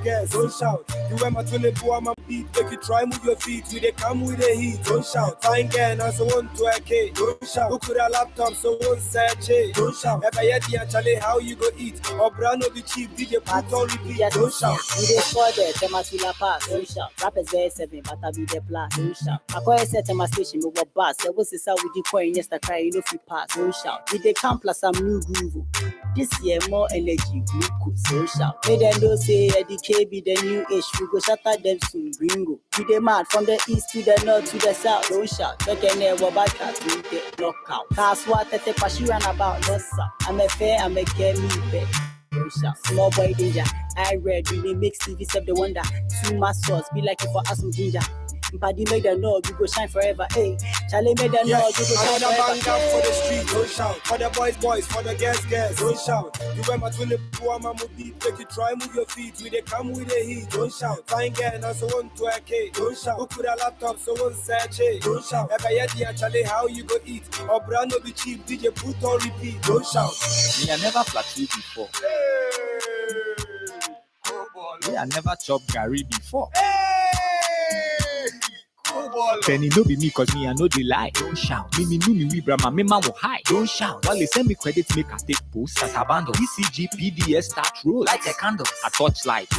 girls, don't shout. You wear my 24 my beat, make you try move your feet. We they come with the heat, don't shout. Fine girl, and so on to a K, don't shout. Who could a laptop, so one search it, don't shout. Ever yet actually how you go eat, or brand no be cheap, DJ put on repeat, don't shout. We dey score there, Tema Sula pass, don't shout. Rappers there 7, but I be the plus, don't shout. I call it Tema station, no what bus. There was this how we do coin yesterday, cry, you know, free pass, don't shout. We dey come plus some new groove. This year more energy, glucose, don't shout. They then don't say Eddie KB the new ish, we go shatter them soon, gringo. We dey mad from the east to the north to the south, don't shout. Look at there, what back at we get knockout. Cast water, te pashi run about, no sir. I'm a fair, I'm a get me back. Don't shout. Small boy danger, I read, we mix TV, save the wonder. Too much sauce, be like it for us some ginger. Body made the know, we go shine forever, hey. Charlie made the know, we go shine forever. Bang up for the street, don't shout. For the boys, for the girls, don't shout. You wear my 24 my beat, make you try move your feet. We they come with the heat, don't shout. Fine girl, and so on to a K, don't shout. Who could a laptop, so one search it, don't shout. Ever yet actually how you go eat, or brand no be cheap, DJ put on repeat, don't shout. Me I never flat you before. Me I never chop Gary before. Penny no be me cause me I know the lie. Don't shout. Me know me we brahma me man will hide. Don't shout. While they send me credit make I take post as a bundle. ECG PDS start roll like a candle. A torchlight.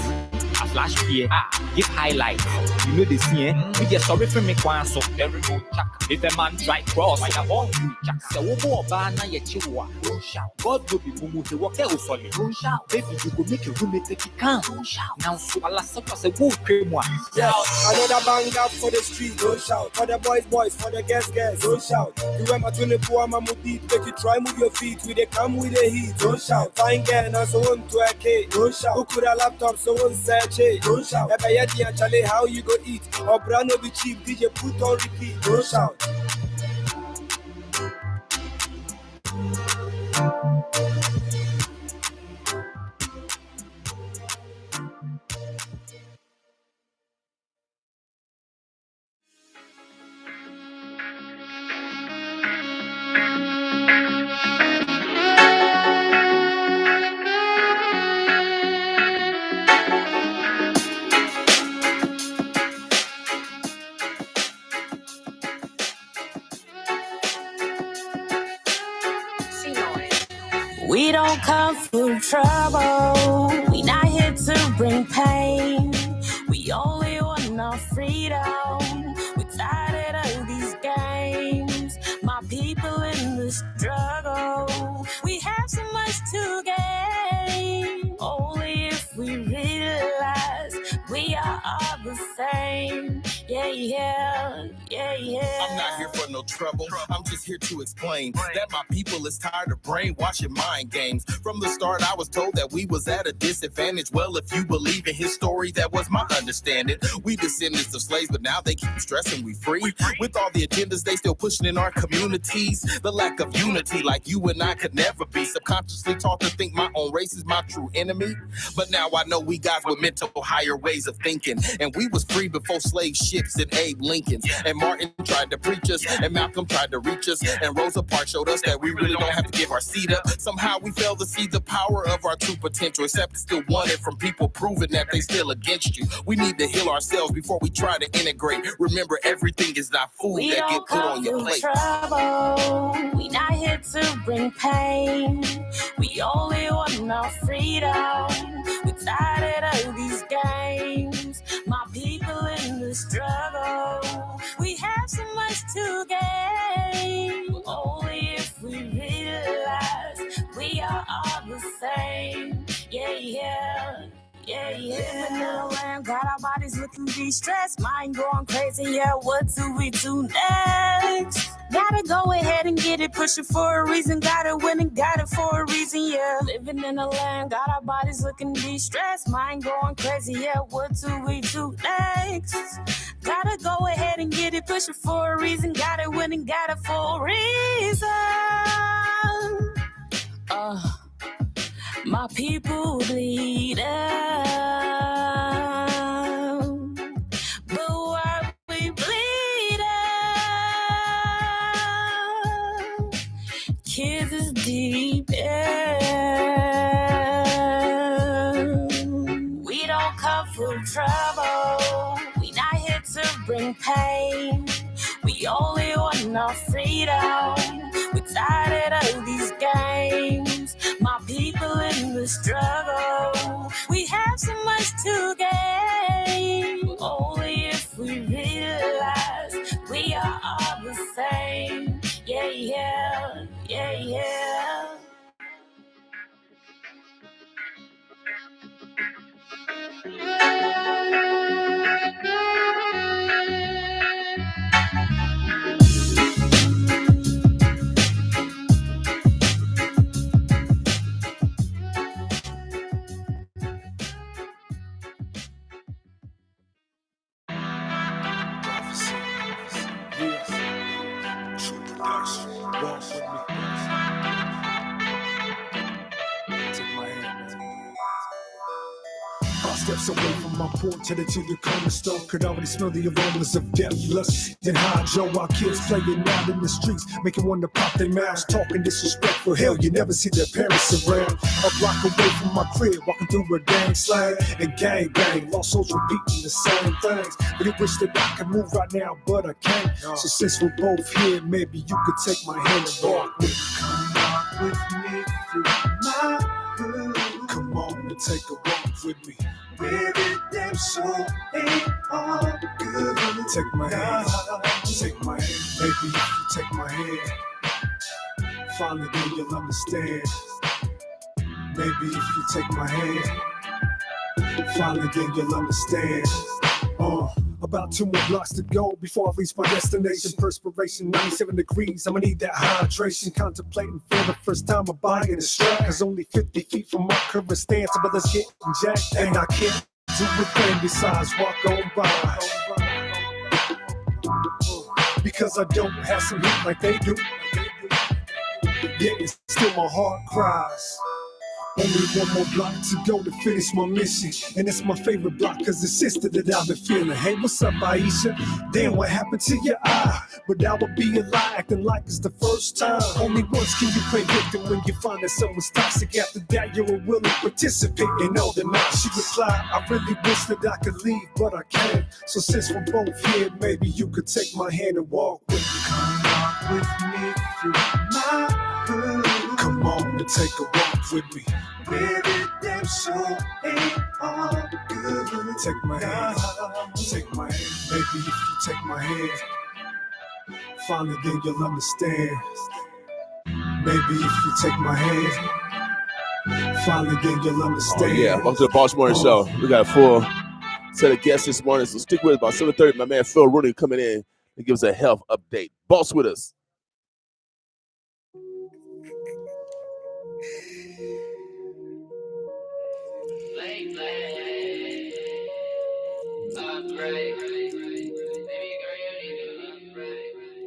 A flash here. Give highlight. You know the scene. We get sorry for me kwan so very good check. If a man try cross, I want you check. So we go bana ye chiwa. Don't shout. God will be mumu he walk out solid. Don't shout. Baby you go make your roommate take it calm. Don't shout. Now so Allah suppose a good cream one. Another bang up for the street, don't shout. For the boys, for the girls, don't shout. You wear my 24 my beat, make you try move your feet. We they come with the heat, don't shout. Fine girl, and so on to a K, don't shout. Who could a laptop, so one search it, don't shout. Ever yet actually how you go eat, or brand no be cheap, DJ put on repeat, don't shout. We don't come for trouble. We not here to bring pain. We only want our freedom. We're tired of these games. My people in the struggle. We have so much to gain. Only if we realize we are all the same. Yeah. I'm not here for no trouble. I'm just here to explain that my people is tired of brainwashing mind games. From the start, I was told that we was at a disadvantage. Well, if you believe in his story, that was my understanding. We descendants of slaves, but now they keep stressing we free. With all the agendas they still pushing in our communities, the lack of unity like you and I could never be. Subconsciously taught to think my own race is my true enemy. But now I know we guys were meant to higher ways of thinking. And we was free before slave ships and Abe Lincoln's. And Martin tried to preach us, and Malcolm tried to reach us, and Rosa Parks showed us that we really don't have to give our seat up. Somehow we fail to see the power of our true potential, except it's still wanted from people proving that they still against you. We need to heal ourselves before we try to integrate. Remember, everything is not food we that get put on your plate. Trouble. We not here to bring pain. We only want our freedom. We're tired of these games. My people in the struggle. We have so much to gain. Only if we realize we are all the same. Yeah. Living in a land, got our bodies looking de-stressed, mind going crazy, yeah, what do we do next? Gotta go ahead and get it, push it for a reason, gotta win and got it for a reason, yeah. Living in a land, got our bodies looking de-stressed, mind going crazy, yeah, what do we do next? Gotta go ahead and get it, push it for a reason, gotta win and got it for a reason. My people bleed out, but why we bleed out? Kids is deep in. We don't tough with trouble. We not here to bring pain. We only want our freedom. We're tired of these games. My people in the struggle. We have so much to gain. Only if we realize we are all the same. Yeah, yeah, yeah, yeah. Steps away from my porch, headed to the corner store. Could already smell the aromas of death, lust, and hydro. Our kids playing out in the streets, making one to pop their mouths, talking disrespectful. Hell, you never see their parents around. A block away from my crib, walking through a gang slang and gang bang. Lost souls repeating the same things. But it wish that I could move right now, but I can't. So since we're both here, maybe you could take my hand and walk with me. Come walk with me through my hood. Come on and take a walk with me. Baby, damn sure ain't all good. Take my hand, take my hand. Baby, if you take my hand, finally then you'll understand. Baby, if you take my hand, finally then you'll understand. About 2 more blocks to go before I reach my destination. Perspiration, 97 degrees, I'ma need that hydration. Contemplating for the first time a body in a strap. Cause only 50 feet from my current stance, but let's get jacked. And I can't do a thing besides walk on by. Because I don't have some heat like they do. Yet it's still my heart cries. Only 1 more block to go to finish my mission. And it's my favorite block cause it's sister that I've been feeling. Hey, what's up, Aisha? Damn, what happened to your eye? But I would be a lie acting like it's the first time. Only once can you play victim when you find that someone's toxic. After that, you're a willing participant in all the night. She replied, I really wish that I could leave, but I can't. So since we're both here, maybe you could take my hand and walk with me. Come walk with me through my hood. Come on and take a walk with me. Baby, damn sure ain't all good. Take my hand, take my hand. Baby, if you take my hand, finally then you'll understand. Baby, if you take my hand, finally then you'll understand. Oh yeah, welcome to the Boss Morning Show. We got a full set of guests this morning, so stick with us. About 7:30, my man Phil Rooney coming in to give us a health update. Boss with us.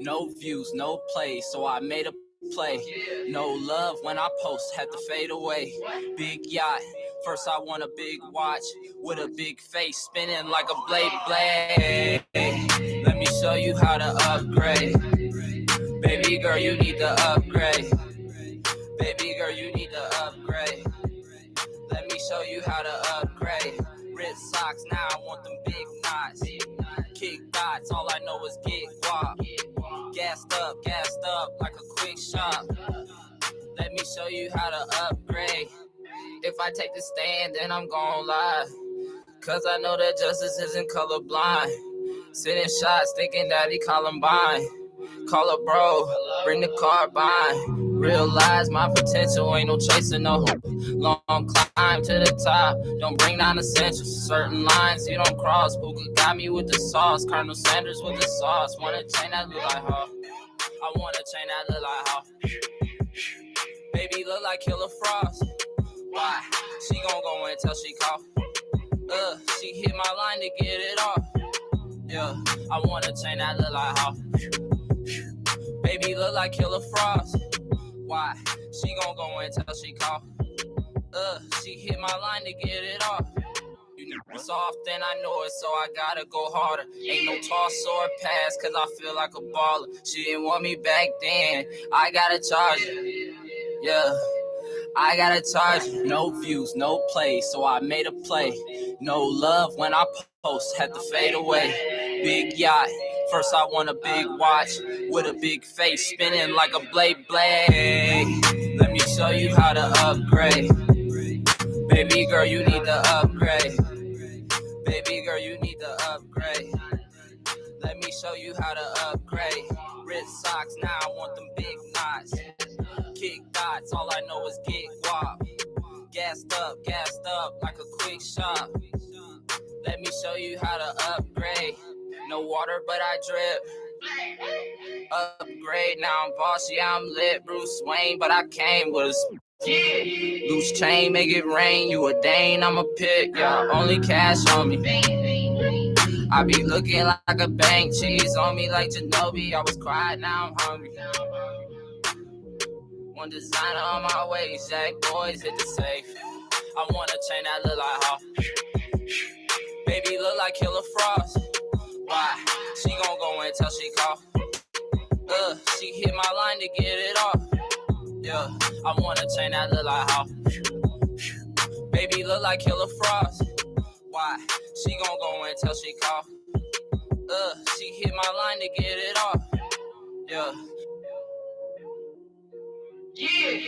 No views, no plays, so I made a play. No love when I post, had to fade away. Big yacht, first I want a big watch with a big face spinning like a blade. Let me show you how to upgrade. Baby girl, you need to upgrade. Baby girl, you need to upgrade. Let me show you how to upgrade. Red socks, now I want them big knots. Kick dots, all I know is get guap. Gassed up like a quick shop. Let me show you how to upgrade. If I take the stand, then I'm gon' lie. Cause I know that justice isn't colorblind. Sending shots, thinking that he Columbine. Call a bro, bring the carbine. Realize my potential, ain't no chasing no long climb to the top. Don't bring down essentials. Certain lines you don't cross. Booga got me with the sauce. Colonel Sanders with the sauce. Want a chain that look like her. I want a chain that look like her. Baby look like Killer Frost. Why? She gon' go until she cough. She hit my line to get it off. Yeah, I want a chain that look like her. Baby look like Killer Frost. Why? She gon' go until she cough. She hit my line to get it off. You know it's often I know it, so I gotta go harder. Ain't no toss or pass, cause I feel like a baller. She didn't want me back then, I gotta charge her. Yeah, I gotta charge you. No views, no plays, so I made a play. No love when I post, had to fade away. Big yacht, first I want a big watch with a big face spinning like a blade. Let me show you how to upgrade. Baby girl, you need to upgrade. Baby girl, you need to upgrade. Let me show you how to upgrade. Red socks, now I want them big knots. Kick dots, all I know is get guap. Gassed up like a quick shot. Let me show you how to upgrade. No water, but I drip. Upgrade, now I'm boss, yeah, I'm lit. Bruce Wayne, but I came with a loose chain, make it rain. You a Dane, I'm a pick, yeah. Only cash on me. I be looking like a bank, cheese on me like Ginobili. I was quiet, now I'm hungry. One designer on my way, Jack boys hit the safe. I want a chain that look like her. Baby look like Killer Frost. Why? She gon' go in till she call. She hit my line to get it off. Yeah, I want a chain that look like her. Baby look like Killer Frost. Why? She gon' go in till she call. She hit my line to get it off. Yeah. Yeah.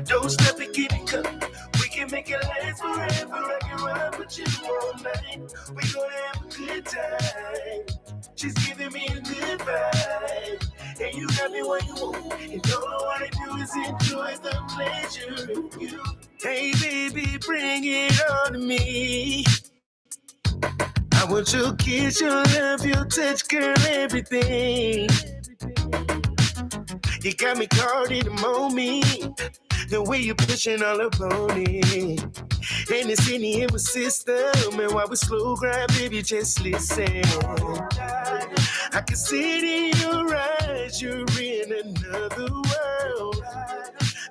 Don't stop it, keep it coming. We can make it last forever. I can ride with you all night. We gonna have a good time. She's giving me a good vibe. And you got me what you want. And all I wanna do is enjoy the pleasure of you. Hey baby, bring it on to me. I want your kiss, your love, your touch, girl, everything. You got me caught in the moment. The way you're pushing all up on it. And it's in the inner system. And while we slow grind, baby, just listen. I can see it in your eyes. You're in another world.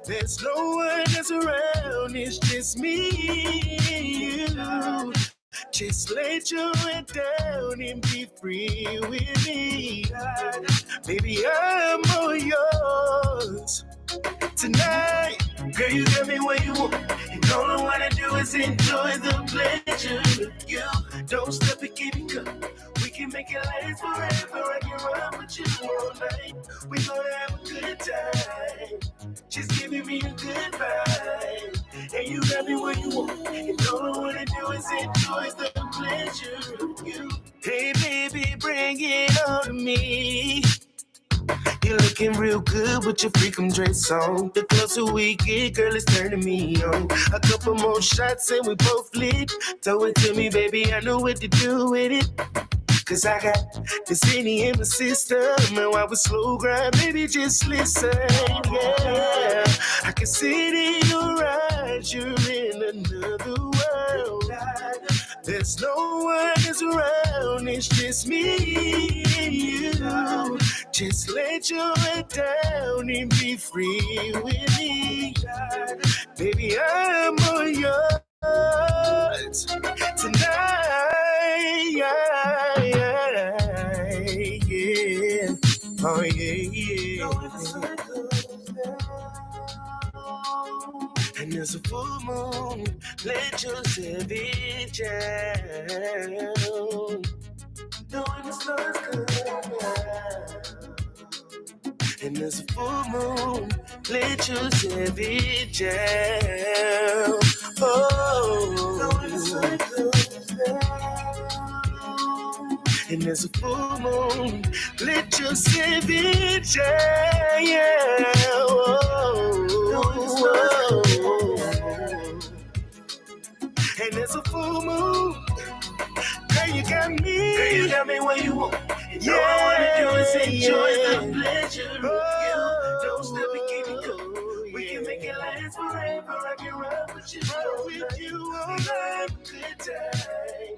There's no one else around. It's just me and you. Just let your head down and be free with me. Baby, I'm all yours tonight. Girl, you got me where you want. And all I wanna do is enjoy the pleasure of you. Don't stop it, keep it coming. We can make it last forever. I can run with you all night. We gonna have a good time. She's giving me a good vibe. And you got me where you want. And all I wanna do is enjoy the pleasure of you. Hey baby, bring it on to me. You're looking real good with your freakum dress on. The closer we get, girl, it's turning me on. A couple more shots and we both lit. Throw it to me, baby, I know what to do with it. Cause I got this Henny in my system. And while we slow grind, baby, just listen, yeah. I can see it in your eyes, you're in another world. There's no one else around, it's just me and you. Just let your head down and be free with me. Baby, I'm all yours tonight. Yeah. Oh, yeah. And there's a full moon, let yourself be down. Knowing the stars come out. And there's a full moon, let yourself be down. Oh, knowing the sun comes down. And there's a full moon, let yourself be down. Oh, full moon. Girl, you got me. Girl, you got me where you want. And all I wanna do is enjoy the pleasure of you. Don't stop and keep it going. We can make it last forever. I can run with you all night. Good time.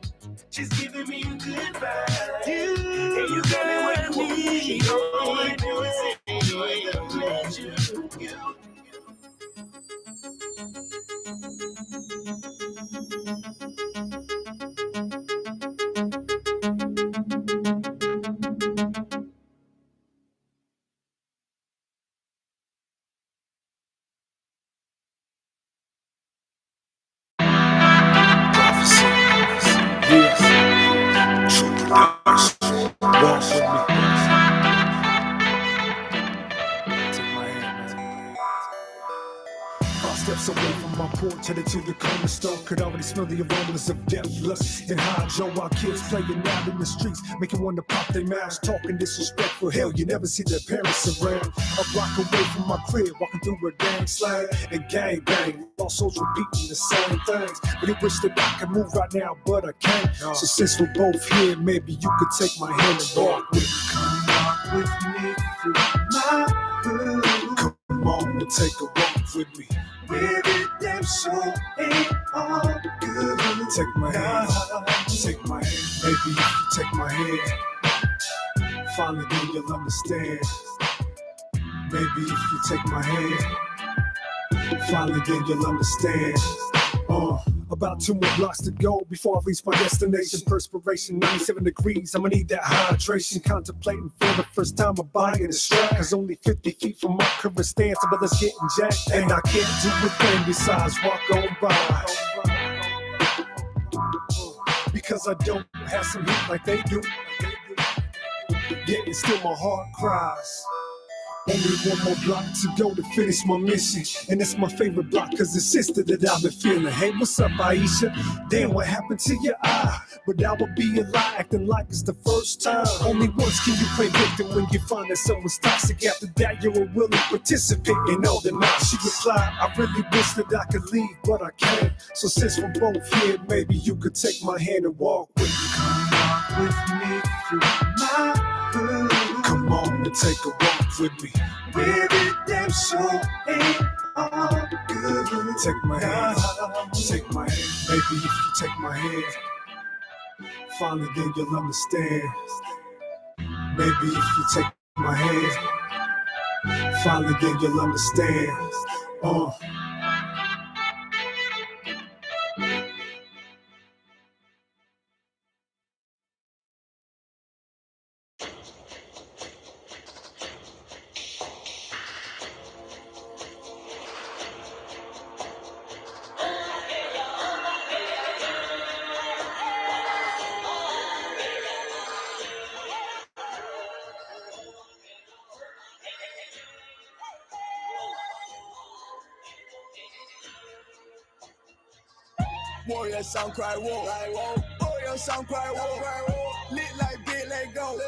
She's giving me a good vibe. And you got me where you want. And all I wanna do is enjoy the pleasure of you. Steps away from my porch, headed to the corner store. Could already smell the aromas of death, lust, and hydro. While kids playing out in the streets, making one to pop their mouths, talking disrespectful. Hell, you never see their parents around. A block away from my crib, walking through a gang slang and gang bang. All souls repeating the same things. But I wish that I could move right now, but I can't. So since we're both here, maybe you could take my hand and walk with me. Come walk with me through my hood. Come on and take a walk with me. Where redemption ain't all good. Take my hand, take my hand. Maybe if you take my hand, finally then you'll understand. Maybe if you take my hand, finally then you'll understand. About 2 more blocks to go before I reach my destination. Perspiration, 97 degrees, I'ma need that hydration. Contemplating for the first time of buying a strap. Cause only 50 feet from my current stance, the brother's getting jacked. And I can't do a thing besides walk on by. Because I don't have some heat like they do. Yet and still my heart cries. Only 1 more block to go to finish my mission. And it's my favorite block cause it's sister that I've been feeling. Hey, what's up, Aisha? Damn, what happened to your eye? But I would be a lie acting like it's the first time. Only once can you play victim when you find that someone's toxic. After that, you're a willing participant in all the night. She replied, I really wish that I could leave, but I can't. So since we're both here, maybe you could take my hand and walk with me. Come walk with me through my hood. Come on and take a walk with me. Where redemption ain't all good. Take my hand, take my hand. Maybe if you take my hand, finally then you'll understand. Maybe if you take my hand, finally then you'll understand. Warrior sound cry whoa. Warrior sound cry whoa. Lit like big, let go.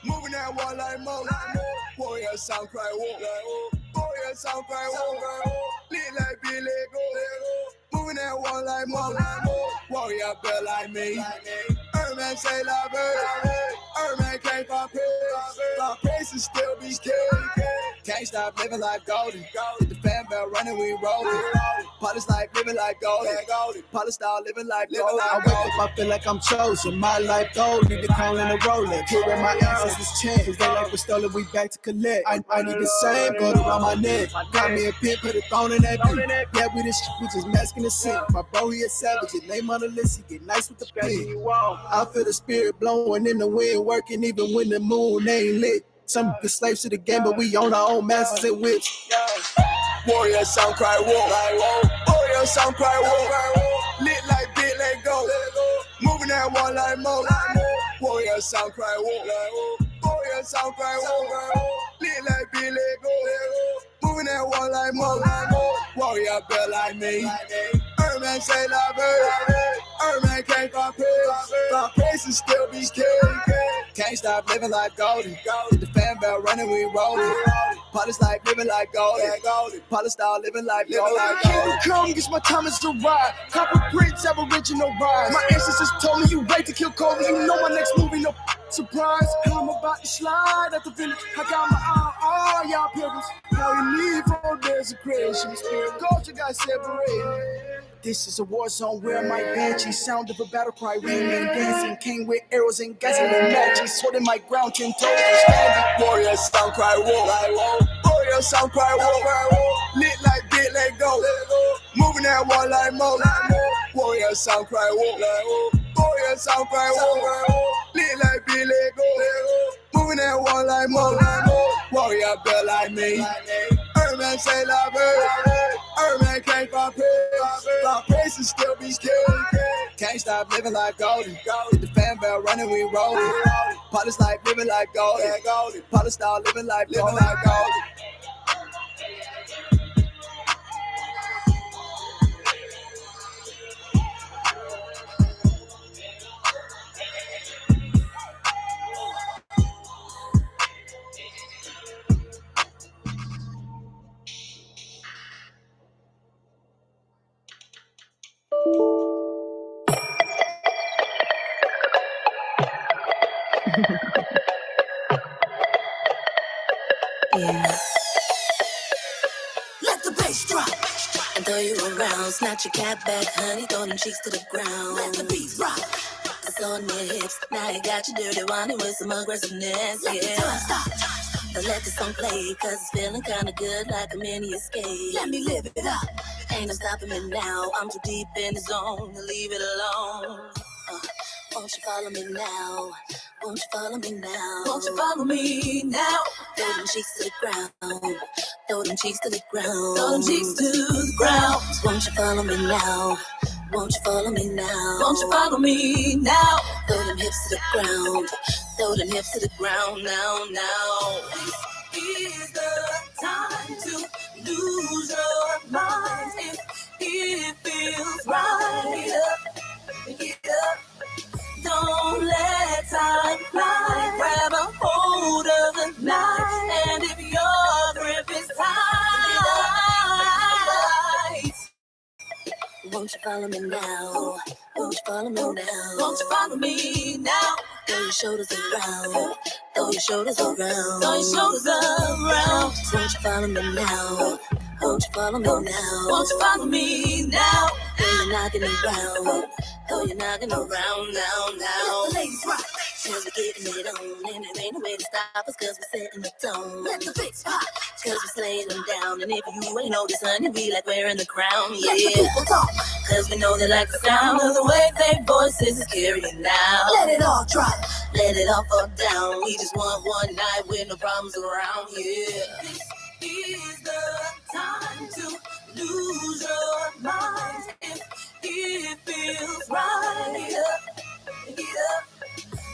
Moving that wall like mo. Warrior sound cry whoa. Warrior sound cry whoa. Lit like big, let go. Moving that wall like mo. Warrior built like me. Earthman say la bird. Earthman can't compare. My pace is still be scared. Can't stop living like golden. Hit the fan bell running, we rollin'. Polish like living like golden. Polish style living like golden. I wake up, I feel like I'm chosen. My life gold, need to call in a Rolex. Here where my ancestors changed. They like we stolen, we back to collect. I need the same, gold around my neck. Got me a pin, put a thorn in that beat. Yeah, we this shit, we just masking the sick. My bro, he a savage, his name on the list, he get nice with the pen. I feel the spirit blowing in the wind, working even when the moon ain't lit. Some good slaves to the game, but we own our own masters and whips. Warrior sound cry whoa. Warrior sound cry whoa. Lit like big, let go. Moving that wall like mo. Warrior sound cry whoa. Warrior sound cry whoa. Lit like big, let go. Moving that wall like mo. Warrior built like me. Earthman say la bird. Earthman can't compare. Stop racing, still be scared. Can't stop living like golden. Hit the fan bell running, we rolling. Polish like living like golden. Polish style living like golden. Kingdom come, guess my time is to ride. Copper bricks, aboriginal rise. My ancestors told me you wait to kill Kobe. You know my next movie, no surprise. I'm about to slide at the finish. I got my eye on all y'all pilgrims. How you need for there's a creation. Spirit culture got separated. This is a war zone where my banshee sound of a battle cry, raining and dancing, came with arrows and gasoline matches, holding my ground 10 toes and standing. Warrior sound cry war, like war. Warrior sound cry war, lit like bit, let go. Moving that wall like mo. Warrior sound cry war, like war. Warrior sound cry war, lit like bit, let go. Moving that wall like mo. Warrior built like me. Earthman say like bird. Earthman can't find praise. Stop praise and still be scared. Can't stop living like golden. Hit the fan bell running, we rolling. Polish like living like golden. Polish style living like golden. Yeah. Let the bass drop. And throw you around, snatch your cat back, honey, throw them cheeks to the ground. Let the beat rock. That's on your hips. Now you got your dirty whining with some aggressiveness. Let the time stop. But let this song play, cause it's feeling kinda good like a mini escape. Let me live it up. Ain't no stopping me now. I'm too deep in the zone to leave it alone. Won't you follow me now? Won't you follow me now? Won't you follow me now? Throw them cheeks to the ground. Throw them cheeks to the ground. Throw them cheeks to the ground. Won't you follow me now? Won't you follow me now? Won't you follow me now? Throw them hips to the ground. Throw them hips to the ground now, now. This is the time to lose your mind. If it feels right, get up. Don't let time fly. Grab a hold of the night, and if your grip is tight, won't you follow me now? Won't you follow me now? Won't you follow me now? Throw your shoulders around. Throw your shoulders around. Throw your shoulders around. Won't you follow me now? Won't you follow me now? Won't you follow me now? Throw your knocking around. Throw your knocking around now, now. Let the ladies rock. Cause we're getting it on. And there ain't no way to stop us cause we're setting the tone. Let the beats pop. Cause we're slaying them down. And if you ain't noticed, honey, we like wearing the crown. Yeah. Let the people talk. Cause we know they like the sound of the way their voices is carrying now. Let it all drop. Let it all fall down. We just want one night with no problems around. Yeah. This is the time to lose your mind. If it feels right, get up.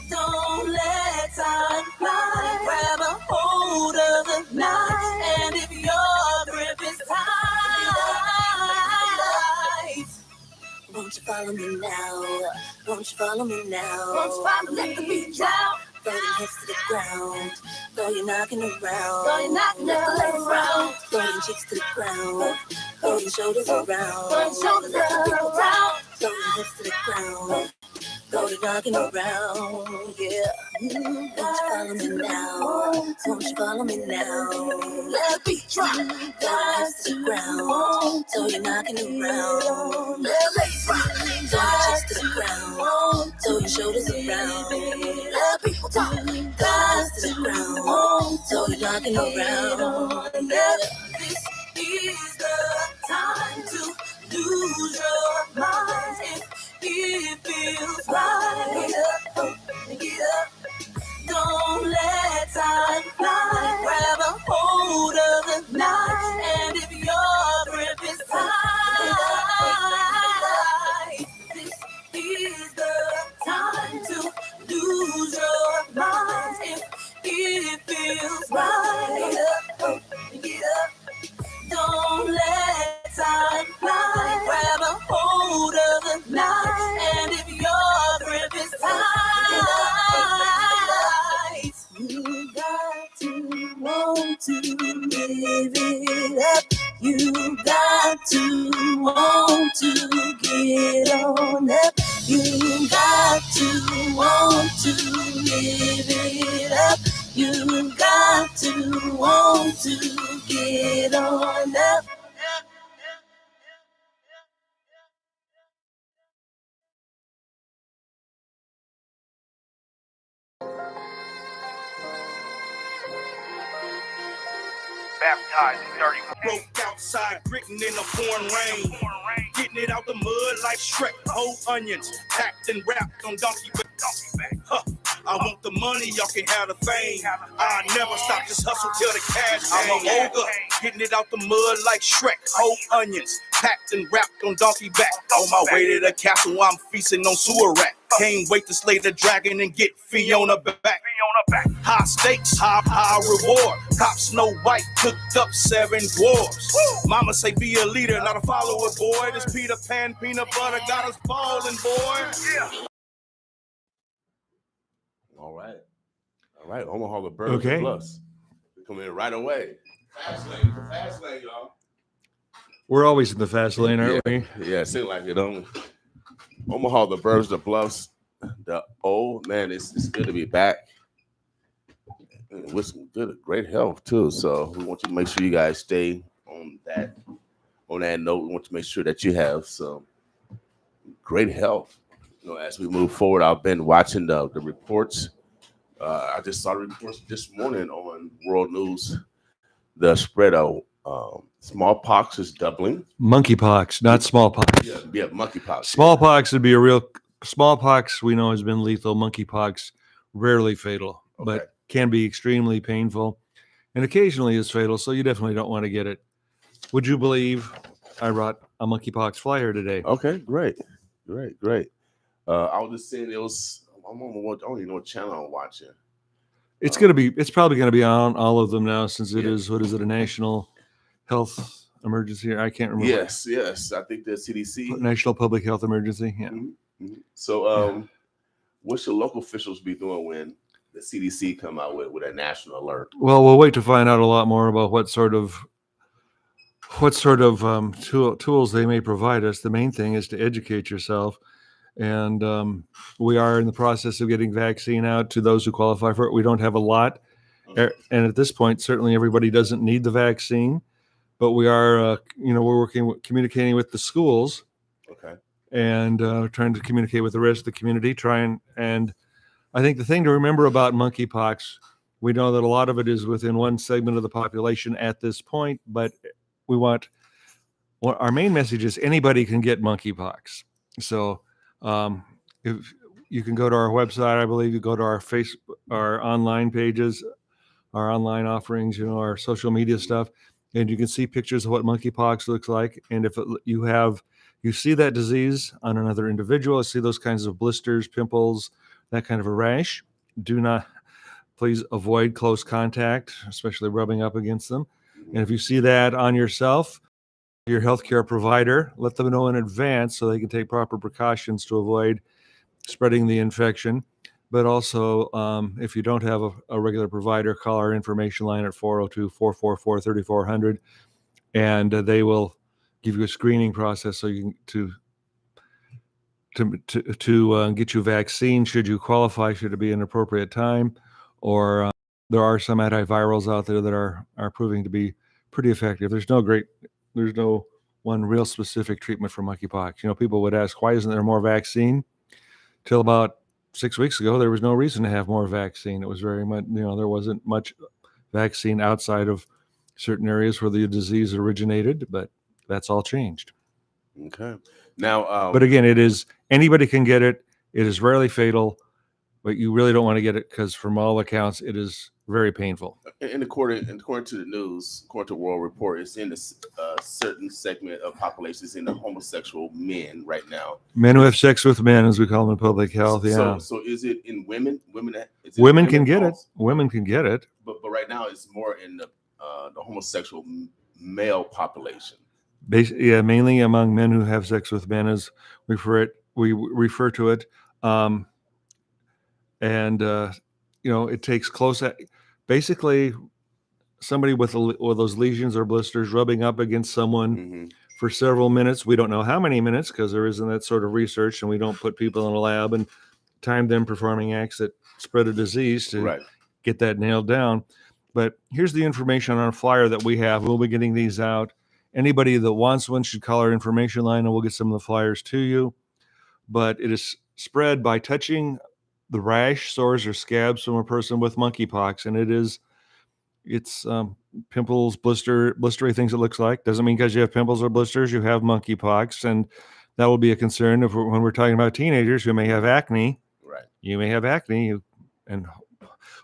Don't let time fly. Grab a hold of the night, and if your grip is tight, won't you follow me now? Won't you follow me now? Won't you follow me? Let the beat down. Throw your hips to the ground. Throw your knocking around. Throw your knocking around. Throw your cheeks to the ground. Throw your shoulders around. Throw your shoulders around. Throw your hips to the ground. Throw your knocking around. Yeah. Won't you follow me now? Won't you follow me now? Let the beat drop. Throw your hips to the ground. Throw your knocking around. Let the ladies rock. Throw your cheeks to the ground. Throw your shoulders around. Let the people talk. Throw your hips to the ground. Throw your knocking around. Yeah. This is the time to lose your mind. If it feels right, get up. Don't let time fly. Grab a hold of the night, and if your grip is tight, this is the time to lose your mind. If it feels right, get up. want to live it up. You got to want to get on up. Baptized in 30. Broke outside, gritting in the pouring rain. Getting it out the mud like Shrek. Whole onions, packed and wrapped on donkey back. Huh. I want the money, y'all can have the fame. I never stop, just hustle till the cash. I'm a ogre, getting it out the mud like Shrek. Whole onions, packed and wrapped on donkey back. On my way to the castle, I'm feasting on sewer rat. Can't wait to slay the dragon and get Fiona back. High stakes, high reward. Cop Snow White cooked up 7 dwarves. Mama say be a leader, not a follower, boy. This Peter Pan peanut butter got us falling, boy. All right. Omaha, the Birds Okay. Plus. They come in right away. Fast lane, y'all. We're always in the fast lane, aren't we? Yeah, it seems like it. Omaha, the Birds, the Bluffs. Man, it's good to be back. With some great health too. So we want you to make sure you guys stay on that note. We want to make sure that you have some great health. As we move forward, I've been watching the reports. I just saw the reports this morning on World News. The spread of smallpox is doubling. Monkeypox, not smallpox. Yeah, monkeypox. Smallpox would be a real smallpox. We know has been lethal. Monkeypox, rarely fatal, but can be extremely painful, and occasionally is fatal. So you definitely don't want to get it. Would you believe I brought a monkeypox flyer today? Okay, great. I was just saying I don't even know what channel I'm watching. It's probably gonna be on all of them now, since it is, what is it, a national health emergency? I can't remember. Yes. I think the CDC. National Public Health Emergency. Yeah. Mm-hmm. So, what should local officials be doing when the CDC come out with a national alert? Well, we'll wait to find out a lot more about what sort of tools they may provide us. The main thing is to educate yourself. And we are in the process of getting vaccine out to those who qualify for it. We don't have a lot. And at this point, certainly everybody doesn't need the vaccine. But we are, we're communicating with the schools. Okay. And trying to communicate with the rest of the community. And I think the thing to remember about monkeypox, we know that a lot of it is within one segment of the population at this point. But our main message is anybody can get monkeypox. So if you can go to our website, I believe you go to our online pages, our online offerings, our social media stuff, and you can see pictures of what monkeypox looks like. And if you see that disease on another individual, see those kinds of blisters, pimples, that kind of a rash, please avoid close contact, especially rubbing up against them. And if you see that on yourself, your healthcare provider, let them know in advance so they can take proper precautions to avoid spreading the infection. But also, if you don't have a regular provider, call our information line at 402-444-3400, and they will give you a screening process so you can to get you vaccine should you qualify, should it be an appropriate time, or there are some antivirals out there that are proving to be pretty effective. There's no one real specific treatment for monkeypox. People would ask, why isn't there more vaccine? Till about 6 weeks ago, there was no reason to have more vaccine. It was very much, there wasn't much vaccine outside of certain areas where the disease originated, but that's all changed. Okay. Now, but again, anybody can get it. It is rarely fatal, but you really don't want to get it because from all accounts, it is very painful. And according to the news, according to World Report, it's in a certain segment of populations in the homosexual men right now. Men who have sex with men, as we call them in public health. So is it in women? Women can get it. Women can get it. But right now, it's more in the homosexual male population. Mainly among men who have sex with men, as we refer to it. It takes close. Basically, somebody with those lesions or blisters rubbing up against someone for several minutes. We don't know how many minutes because there isn't that sort of research, and we don't put people in a lab and time them performing acts that spread a disease to Right. get that nailed down. But here's the information on a flyer that we have. We'll be getting these out. Anybody that wants one should call our information line and we'll get some of the flyers to you. But it is spread by touching the rash, sores, or scabs from a person with monkeypox. And it's pimples, blistery things it looks like. Doesn't mean because you have pimples or blisters, you have monkeypox. And that will be a concern when we're talking about teenagers who may have acne. Right. You may have acne, and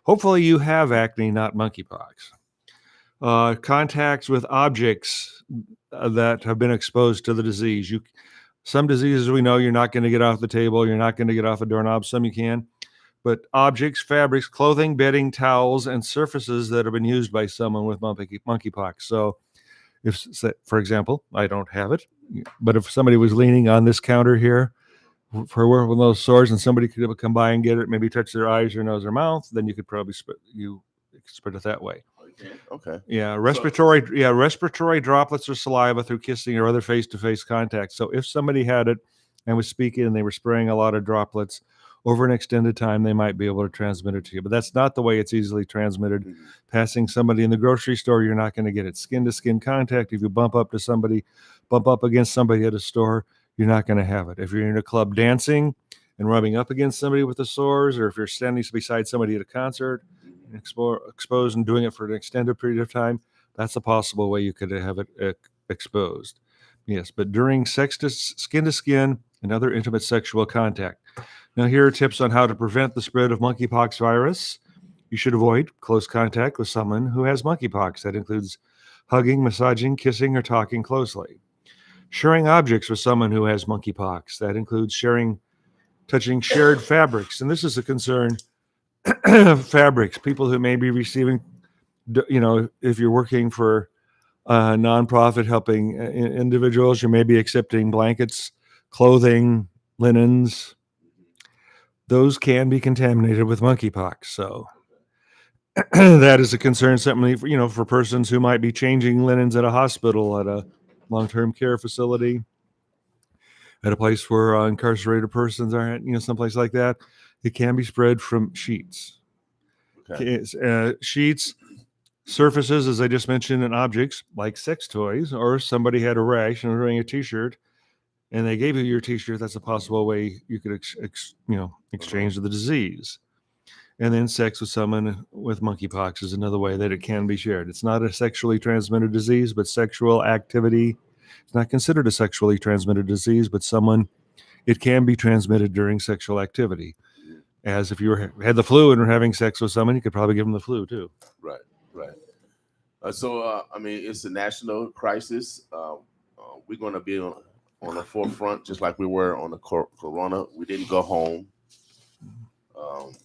hopefully you have acne, not monkeypox. Contacts with objects that have been exposed to the disease. Some diseases we know you're not going to get off the table, you're not going to get off a doorknob. Some you can. But objects, fabrics, clothing, bedding, towels, and surfaces that have been used by someone with monkeypox. So if, for example, I don't have it, but if somebody was leaning on this counter here for one of those sores and somebody could come by and get it, maybe touch their eyes or nose or mouth, then you could probably spread it that way. Okay. Yeah, respiratory droplets or saliva through kissing or other face-to-face contact. So if somebody had it and was speaking and they were spraying a lot of droplets over an extended time, they might be able to transmit it to you. But that's not the way it's easily transmitted. Mm-hmm. Passing somebody in the grocery store, you're not going to get it. Skin-to-skin contact, if you bump up against somebody at a store, you're not going to have it. If you're in a club dancing and rubbing up against somebody with the sores, or if you're standing beside somebody at a concert, exposed and doing it for an extended period of time, that's a possible way you could have it exposed. Yes, but during skin to skin and other intimate sexual contact. Now, here are tips on how to prevent the spread of monkeypox virus. You should avoid close contact with someone who has monkeypox. That includes hugging, massaging, kissing, or talking closely. Sharing objects with someone who has monkeypox. That includes touching shared fabrics. And this is a concern. Fabrics, people who may be receiving, if you're working for a nonprofit helping individuals, you may be accepting blankets, clothing, linens. Those can be contaminated with monkeypox. So that is a concern, certainly, for persons who might be changing linens at a hospital, at a long-term care facility, at a place where incarcerated persons are at, someplace like that. It can be spread from sheets. Okay. Sheets, surfaces, as I just mentioned, and objects like sex toys, or somebody had a rash and was wearing a T-shirt, and they gave you your T-shirt. That's a possible way you could, exchange the disease. And then sex with someone with monkeypox is another way that it can be shared. It's not a sexually transmitted disease, but sexual activity. It's not considered a sexually transmitted disease, but it can be transmitted during sexual activity. As if you had the flu and were having sex with someone, you could probably give them the flu too. Right. It's a national crisis. We're going to be on the forefront, just like we were on the corona. We didn't go home.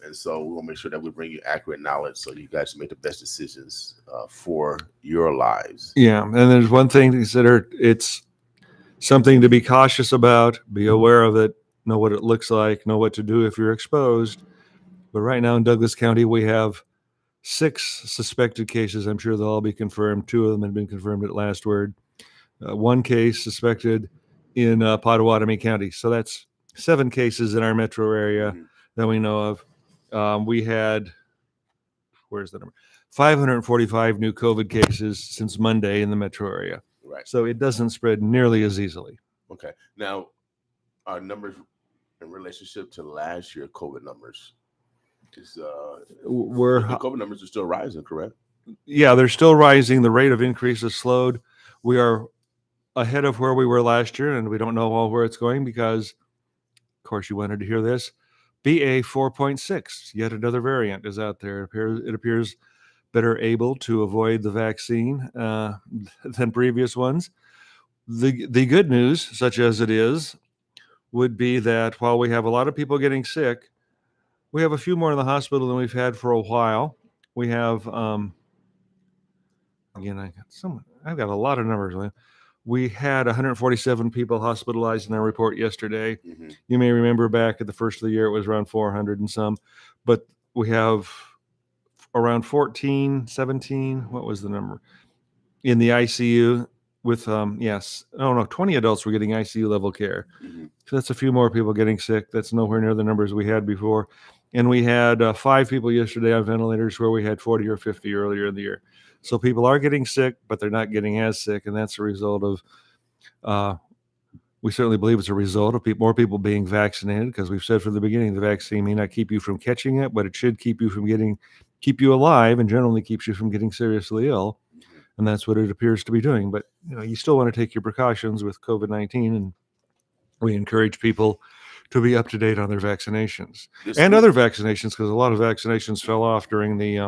And so we'll make sure that we bring you accurate knowledge so you guys make the best decisions for your lives. Yeah. And there's one thing to consider. It's something to be cautious about, be aware of it, know what it looks like, know what to do if you're exposed. But right now in Douglas County, we have 6 suspected cases. I'm sure they'll all be confirmed. 2 of them have been confirmed at last word. 1 case suspected in Potawatomi County. So that's 7 cases in our metro area that we know of. We had, where's the number? 545 new COVID cases since Monday in the metro area. Right. So it doesn't spread nearly as easily. Okay. Now, our numbers in relationship to last year COVID numbers is the COVID numbers are still rising, correct? Yeah, they're still rising. The rate of increase has slowed. We are ahead of where we were last year, and we don't know where it's going because, of course, you wanted to hear this. BA 4.6, yet another variant, is out there. It appears better able to avoid the vaccine than previous ones. The good news, such as it is, would be that while we have a lot of people getting sick, we have a few more in the hospital than we've had for a while. We have, I've got a lot of numbers. We had 147 people hospitalized in our report yesterday. Mm-hmm. You may remember back at the first of the year, it was around 400 and some, but we have around 17, what was the number? In the ICU, with 20 adults were getting ICU level care. Mhm. So that's a few more people getting sick. That's nowhere near the numbers we had before. And we had 5 people yesterday on ventilators where we had 40 or 50 earlier in the year. So people are getting sick, but they're not getting as sick. And that's a result of, we certainly believe it's a result of more people being vaccinated, because we've said from the beginning, the vaccine may not keep you from catching it, but it should keep you alive, and generally keeps you from getting seriously ill. And that's what it appears to be doing. But you still want to take your precautions with COVID-19, and we encourage people to be up to date on their vaccinations and other vaccinations, because a lot of vaccinations fell off during the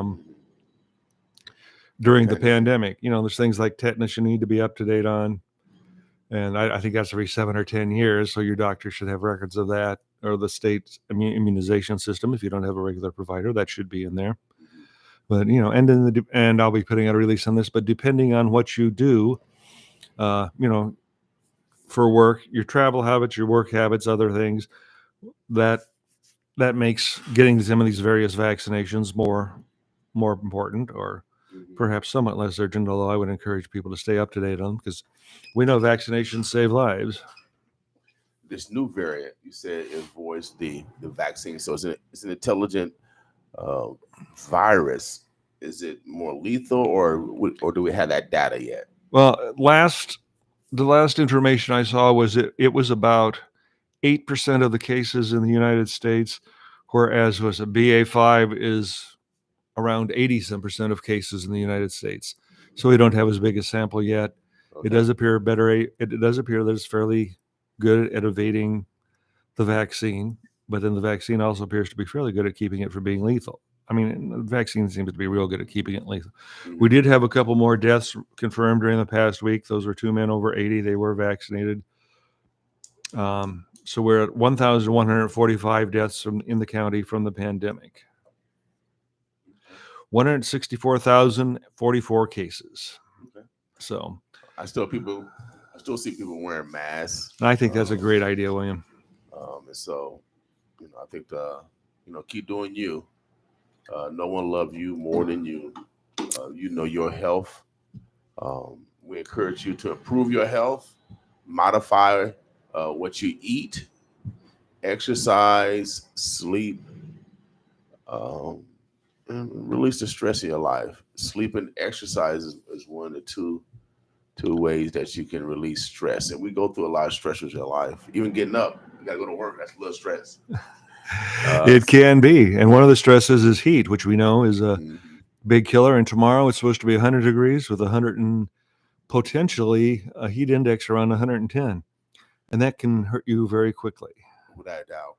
pandemic. There's things like tetanus you need to be up to date on. And I think that's every 7 or 10 years. So your doctor should have records of that, or the state's immunization system. If you don't have a regular provider, that should be in there. But, and I'll be putting out a release on this, but depending on what you do, for work, your travel habits, your work habits, other things, that makes getting some of these various vaccinations more important, or perhaps somewhat less urgent, although I would encourage people to stay up to date on them, because we know vaccinations save lives. This new variant, you said, avoids the vaccine. So it's an intelligent virus. Is it more lethal, or do we have that data yet? Well, the last information I saw was it was about 8% of the cases in the United States, whereas was a BA5 is around 80% of cases in the United States. So we don't have as big a sample yet. Okay. It does appear that it's fairly good at evading the vaccine, but then the vaccine also appears to be fairly good at keeping it from being lethal. I mean, the vaccine seems to be real good at keeping it lethal. Mm-hmm. We did have a couple more deaths confirmed during the past week. Those were 2 men over 80. They were vaccinated. So we're at 1,145 deaths in the county from the pandemic. 164,044 cases. Okay. So I still see people wearing masks. I think that's a great idea, William. And so, I think keep doing you. No one loves you more than you. Your health. We encourage you to improve your health, modify what you eat, exercise, sleep, and release the stress in your life. Sleep and exercise is one of the two ways that you can release stress. And we go through a lot of stressors in your life. Even getting up, you got to go to work. That's a little stress. It can be. And one of the stresses is heat, which we know is a big killer. And tomorrow it's supposed to be 100 degrees with potentially a heat index around 110. And that can hurt you very quickly. Without a doubt.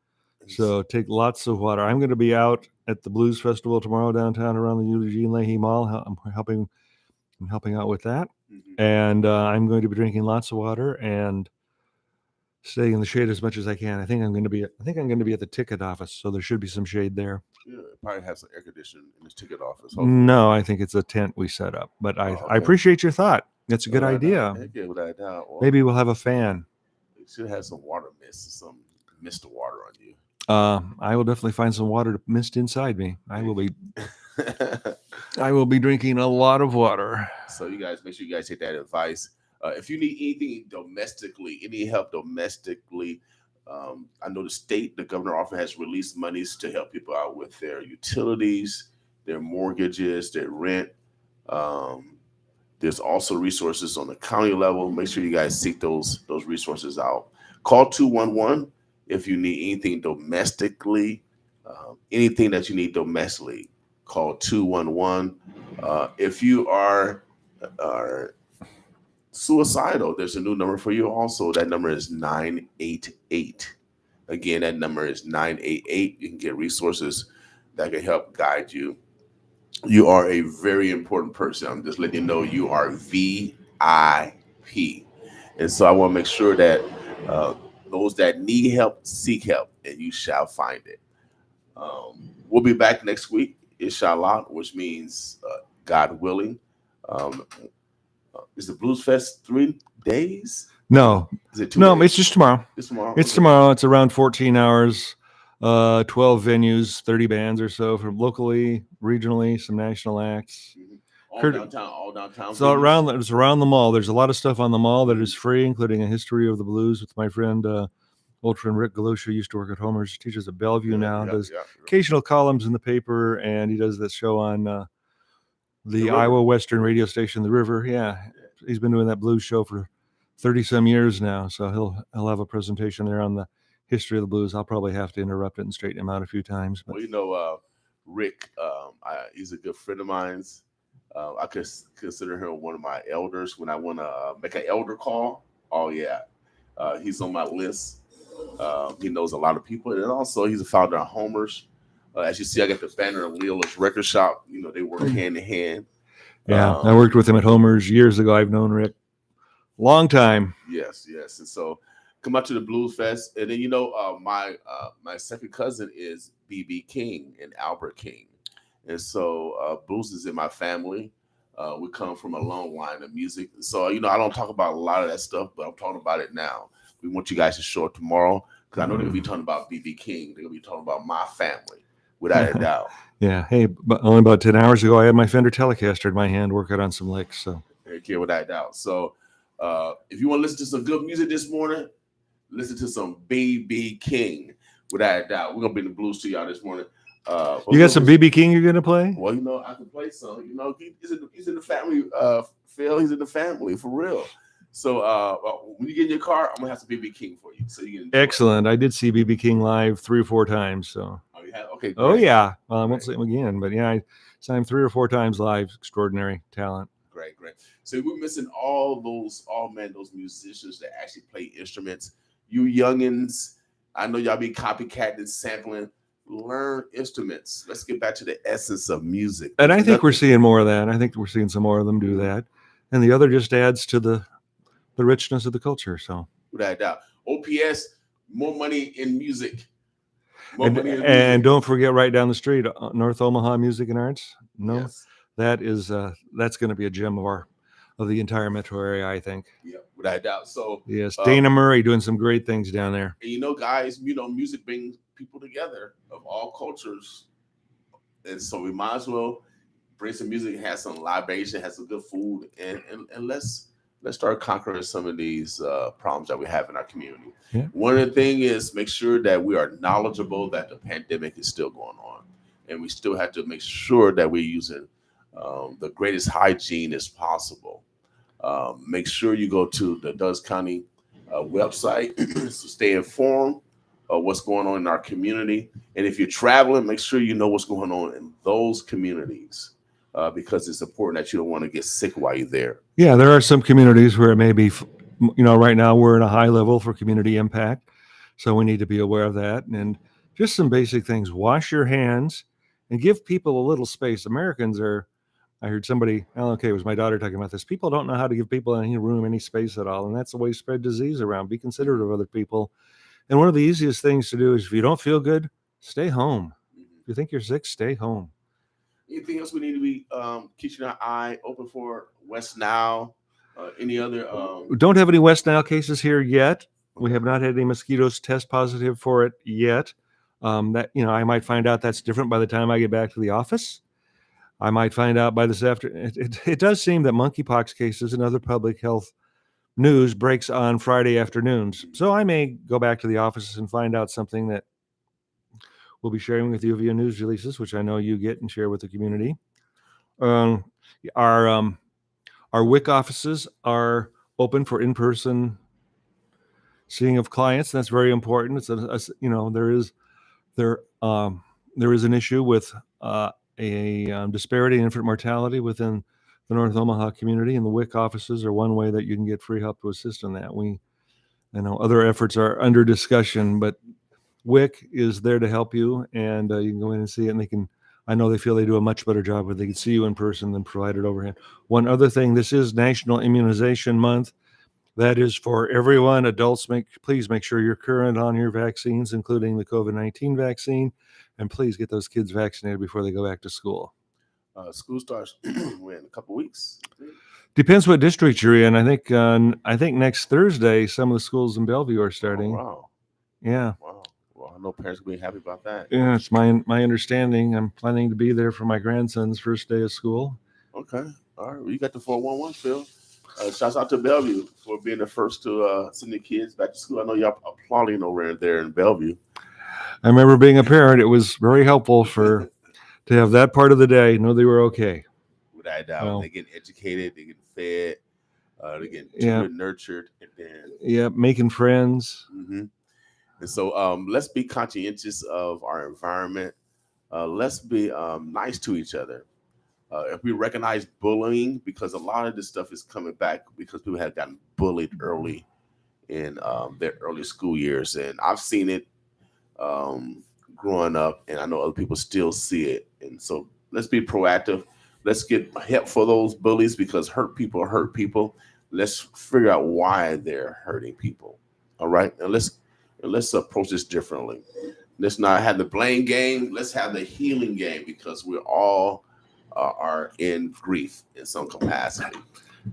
So take lots of water. I'm going to be out at the Blues Festival tomorrow downtown around the Eugene Leahy Mall. I'm helping out with that. Mm-hmm. And I'm going to be drinking lots of water and staying in the shade as much as I can. I think I'm going to be at the ticket office, so there should be some shade there. Yeah, probably have some air conditioning in this ticket office. Hopefully. No, I think it's a tent we set up. But I appreciate your thought. That's a good idea. Yeah, without a doubt. Well, maybe we'll have a fan. You should have some water mist, some mist of water on you. I will definitely find some water to mist inside me. I will be drinking a lot of water. So you guys, make sure you guys take that advice. If you need anything domestically, any help domestically, I know the governor often has released monies to help people out with their utilities, their mortgages, their rent. There's also resources on the county level. Make sure you guys seek those resources out. Call 211 if you need anything domestically, anything that you need domestically. Call 211. If you are suicidal, there's a new number for you also. That number is 988. Again, that number is 988. You can get resources that can help guide you. You are a very important person. I'm just letting you know you are VIP. And so I want to make sure that those that need help, seek help, and you shall find it. We'll be back next week, inshallah, which means God willing. Is the Blues Fest 3 days? No. Is it 2 No, days? it's just tomorrow. It's tomorrow. It's tomorrow. It's around 14 hours, 12 venues, 30 bands or so from locally, regionally, some national acts. Mm-hmm. All downtown. So it's around the mall. There's a lot of stuff on the mall that is free, including a history of the blues with my friend, old friend Rick Galusha. Used to work at Homer's, teaches at Bellevue now. Does occasional columns in the paper, and he does this show on the Iowa Western radio station, The River. Yeah, he's been doing that blues show for 30 some years now. So he'll have a presentation there on the history of the blues. I'll probably have to interrupt it and straighten him out a few times. But. Well, Rick, he's a good friend of mine. I could consider him one of my elders when I want to make an elder call. Oh yeah, he's on my list. He knows a lot of people, and also he's a founder of Homer's. As you see, I got the banner of Leola's Record Shop. They work hand in hand. Yeah, I worked with him at Homer's years ago. I've known Rick long time. Yes, and so come out to the Blues Fest, and then my second cousin is BB King and Albert King, and so blues is in my family. We come from a long line of music, so I don't talk about a lot of that stuff, but I'm talking about it now. We want you guys to show up tomorrow because I know they're gonna be talking about BB King. They're gonna be talking about my family, without a doubt. Yeah. Hey, but only about 10 hours ago, I had my Fender Telecaster in my hand, working on some licks. So, without a doubt. So, if you want to listen to some good music this morning, listen to some BB King, without a doubt. We're gonna bring the blues to y'all this morning. You got some BB King you're gonna play? Well, I can play some. He's in the family. Phil, he's in the family for real. So when you get in your car, I'm gonna have some BB King for you. So you can. Excellent. I did see BB King live 3 or 4 times. So. Oh, you have? Okay. Great. Oh yeah. Well, I won't say him again, but yeah, I saw him 3 or 4 times live. Extraordinary talent. Great. So we're missing those musicians that actually play instruments. You youngins, I know y'all be copycatting, sampling. Learn instruments. Let's get back to the essence of music. And I think we're seeing more of that. I think we're seeing some more of them do that. And the other just adds to the richness of the culture. So without doubt. OPS, more money in music. And don't forget right down the street, North Omaha Music and Arts. No, yes. That's going to be a gem of the entire metro area, I think. Yeah, without doubt. So yes, Dana Murray doing some great things down there. And guys, music brings people together of all cultures, and so we might as well bring some music, have some libation, have some good food, and let's start conquering some of these problems that we have in our community. Yeah. One of the things is make sure that we are knowledgeable that the pandemic is still going on, and we still have to make sure that we're using the greatest hygiene as possible. Make sure you go to the Dutch County website to stay informed of what's going on in our community. And if you're traveling, make sure you know what's going on in those communities because it's important that you don't want to get sick while you're there. Yeah, there are some communities where it may be, right now we're in a high level for community impact. So we need to be aware of that. And just some basic things, wash your hands and give people a little space. Americans are, I heard somebody, it was my daughter talking about this. People don't know how to give people any room, any space at all. And that's the way you spread disease around. Be considerate of other people. And one of the easiest things to do is if you don't feel good, stay home. If you think you're sick, stay home. Anything else we need to be keeping our eye open for? West Nile, any other? We don't have any West Nile cases here yet. We have not had any mosquitoes test positive for it yet. That I might find out that's different by the time I get back to the office. I might find out by this afternoon. It does seem that monkeypox cases and other public health news breaks on Friday afternoons. So I may go back to the office and find out something that we'll be sharing with you via news releases, which I know you get and share with the community. Our WIC offices are open for in-person seeing of clients. That's very important. It's there is an issue with a disparity in infant mortality within the North Omaha community, and the WIC offices are one way that you can get free help to assist in that. I know other efforts are under discussion, but WIC is there to help you, and you can go in and see it, and I know they feel they do a much better job where they can see you in person than provide it overhead. One other thing, this is National Immunization Month. That is for everyone. Adults, please make sure you're current on your vaccines, including the COVID-19 vaccine, and please get those kids vaccinated before they go back to school. School starts in a couple weeks. Depends what district you're in. I think next Thursday, some of the schools in Bellevue are starting. Oh, wow. Yeah. Wow. Well, I know parents will be happy about that. Yeah, it's my understanding. I'm planning to be there for my grandson's first day of school. Okay. All right, well, you got the 411, Phil. Shouts out to Bellevue for being the first to send the kids back to school. I know y'all applauding over there in Bellevue. I remember being a parent. It was very helpful to have that part of the day, know they were okay. Without doubt, Well, they get educated, they get fed, they get tutored, nurtured, and then making friends. Mm-hmm. And so let's be conscientious of our environment. Let's be nice to each other. If we recognize bullying, because a lot of this stuff is coming back because people have gotten bullied early in their early school years, and I've seen it growing up, and I know other people still see it. And so let's be proactive. Let's get help for those bullies, because hurt people hurt people. Let's figure out why they're hurting people. All right, and let's approach this differently. Let's not have the blame game. Let's have the healing game, because we're all are in grief in some capacity.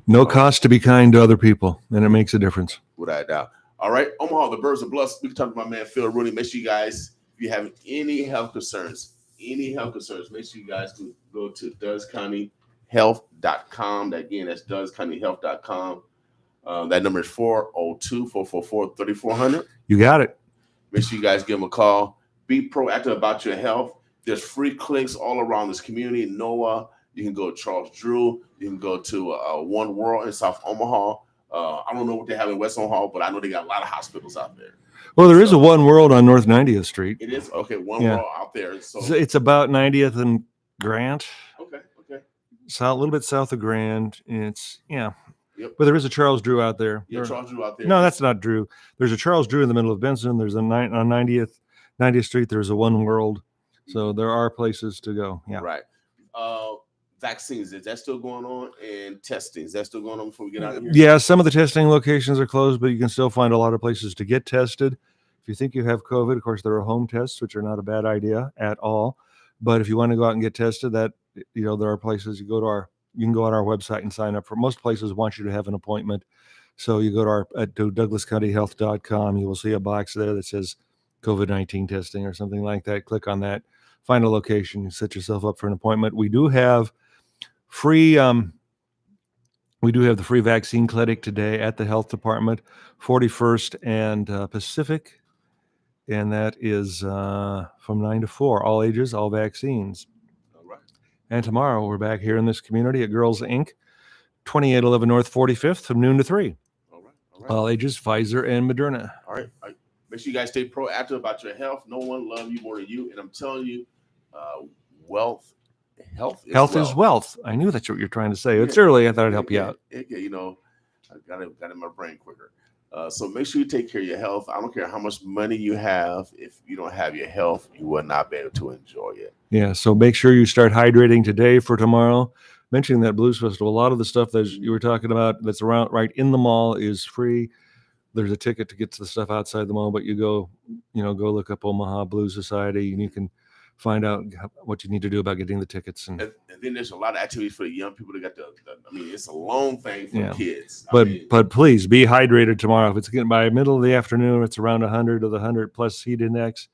No cost to be kind to other people, and it makes a difference. Without a doubt. All right, Omaha, the Birds of Bluff. We can talk to my man Phil Rooney. Make sure you guys, if you have any health concerns, make sure you guys can go to DudsCountyHealth.com. Again, that's DudsCountyHealth.com. That number is 402-444-3400. You got it. Make sure you guys give them a call. Be proactive about your health. There's free clinics all around this community. NOAA, you can go to Charles Drew. You can go to One World in South Omaha. I don't know what they have in West Omaha, but I know they got a lot of hospitals out there. Well, there is a One World on North 90th Street. It is? Okay, One World out there. So it's about 90th and Grant. Okay. A little bit south of Grand. It's, Yep. But there is a Charles Drew out there. Yeah, Charles Drew out there. No, that's not Drew. There's a Charles Drew in the middle of Benson. There's on 90th Street. There's a One World. So there are places to go. Yeah. Right. Vaccines, is that still going on? And testing, is that still going on before we get out of here? Yeah, some of the testing locations are closed, but you can still find a lot of places to get tested. If you think you have COVID, of course, there are home tests, which are not a bad idea at all. But if you want to go out and get tested, there are places you can go on our website and sign up for. Most places want you to have an appointment. So you go to DouglasCountyHealth.com. You will see a box there that says COVID-19 testing or something like that. Click on that, find a location, you set yourself up for an appointment. We do have the free vaccine clinic today at the health department, 41st and Pacific. And that is from 9 to 4, all ages, all vaccines. All right. And tomorrow we're back here in this community at Girls Inc., 2811 North 45th from noon to 3. All right. All ages, Pfizer and Moderna. All right. Make sure you guys stay proactive about your health. No one loves you more than you. And I'm telling you, health is wealth. I knew that's what you're trying to say. It's early. I thought I'd help you out. I got it in my brain quicker. So make sure you take care of your health. I don't care how much money you have. If you don't have your health, you will not be able to enjoy it. Yeah. So make sure you start hydrating today for tomorrow. Mentioning that Blues Festival, a lot of the stuff that you were talking about that's around right in the mall is free. There's a ticket to get to the stuff outside the mall, but you go look up Omaha Blues Society and you can find out what you need to do about getting the tickets. And then there's a lot of activities for the young people that got it's a long thing for kids. But please be hydrated tomorrow. If it's getting by middle of the afternoon, it's around 100 to the 100 plus heat index.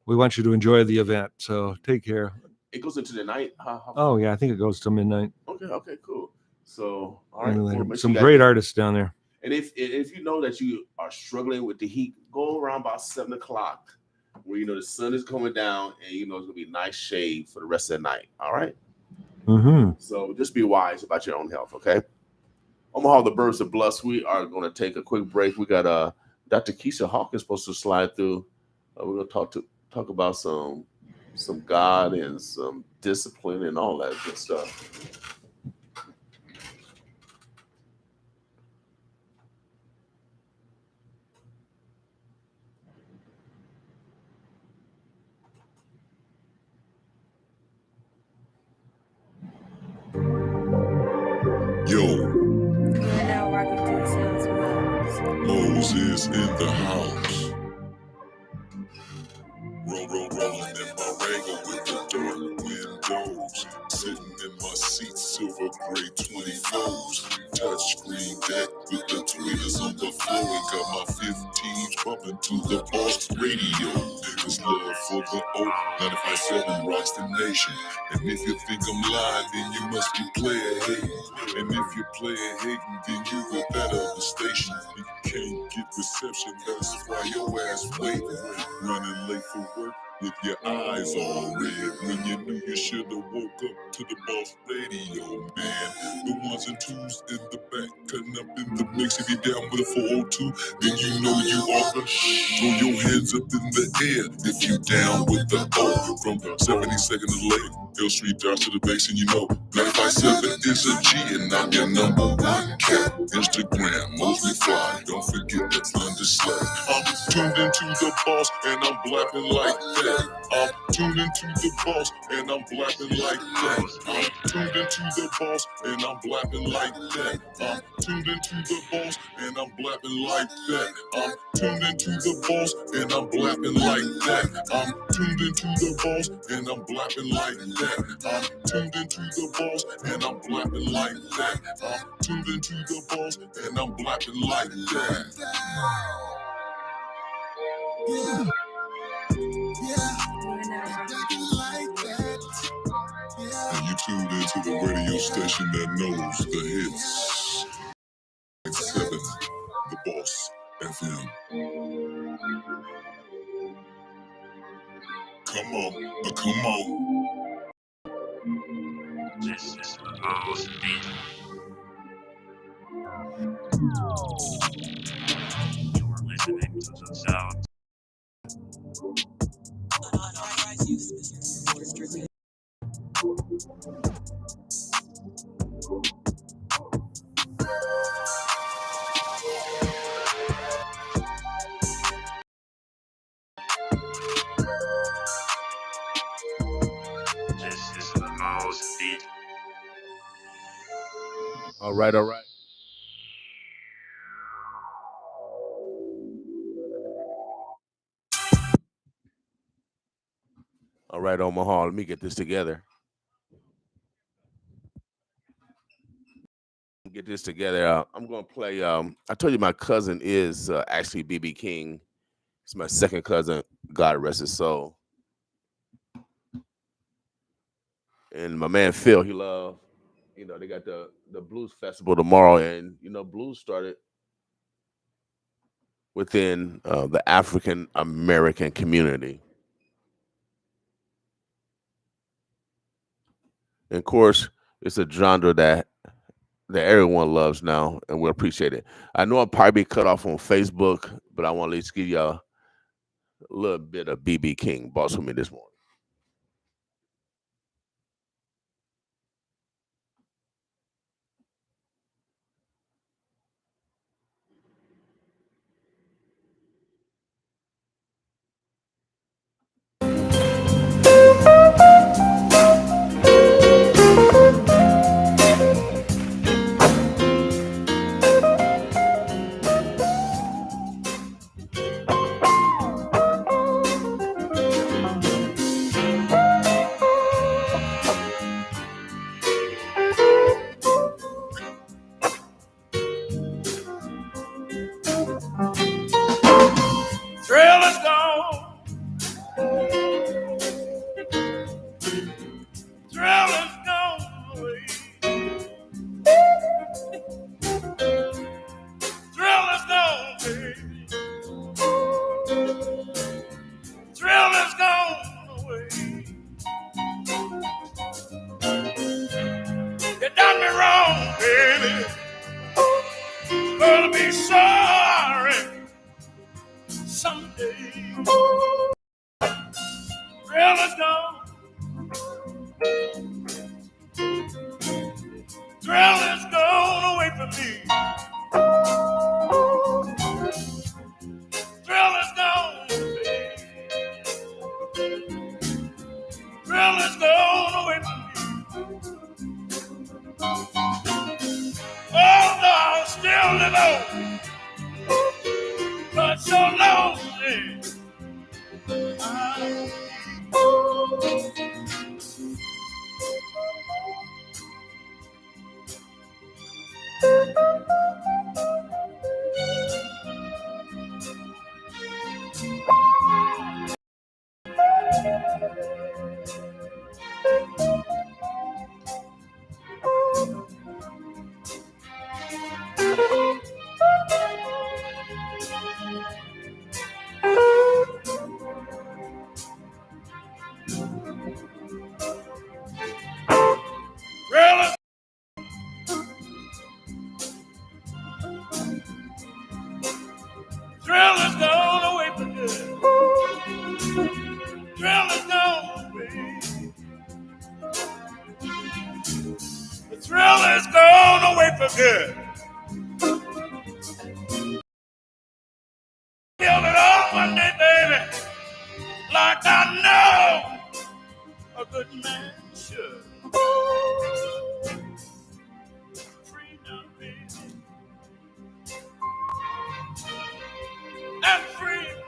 We want you to enjoy the event. So take care. It goes into the night? Oh, yeah. I think it goes till midnight. Okay, cool. So, all right. Some great artists down there. And if you know that you are struggling with the heat, go around about 7 o'clock where the sun is coming down and it's going to be nice shade for the rest of the night. All right? Mm-hmm. So just be wise about your own health, okay? Omaha, the Birds of Bluff. We are going to take a quick break. We got Dr. Keisha Hawkins supposed to slide through. We're going to talk about some God and some discipline and all that good stuff. Yo. Moses in the house. Rolling in my Rango with the dark windows. pros. Sitting in my seat, silver gray 24s. Touchscreen deck with the tweeters on the floor. And got my 15s bumping to the boss radio. Niggas love for the O. 95.7 rocks the nation. And if you think I'm lying, then you must be player hating. And if you're player hating, then you with that other station. You can't get reception, that's why your ass waiting. Running late for work with your eyes all red. When you knew you should have woke up to the boss radio, man. The ones and twos in the back, cutting up in the mix. If you're down with a 402, then you know you ought to throw your hands up in the air. If you down with the O, from 72nd to late, Hill Street down to the base, and you know 95.7 is a G, and I'm your number one cat. Instagram, mostly fly. Don't forget the underslay. I'm tuned into the boss, and I'm blapping like that. I'm tuned into the boss, and I'm blapping like that. I'm tuned into the boss, and I'm blapping like that. I'm tuned into the boss, and I'm blapping like that. I'm tuned into the boss, and I'm blapping like that. I'm tuned into the boss, and I'm blapping like that. I'm tuned into the boss, and I'm blapping like that. I'm tuned into the boss, and I'm blapping like that. And you tuned into the radio station that knows the hits. 7, the boss FM. Come on, come on. This is the house beat. You are listening to the sound. This is the house beat. All right, all right. All right, Omaha, let me get this together. Get this together. I'm going to play. I told you my cousin is actually B.B. King. He's my second cousin. God rest his soul. And my man Phil, he loved, they got the blues festival tomorrow. And, blues started within the African American community. And of course, it's a genre that everyone loves now, and we appreciate it. I know I'll probably be cut off on Facebook, but I want to at least give y'all a little bit of B.B. King, Boss with Me this morning. Thrill is gone. Thrill is gone away. Thrill is gone, baby. Thrill is gone away. You done me wrong, baby. Gonna be sorry someday. Thrill is gone. Thrill is gone away from me. Thrill is gone, baby. Thrill is gone away from me. Oh no, I'm still living on, but so lonely. has gone away for good. Feel it all one day, baby, like I know a good man should. Freedom, baby, and freedom,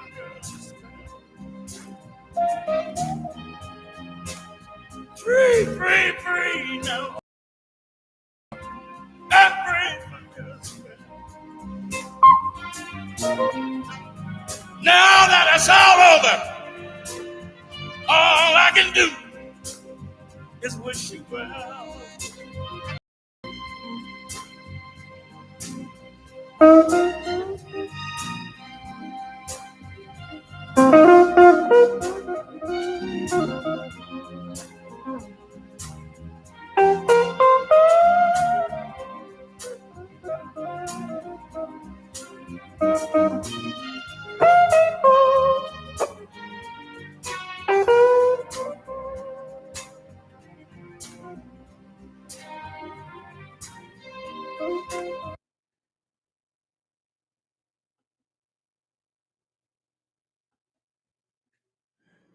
free, free, free, no, and free. Now that it's all over, all I can do is wish you well.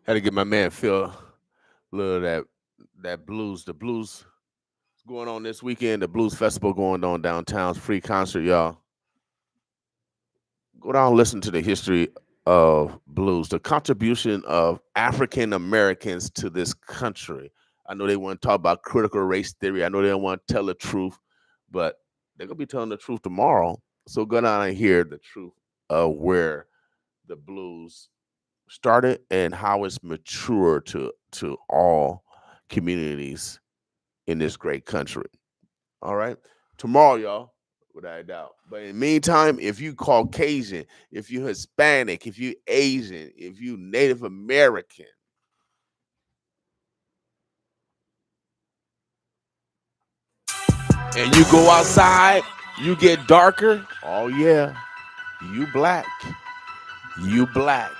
Had to get my man Phil a little of that blues. The blues going on this weekend. The blues festival going on downtown. Free concert, y'all. Go down and listen to the history of blues, the contribution of African Americans to this country. I know they want to talk about critical race theory. I know they don't want to tell the truth, but they're going to be telling the truth tomorrow. So go down and hear the truth of where the blues started and how it's matured to all communities in this great country. All right. Tomorrow, y'all, without a doubt. But in the meantime, if you Caucasian, if you Hispanic, if you Asian, if you Native American, and you go outside, you get darker. Oh yeah, you black. You black.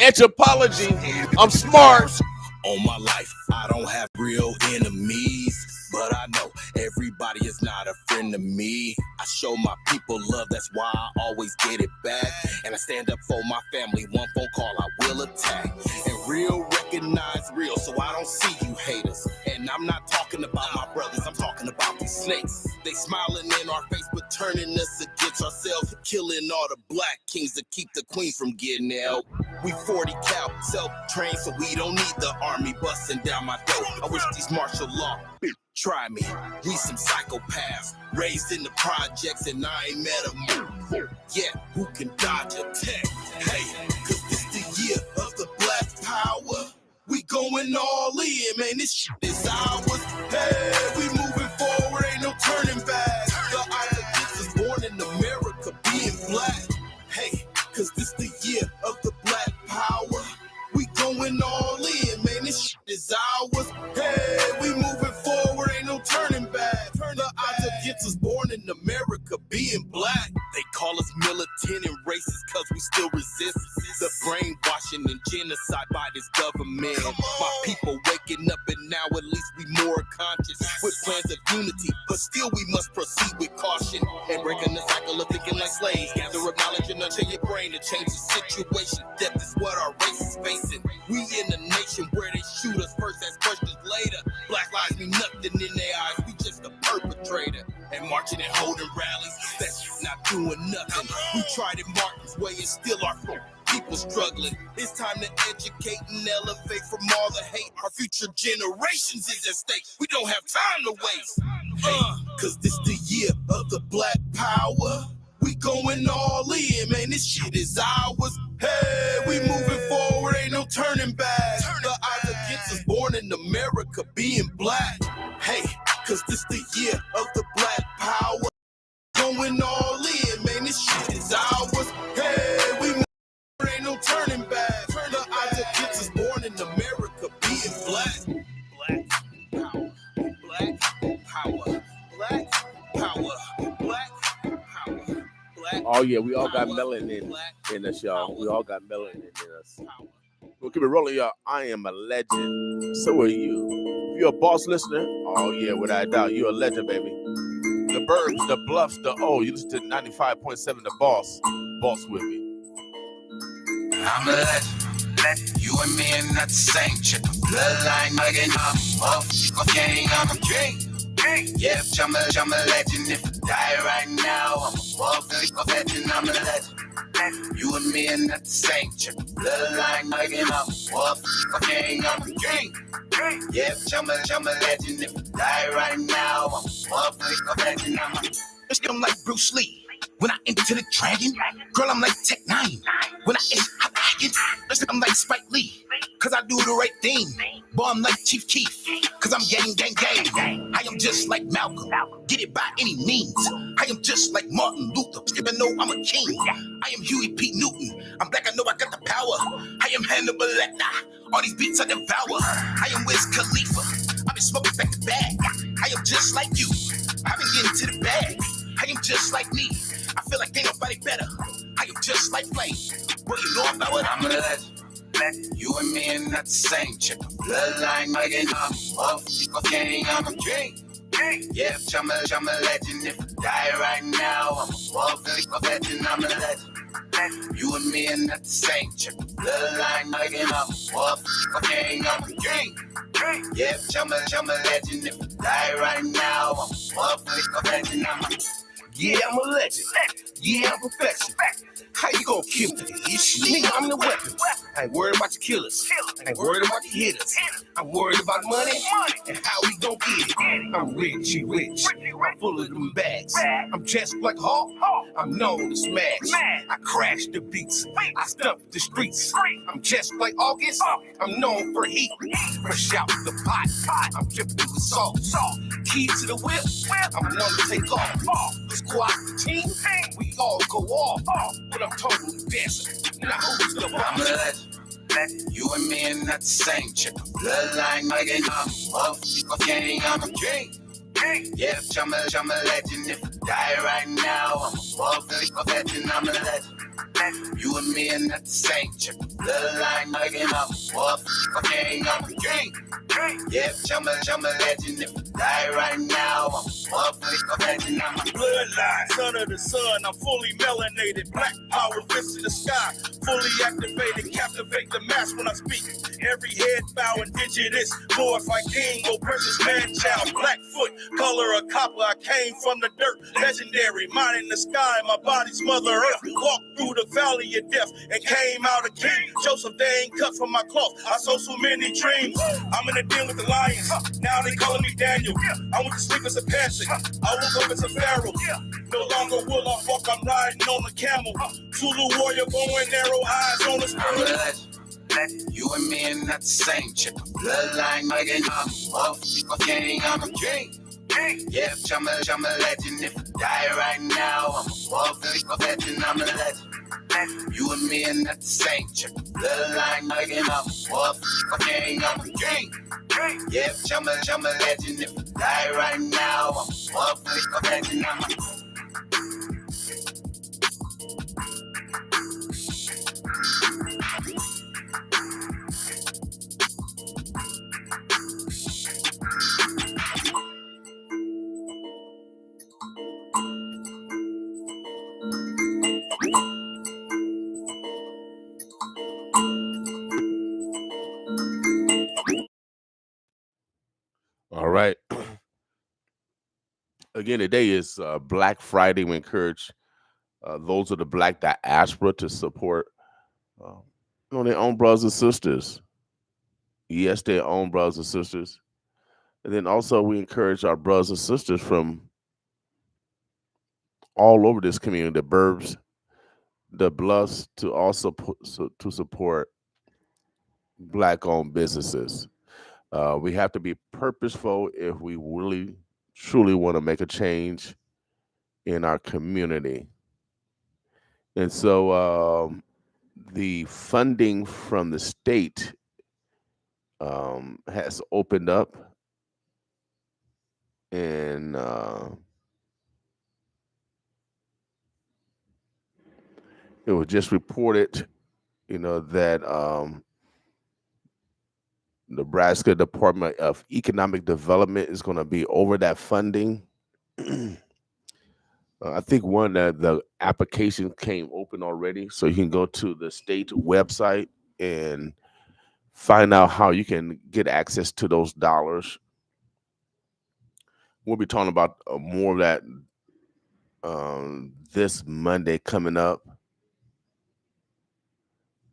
Anthropology. I'm smart. All my life, I don't have real enemies, but I know everybody is not a friend to me. I show my people love, that's why I always get it back. And I stand up for my family, one phone call I will attack. And real recognize real, so I don't see you haters. And I'm not talking about my brothers, I'm talking about these snakes. They smiling in our face, but turning us against ourselves. Killing all the black kings to keep the queen from getting out. We 40 cal, self-trained, so we don't need the army busting down my door. I wish these martial law try me. We some psychopaths, raised in the projects, and I ain't met a yet who can dodge a tech. Hey, cause this the year of the black power. We going all in, man, this shit is ours. Hey, we moving forward, ain't no turning back. The Islanders was born in America, being black. Hey, cause this the year of the black power. We going all in, man, this shit is ours. Hey, we moving forward, ain't no turning back. The Islanders was born in America, being black. They call us militant and racist cause we still resist the brainwashing and genocide by this government. My people waking up and now at least we more conscious with plans of unity, but still we must proceed with caution and breaking the cycle of thinking like slaves. Gather up knowledge and nurture your brain to change the situation. Death is what our race is facing. We in a nation where they shoot us first, ask questions later. Black lives mean nothing in their eyes, we just a perpetrator. And marching and holding rallies, that's not doing nothing. We tried it Martin's way and still our people struggling. It's time to educate and elevate from all the hate. Our future generations is at stake. We don't have time to waste. Cause this the year of the black power. We going all in, man, this shit is ours. Hey, we moving forward, ain't no turning back. The odds against us born in America, being black. Hey, cause this the year of the black power. Going all in, man, this shit is ours. Hey, we moving forward, ain't no turning back. The odds against us born in America, being black. Black power, black power, black power, black. Oh yeah, we all got melanin in us, y'all. We all got melanin in us. We'll keep it rolling, y'all. I am a legend. So are you. If you're a boss listener, oh yeah, without a doubt, you're a legend, baby. The Burbs, the Bluffs, the O. You listen to 95.7 The Boss. Boss with me. I'm a legend. You and me are not the same chick. Bloodline mugging off gang. I'm a king. Yeah, I'm a legend. If I die right now, I'm a legend. I'm a legend. You and me are not the same chick. Bloodline mugging off gang. I'm a king. Yeah, I'm a legend. If I die right now, I'm a legend. I'm like Bruce Lee. When I enter the dragon, girl, I'm like Tech 9. When I enter I'm like Spike Lee, cause I do the right thing. Boy, I'm like Chief Keef, cause I'm gang. I am just like Malcolm, get it by any means. I am just like Martin Luther, even though I'm a king. I am Huey P. Newton, I'm black, I know I got the power. I am Hannibal Lecter, all these beats I devour. I am Wiz Khalifa, I've been smoking back to back. I am just like you, I've been getting to the bag. I am just like me, I feel like ain't nobody better. I am just like Flame. What you know about what I'm a legend. You and me are not the same chick. Bloodline mugging off gang. I'm a king. Yeah, I'm a legend. If I die right now, I'm a legend. I'm a legend. You and me are not the same chick. Bloodline mugging off gang. I'm a king. Yeah, I'm a legend. If I die right now, I'm a legend. Yeah, I'm a legend. Yeah, I'm perfection. How you gonna kill me? Nigga, I'm the weapon. I ain't worried about your killers. I ain't worried about your hitters. I'm worried about money and how we gon' get it. I'm rich. I'm full of them bags. I'm just like Hawk. I'm known to smash. I crash the beats. I stump the streets. I'm just like August. I'm known for heat. Fresh out the pot. I'm dripping with salt. Key to the whip. I'm known to take off. Squad the team. We all go off. But I'm totally dancing. Now who's the boss? You and me are not the same chick. Bloodline mugging off gang. I'm a king. Yeah, I'm a legend. If I die right now, I'm a legend. I'm a legend. You and me are not the same chick. Bloodline mugging off gang. I'm a king. Yeah, I'm a legend. If I die right now, I'm a legend. I'm a Bloodline, son of the sun, I'm fully melanated. Black power lifts in the sky, fully activated, captivate the mass when I speak. Every head bow and digit is glorified king, no precious man child. Blackfoot, color of copper, I came from the dirt. Legendary, mine in the sky, my body's mother earth. Walked through the valley of death and came out a king. Joseph, they ain't cut from my cloth, I sold so many dreams. I'm in the den with the lions, now they calling me Daniel. I went to sleep as a peasant, I woke up as a pharaoh. No longer will I walk, I'm riding on a camel. Zulu warrior, bow and arrow, eyes on the spirit. You and me are not the same chick. Bloodline mugging off gang. I'm a king. Yeah, I'm a legend. If I die right now, I'm a legend. I'm a legend. You and me are not the same chick. Bloodline mugging off gang. I'm a king. Yeah, I'm a legend. If I die right now, I'm a legend. I'm a All right. Again, today is Black Friday. We encourage those of the Black diaspora to support their own brothers and sisters. Yes, their own brothers and sisters. And then also we encourage our brothers and sisters from all over this community, the burbs, the bluffs, to also to support Black-owned businesses. We have to be purposeful if we really, truly want to make a change in our community. And so the funding from the state has opened up, and it was just reported, that Nebraska Department of Economic Development is going to be over that funding. I think one that the application came open already, so you can go to the state website and find out how you can get access to those dollars. We'll be talking about more of that this Monday coming up.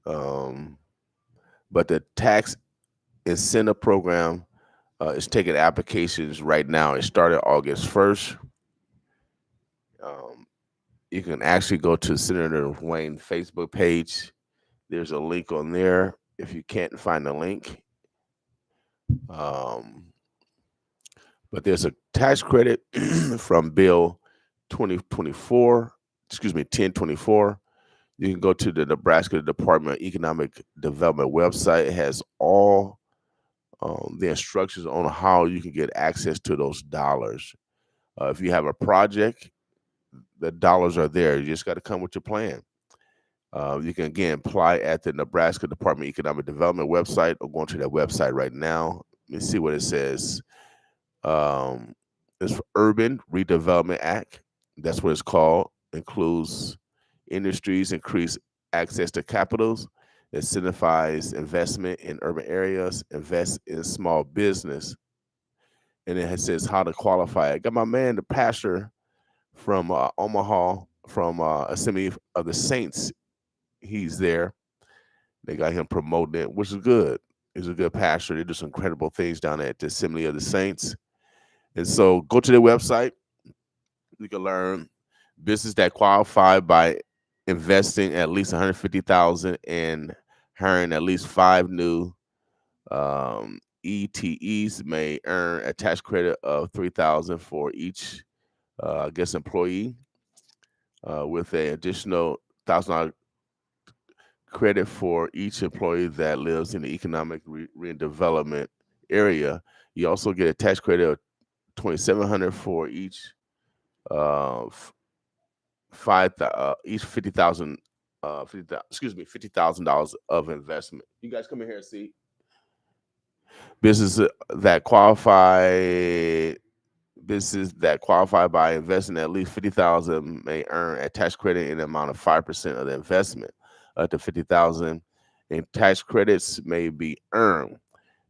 But the tax incentive program is taking applications right now. It started August 1st. You can actually go to Senator Wayne Facebook page. There's a link on there if you can't find the link. But there's a tax credit from Bill 2024, 1024. You can go to the Nebraska Department of Economic Development website. It has all the instructions on how you can get access to those dollars. If you have a project, the dollars are there. You just got to come with your plan. You can again apply at the Nebraska Department of Economic Development website, or going to that website right now. Let me see what it says. It's for Urban Redevelopment Act. That's what it's called. Includes industries, increase access to capitals, incentivize investment in urban areas, invest in small business. And it says how to qualify. I got my man, the pastor from Omaha, from Assembly of the Saints. He's there. They got him promoting it, which is good. He's a good pastor. They do some incredible things down at the Assembly of the Saints. And so go to their website. You can learn business that qualify by investing at least $150,000 and hiring at least 5 new ETEs may earn a tax credit of $3,000 for each, employee, with an additional $1,000 credit for each employee that lives in the economic redevelopment area. You also get a tax credit of $2,700 for each each $50,000 of investment. You guys come in here and see businesses that qualify by investing at least $50,000 may earn a tax credit in the amount of 5% of the investment. Up to $50,000 in tax credits may be earned.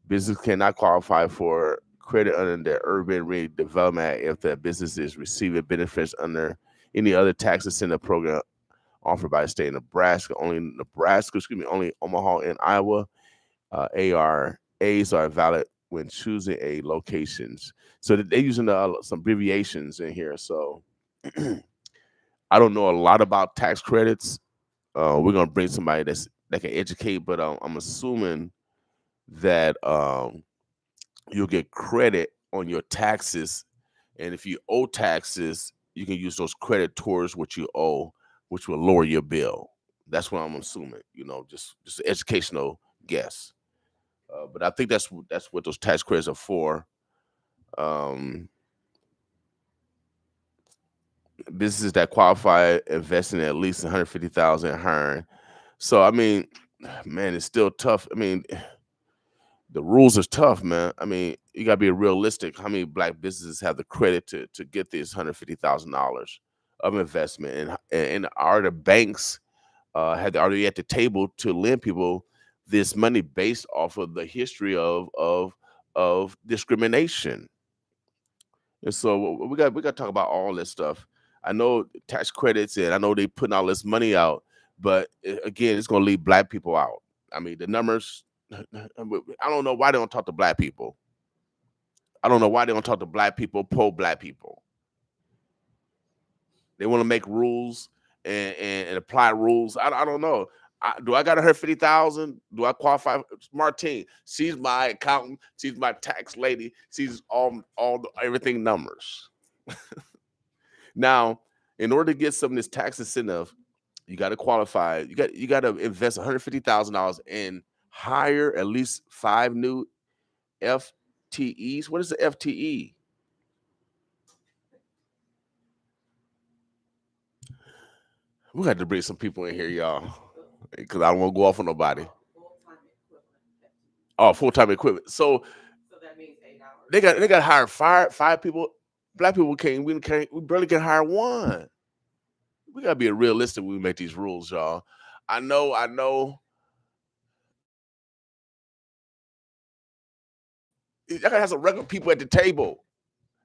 Business cannot qualify for credit under the Urban Redevelopment Act if the business is receiving benefits under any other tax incentive program offered by the state of Nebraska. Only Omaha and Iowa ARAs are valid when choosing a locations. So they're using some abbreviations in here. So I don't know a lot about tax credits. We're gonna bring somebody that can educate, but I'm assuming that you'll get credit on your taxes, and if you owe taxes, you can use those credit towards what you owe, which will lower your bill. That's what I'm assuming. Just an educational guess. But I think that's what those tax credits are for. Businesses that qualify investing at least $150,000 hiring. So I mean, man, it's still tough. I mean, the rules are tough, man. I mean, you gotta be realistic. How many black businesses have the credit to get this $150,000 of investment, and are the banks already at the table to lend people this money based off of the history of discrimination? And so we got to talk about all this stuff. I know tax credits, and I know they putting all this money out, but again, it's going to leave black people out. I mean, the numbers. I don't know why they don't talk to black people. I don't know why they don't talk to black people, pro-black people. They want to make rules and apply rules. I don't know. Do I got $150,000? Do I qualify? Martine, she's my accountant. She's my tax lady. She's everything numbers. Now, in order to get some of this tax incentive, you got to qualify. You got to invest $150,000 and hire at least 5 new FTEs. What is the FTE? We got to bring some people in here, y'all, because I don't want to go off on nobody. Oh, full-time equipment. So that means 8 hours. they got to hire five people. Black people we barely can hire one. We gotta be realistic when we make these rules, y'all. I know. Y'all gotta have some regular people at the table.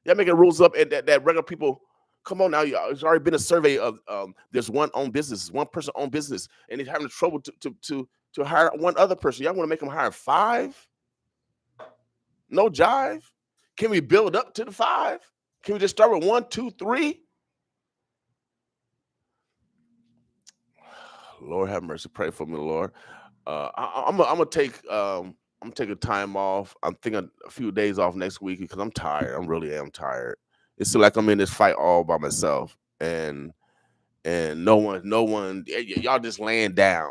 Y'all making rules up and that regular people. Come on now, y'all. It's already been a survey of there's one person owned business, and he's having trouble to hire one other person. Y'all want to make them hire 5? No jive. Can we build up to the 5? Can we just start with 1, 2, 3? Lord have mercy. Pray for me, Lord. I'm gonna take time off. I'm thinking a few days off next week because I'm tired. I really am tired. It's like I'm in this fight all by myself, and no one. Y'all just laying down,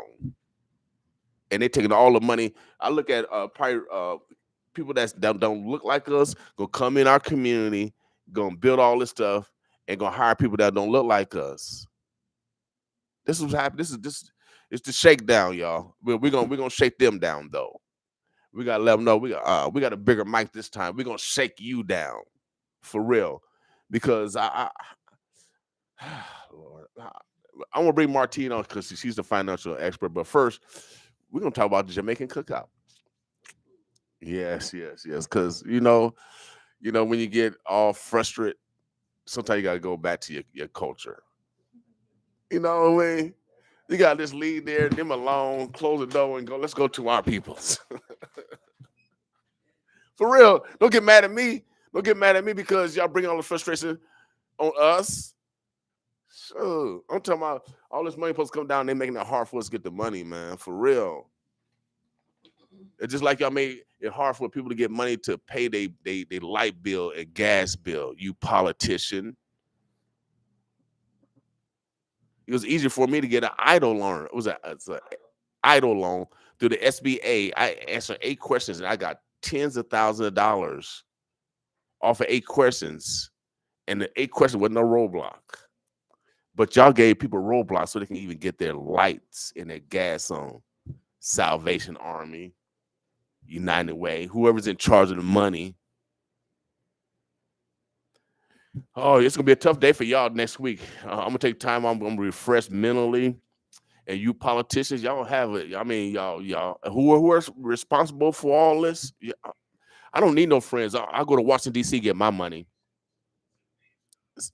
and they taking all the money. I look at probably people that don't look like us gonna come in our community, gonna build all this stuff, and gonna hire people that don't look like us. This is happening. It's the shakedown, y'all. We're gonna shake them down though. We gotta let them know we got a bigger mic this time. We're gonna shake you down for real, because Lord, I'm gonna bring Martine on because she's the financial expert. But first, we're gonna talk about the Jamaican cookout. Yes. Because you know when you get all frustrated, sometimes you gotta go back to your culture. You know what I mean? You gotta just leave there, them alone, close the door, and go. Let's go to our peoples. For real, don't get mad at me. Don't get mad at me because y'all bring all the frustration on us. Sure. I'm talking about all this money supposed to come down. They making it hard for us to get the money, man. For real. It's just like y'all made it hard for people to get money to pay their light bill and gas bill. You politician. It was easier for me to get an idle loan. It's an idle loan through the SBA. I answered 8 questions and I got tens of thousands of dollars off of 8 questions. And the 8 questions with no roadblock. But y'all gave people roadblocks so they can even get their lights and their gas on. Salvation Army, United Way, whoever's in charge of the money. Oh, it's gonna be a tough day for y'all next week. I'm gonna take time. I'm gonna refresh mentally. And you politicians, y'all don't have it. I mean, y'all who are responsible for all this? I don't need no friends. I'll go to Washington D.C. get my money.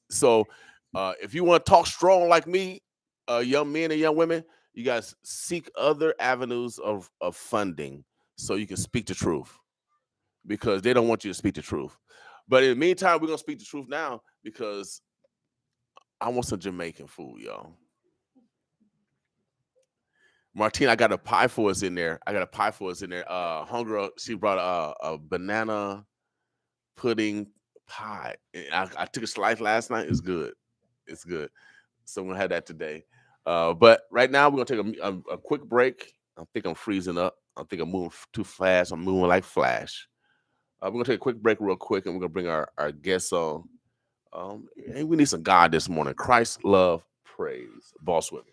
So, if you want to talk strong like me, young men and young women, you guys seek other avenues of funding so you can speak the truth, because they don't want you to speak the truth. But in the meantime, we're gonna speak the truth now because I want some Jamaican food, y'all. Martina, I got a pie for us in there. Hunger, she brought a banana pudding pie. I took a slice last night. It's good. So I'm gonna have that today. But right now we're gonna take a quick break. I think I'm freezing up. I think I'm moving too fast. I'm moving like Flash. We're gonna take a quick break real quick, and we're gonna bring our guests on. And we need some God this morning. Christ, love, praise. Boss with me.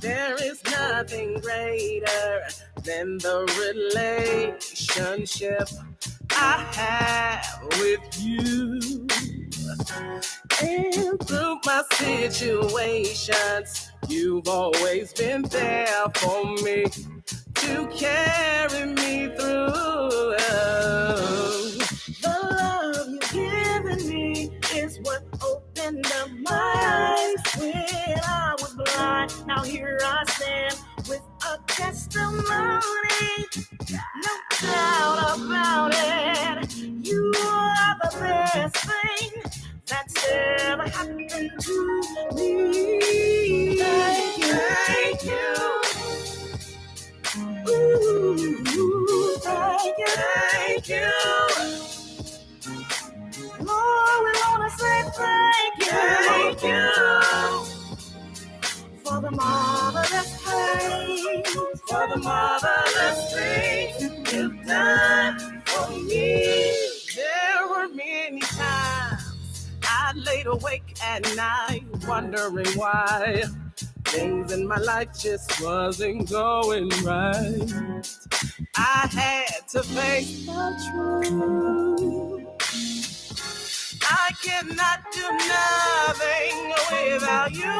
There is nothing greater than the relationship I have with you. And through my situations, you've always been there for me to carry me through. The love you've given me is what opened up my eyes when I was blind. Now here I stand with a testimony, no doubt about it. You are the best thing that's ever happened to me. Thank you. Ooh, thank you. the marvelous things you've done for me. There were many times I laid awake at night wondering why things in my life just wasn't going right. I had to face the truth. I cannot do nothing without you.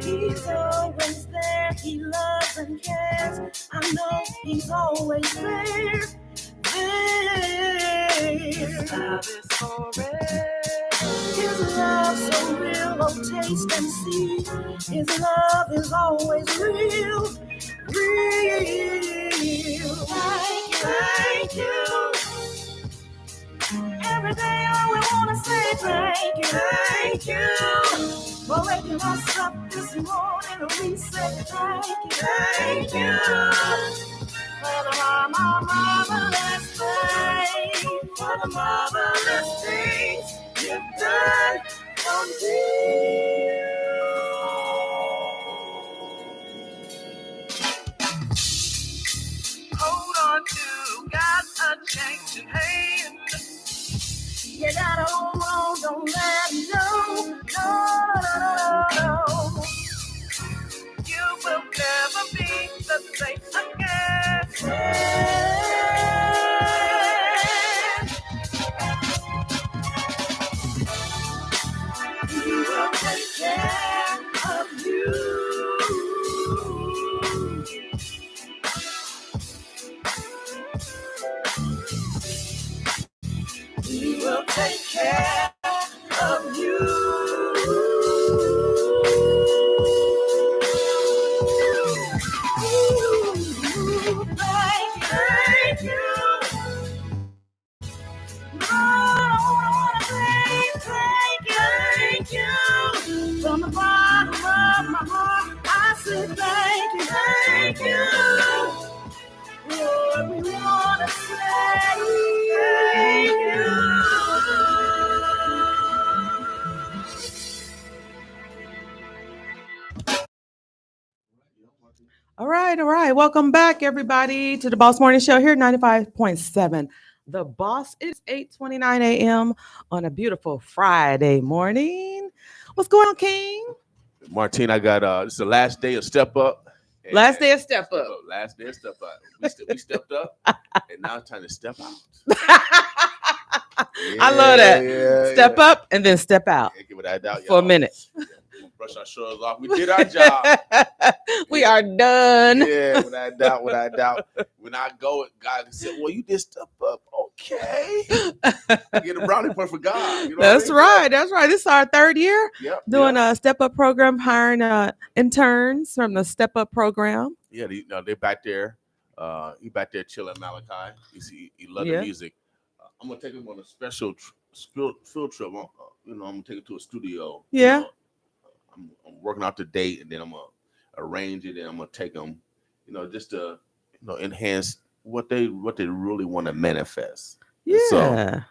He's always there. He loves and cares. I know he's always there. His love is forever. His love so real. Oh, taste and see. His love is always real. Real. Thank you. Every day I will want to say thank you for waking us up this morning. We say thank you for the marvelous things, for the marvelous things you've done for me. Hold on to God's unchanging hand. You gotta hold on, don't let go. No. You will never be the same again. He will take care of you. He will take care of you. Thank you. Thank you. From the bottom of my heart, I say thank you. Lord, we want to say thank you. All right. Welcome back, everybody, to the Boss Morning Show here, 95.7. The Boss. It's 8:29 a.m. on a beautiful Friday morning. What's going on, King? Martine, I got it's the last day of Step Up. Last day of Step Up. Last day of Step Up. We stepped up, and now it's time to step out. I love that. Step up and then step out for a minute. Brush our shoulders off. We did our job. We are done. Yeah, without doubt. When I go, God said, "Well, you did step up, okay." Get a brownie point for God. You know That's right. This is our third year doing a Step Up program, hiring interns from the Step Up program. Yeah, they're back there. He back there chilling, Malachi. He love the music. I'm gonna take him on a special field trip. I'm gonna take him to a studio. Yeah. I'm working out the date, and then I'm gonna arrange it, and I'm gonna take them, just to enhance what they really want to manifest. Yeah. So,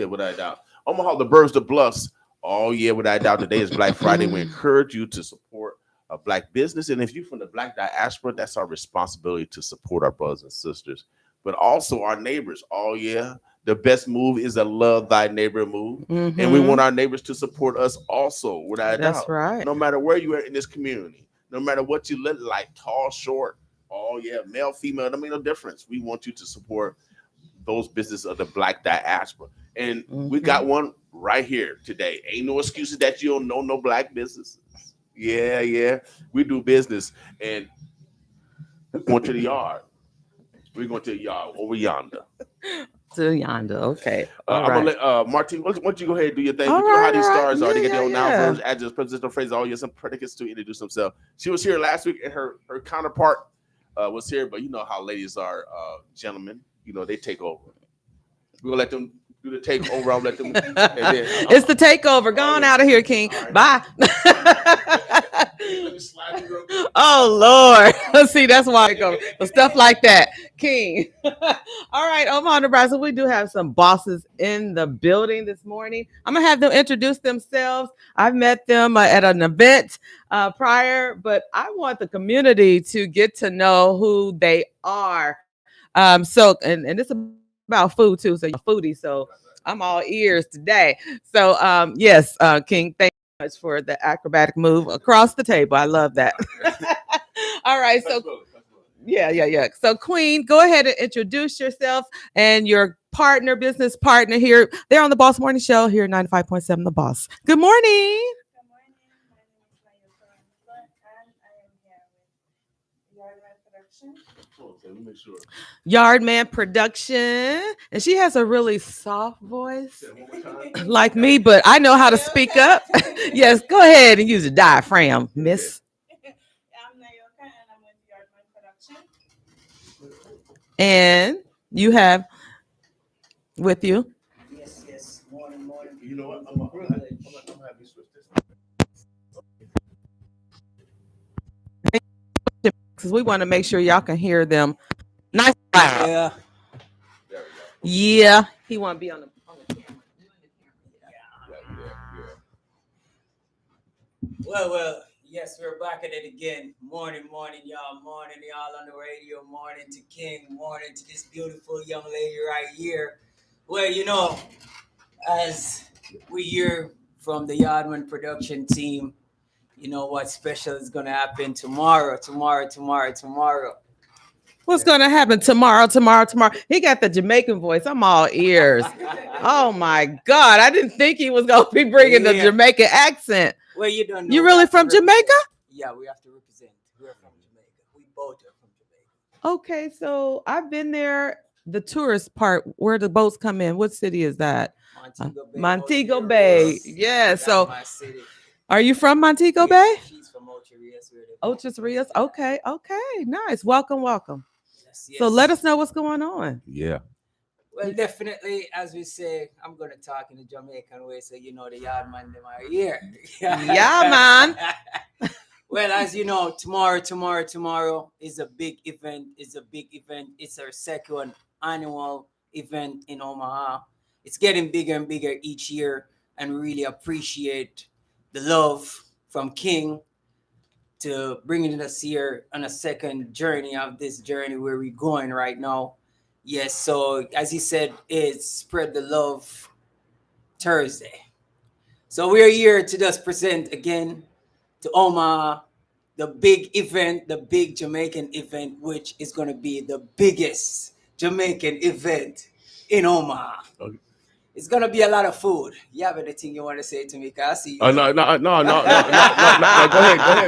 without a doubt. Omaha, the Birds, the Bluffs. Oh yeah, without a doubt. Today is Black Friday. We encourage you to support a Black business, and if you're from the Black diaspora, that's our responsibility to support our brothers and sisters, but also our neighbors. Oh yeah. The best move is a love thy neighbor move. Mm-hmm. And we want our neighbors to support us also, without a doubt. That's right. No matter where you are in this community, no matter what you look like, tall, short, male, female, it don't make no difference. We want you to support those businesses of the Black diaspora. And we got one right here today. Ain't no excuses that you don't know no Black businesses. Yeah. We do business. And we're going to the yard. We're going to the yard over yonder. To yonder, okay. I'm gonna let Martine. Why don't you go ahead and do your thing? You know how these stars are. They get their own noun, verbs, adjectives, prepositional phrases, all some predicates to introduce themselves. She was here last week, and her counterpart was here. But you know how ladies are, gentlemen. They take over. We're gonna let them do the takeover. I'll let them. And then, it's the takeover. Go on out of here, King. Right. Bye. Let me slide you real quick. Oh Lord. See, that's why I go for stuff like that. King. All right, Omaha, Nebraska. We do have some bosses in the building this morning. I'm gonna have them introduce themselves. I've met them at an event prior, but I want the community to get to know who they are. And it's about food too. So you're a foodie, so I'm all ears today. So yes, King, thank you much for the acrobatic move across the table. I love that. All right, so yeah. So Queen, go ahead and introduce yourself and your business partner here. They're on the Boss Morning Show here, 95.7 The Boss. Good morning. Yardman Production, and she has a really soft voice like me, but I know how to speak up. Yes, go ahead and use a diaphragm, miss. And you have with you. Yes. Morning. You know what? I'm gonna have you switch this. Because we want to make sure y'all can hear them. Nice. Yeah. Yeah. He want to be on the camera. Well, yes, we're back at it again. Morning, y'all. Morning, y'all on the radio. Morning to King. Morning to this beautiful young lady right here. Well, as we hear from the Yardman production team, you know what special is going to happen tomorrow. What's going to happen tomorrow? He got the Jamaican voice. I'm all ears. Oh, my God. I didn't think he was going to be bringing the Jamaican accent. Well, you don't know. You really from Jamaica? Yeah, we have to represent. We're from Jamaica. We both are from Jamaica. Okay, so I've been there. The tourist part, where the boats come in. What city is that? Montego Bay. Yeah, so my city. Are you from Montego Bay? She's from Ocho Rios. Ocho Rios. Okay, nice. Welcome. Yes. So let us know what's going on. Yeah. Well, definitely, as we say, I'm going to talk in the Jamaican way, so you know the Yardman them are here. Yeah, man. Well, as you know, tomorrow is a big event. It's our second annual event in Omaha. It's getting bigger and bigger each year, and we really appreciate the love from King to bringing us here on a second journey of this journey where we're going right now. Yes, so as he said, it's Spread the Love Thursday. So we're here to just present again to Omaha the big event, the big Jamaican event, which is going to be the biggest Jamaican event in Omaha. Okay. It's going to be a lot of food. You have anything you want to say to me? I see you. No. Go ahead,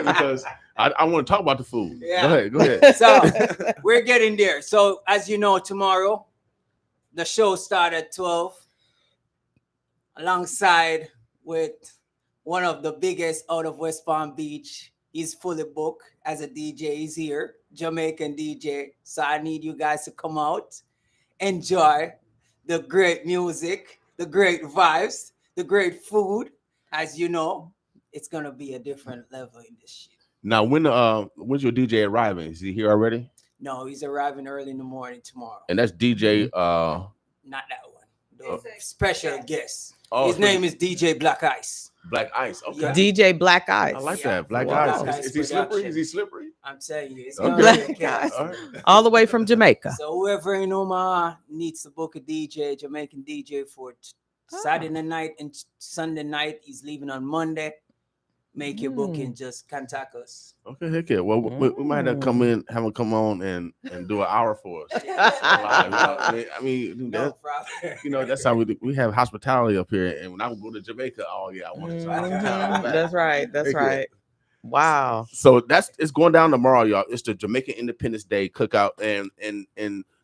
because I want to talk about the food. Yeah. Go ahead. So we're getting there. So as you know, tomorrow, the show starts at 12 alongside with one of the biggest out of West Palm Beach. He's fully booked as a DJ. He's here, Jamaican DJ. So I need you guys to come out, enjoy the great music, the great vibes, the great food. As you know, it's going to be a different level in this shit. Now, when's your DJ arriving? Is he here already? No, he's arriving early in the morning tomorrow. And that's DJ. Not that one. The special guest. His name is DJ Black Ice. Black Ice. Okay. Yeah. DJ Black Ice. I like that. Black Ice. Is he slippery? Is he slippery? I'm telling you, it's Black Ice. All the way from Jamaica. So whoever in Omaha needs to book a DJ, Jamaican DJ for Saturday night and Sunday night, he's leaving on Monday. Make your booking, just contact us. Okay, heck yeah. Well, we might have come in, have him come on and do an hour for us. I mean, no problem. You know, that's how we have hospitality up here. And when I go to Jamaica, I want to try. That's right. Right. Wow. So it's going down tomorrow, y'all. It's the Jamaican Independence Day cookout, and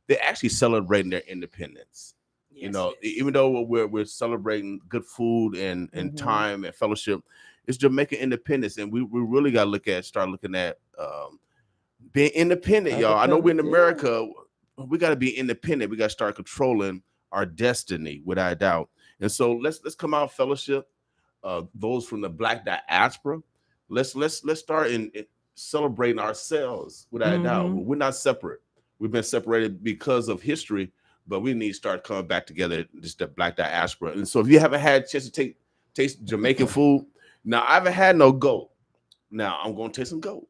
they're actually celebrating their independence. Yes, you know, even though we're celebrating good food and time and fellowship. It's Jamaican independence, and we really got to start looking at being independent, y'all. I know we're in America. We got to be independent. We got to start controlling our destiny, without a doubt. And so let's come out fellowship. Those from the Black diaspora, let's start in celebrating ourselves without a doubt. We're not separate. We've been separated because of history, but we need to start coming back together, just the Black diaspora. And so if you haven't had a chance to taste Jamaican food, now I haven't had no goat. Now I'm gonna taste some goat.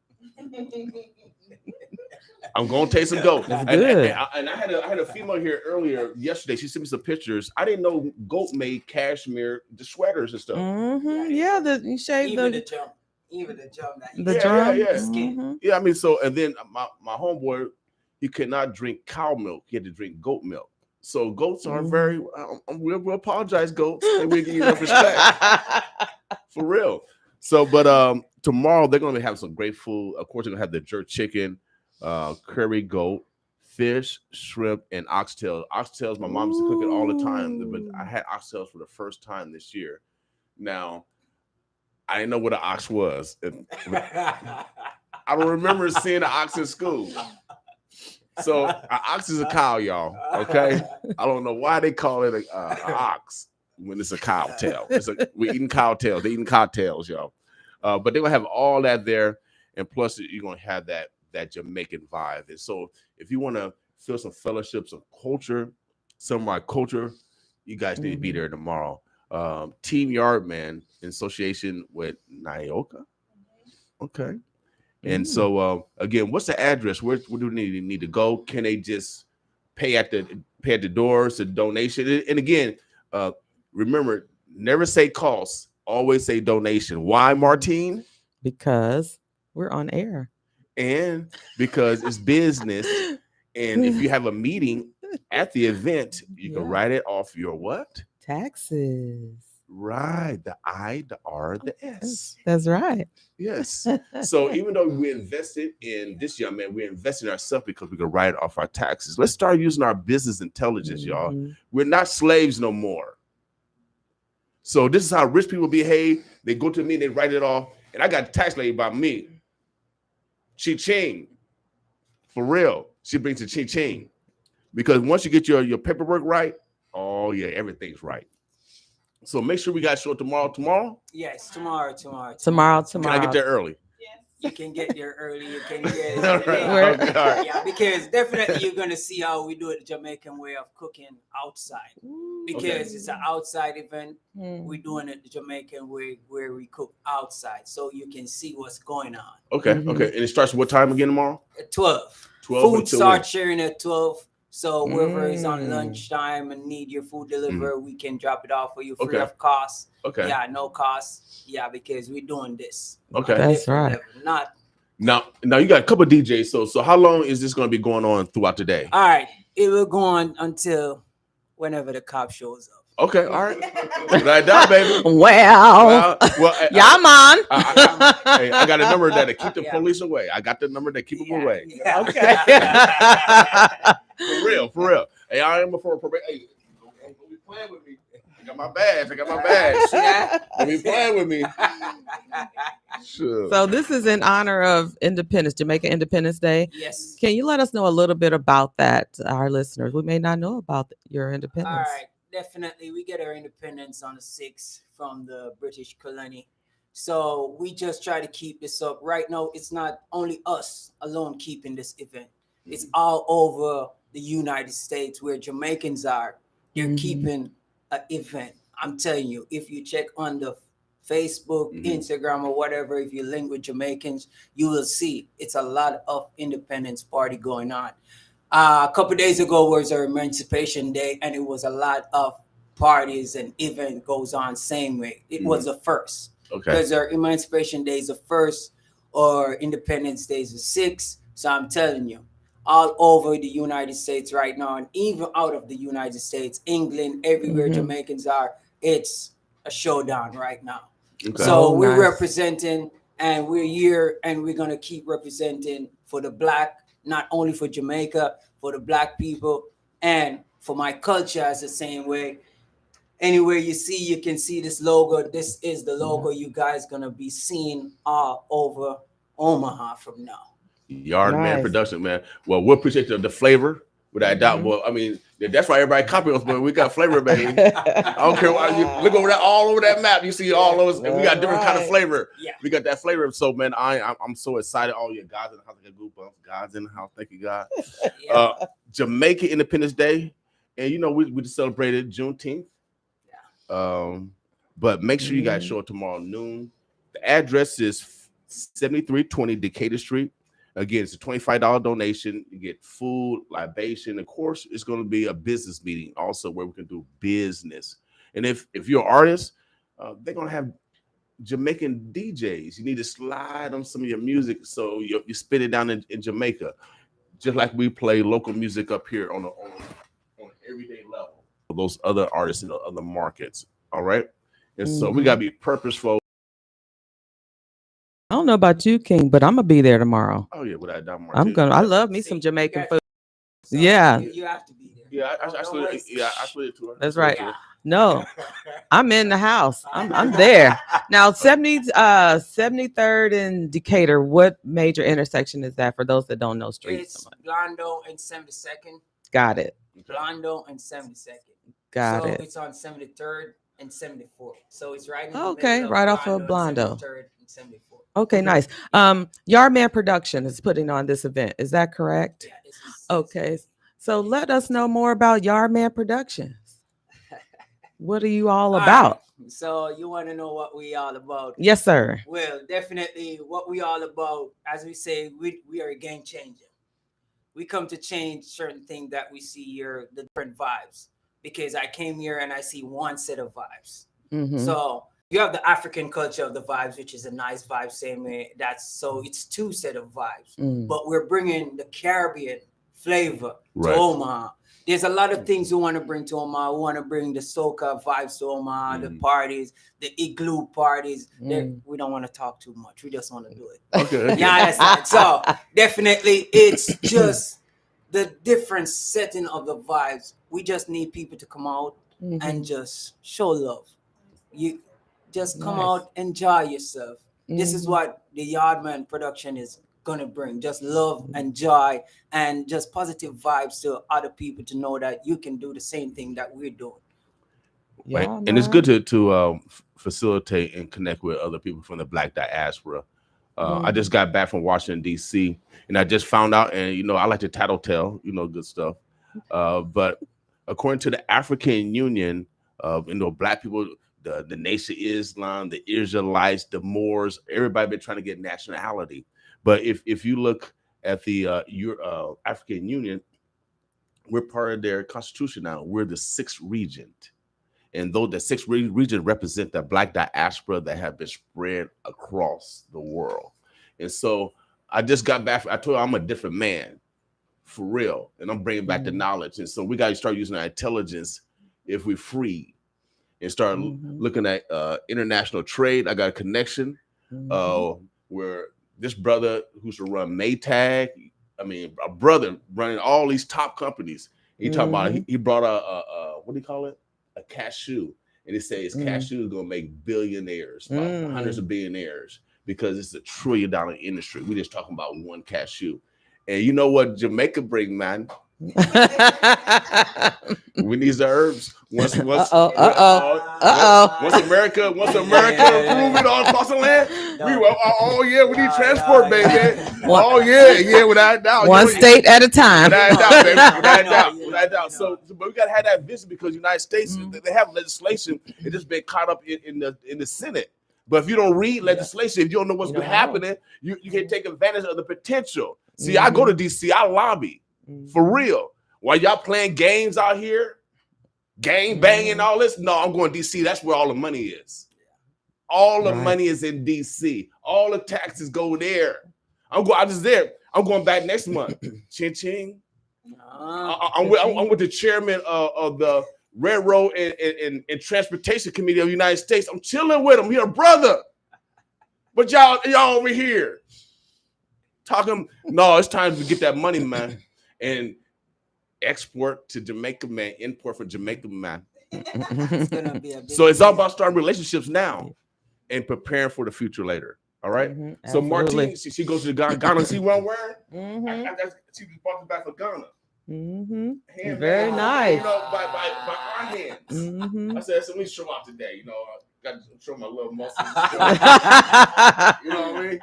I'm gonna taste some goat. That's And good. I had a female here earlier yesterday. She sent me some pictures. I didn't know goat made cashmere, the sweaters and stuff. Yeah, you shave Even the the jump. Even the jump. Yeah, I mean, so and then my homeboy, he could not drink cow milk. He had to drink goat milk. So goats are very. We'll apologize, goats. And we give you enough respect for real. So, but tomorrow they're gonna have some great food. Of course, they're gonna have the jerk chicken, curry goat, fish, shrimp, and oxtails. Oxtails, my mom used to cook it all the time, but I had oxtails for the first time this year. Now, I didn't know what an ox was. I don't remember seeing an ox in school. So an ox is a cow, y'all. Okay, I don't know why they call it an ox when it's a cow tail. We're eating cow tails. They're eating cocktails, y'all. But they're gonna have all that there, and plus you're gonna have that Jamaican vibe. And so if you want to feel some fellowship, some culture, some of my culture, you guys need to be there tomorrow. Team Yardman in association with Nyoka. Okay. And so again, what's the address? Where do they need to go? Can they just pay at the doors, a donation? And again, remember, never say cost, always say donation. Why, Martine? Because we're on air. And because it's business. And if you have a meeting at the event, you can write it off your what? Taxes. Right. The I, the R, the S. That's right. Yes. So even though we invested in this young man, we invested in ourselves because we can write off our taxes. Let's start using our business intelligence, y'all. We're not slaves no more. So this is how rich people behave. They go to me, they write it off, and I got the tax lady by me. Chi-ching. For real. She brings the chi-ching. Because once you get your paperwork right, oh yeah, everything's right. So make sure we got show tomorrow. Tomorrow? Yes, tomorrow. Can I get there early? You can get there early. You can get All right. Okay, all right. Yeah, because definitely you're gonna see how we do it the Jamaican way of cooking outside. Because it's an outside event. We're doing it the Jamaican way where we cook outside, so you can see what's going on. Okay, okay. And it starts what time again tomorrow? At 12. 12 Food until starts when? sharing at 12. So whoever is on lunchtime and need your food delivered, we can drop it off for you free of cost. Okay. Yeah, no cost. Yeah, because we're doing this. Okay. That's right. Not now you got a couple of DJs. So how long is this going to be going on throughout the day? all right. It will go on until whenever the cop shows up. Okay, all right. Right down, baby. Well, yeah, man. I got a number that'll keep the police away. I got the number that keep them away. Yeah. Okay. For real. Hey, I am before probation. Hey, don't be playing with me. I got my badge. Don't be playing with me. Sure. So this is in honor of Independence, Jamaica Independence Day. Yes. Can you let us know a little bit about that, our listeners? We may not know about your independence. All right. Definitely. We get our independence on the 6th from the British colony. So we just try to keep this up. Right now, it's not only us alone keeping this event. It's all over the United States where Jamaicans are. They're keeping an event. I'm telling you, if you check on the Facebook, Instagram, or whatever, if you link with Jamaicans, you will see it's a lot of Independence Party going on. A couple of days ago was our Emancipation Day, and it was a lot of parties and event goes on same way. It was the first. Okay. Because our Emancipation Day is the first, or Independence Day is the 6th. So I'm telling you, all over the United States right now, and even out of the United States, England, everywhere Jamaicans are, it's a showdown right now. Okay. So we're representing, and we're here, and we're going to keep representing for the Black, not only for Jamaica, for the Black people, and for my culture as the same way. Anywhere you see, you can see this logo. This is the logo you guys going to be seeing all over Omaha from now. Yardman Production, man. Well, we appreciate the flavor. Without a doubt. Well, I mean, that's why everybody copy us, but we got flavor, baby. I don't care why you look over that all over that map. You see all those, and we got different kind of flavor. Yeah. We got that flavor. So, man, I'm so excited. Oh, yeah, God's in the house. I got goosebumps. God's in the house. Thank you, God. Jamaica Independence Day, and we just celebrated Juneteenth. Yeah. But make sure you guys show up tomorrow noon. The address is 7320 Decatur Street. Again, it's a $25 donation. You get food, libation. Of course, it's going to be a business meeting also where we can do business. And if you're an artist, they're going to have Jamaican DJs. You need to slide on some of your music so you spit it down in Jamaica, just like we play local music up here on an everyday level for those other artists in the other markets. All right? And so we got to be purposeful. I don't know about you, King, but I'm gonna be there tomorrow. Oh yeah, without doubt, I love me some Jamaican food. So Yeah, you have to be there. Yeah, I split it to her. that's right. No, I'm in the house. I'm there now. 73rd in Decatur. What major intersection is that for those that don't know streets? It's Blondo and 72nd. Got it. Blondo and 72nd. Got it. It's on 73rd and 74th. So it's right in the Okay, middle right off of Blondo. Blondo. 73rd and 74th. Okay, nice. Yardman Production is putting on this event. Is that correct? Yeah, okay. So let us know more about Yardman Productions. What are you all about? Right. So you want to know what we all about? Yes, sir. Well, definitely what we all about, as we say, we are a game changer. We come to change certain things that we see here, the different vibes. Because I came here and I see one set of vibes. So you have the African culture of the vibes, which is a nice vibe, same way. It's two set of vibes. But we're bringing the Caribbean flavor to Omaha. There's a lot of things we want to bring to Omaha. We want to bring the soca vibes to Omaha, the parties, the igloo parties. We don't want to talk too much. We just want to do it. Okay. Yeah, understand. So definitely it's just the different setting of the vibes. We just need people to come out and just show love. You just come out, enjoy yourself. This is what the Yardman production is gonna bring. Just love and joy and just positive vibes to other people to know that you can do the same thing that we're doing. Right. And it's good to facilitate and connect with other people from the Black diaspora. I just got back from Washington, D.C., and I just found out, and I like to tattletale, good stuff. But according to the African Union, Black people, the Nation of Islam, the Israelites, the Moors, everybody been trying to get nationality. But if you look at the African Union, we're part of their constitution now. We're the sixth regent. And though the sixth region represent the Black diaspora that have been spread across the world. And so I just got back. I told you I'm a different man, for real. And I'm bringing back the knowledge. And so we got to start using our intelligence if we're free and start looking at international trade. I got a connection where this brother who used to run Maytag, a brother running all these top companies. He talked about he brought what do you call it? A cashew, and it says cashew is going to make billionaires, hundreds of billionaires, because it's a $1 trillion industry. We're just talking about one cashew. And you know what Jamaica bring, man? We need the herbs. Once America approve it all across the land, we need transport, baby. Without doubt. One state at a time. Without doubt. So, but we gotta have that vision because the United States they have legislation. It just been caught up in the Senate. But if you don't read legislation, if you don't know what's happening, you can take advantage of the potential. See, I go to DC, I lobby. For real. While y'all playing games out here, gang banging, all this. No, I'm going to DC. That's where all the money is. All the money is in DC. All the taxes go there. I'm just there. I'm going back next month. Ching ching. I'm with the chairman of the Railroad and Transportation Committee of the United States. I'm chilling with him. He's a brother. But y'all over here talking. No, it's time to get that money, man. And export to Jamaica, man. Import from Jamaica, man. So it's all about starting relationships now and preparing for the future later. All right. So Martine, she goes to Ghana. See what I'm wearing? She just brought it back from Ghana. Mm-hmm. Handmade, Very nice. You know, by our hands. Mm-hmm. I said, so let me show out today. You know, I got to show my little muscles. You know what I mean?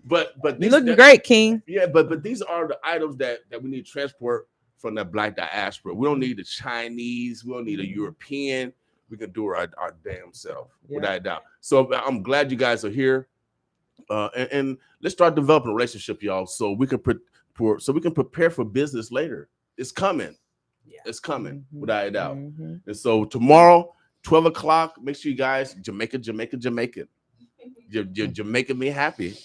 But you looking great, King. Yeah, but these are the items that we need to transport from the Black diaspora. We don't need the Chinese. We don't need a European. We can do our damn self without a doubt. So I'm glad you guys are here, and let's start developing a relationship, y'all, so we can prepare for business later. It's coming. Yeah. It's coming without a doubt. And so tomorrow, 12 o'clock, make sure you guys Jamaica. You're making me happy.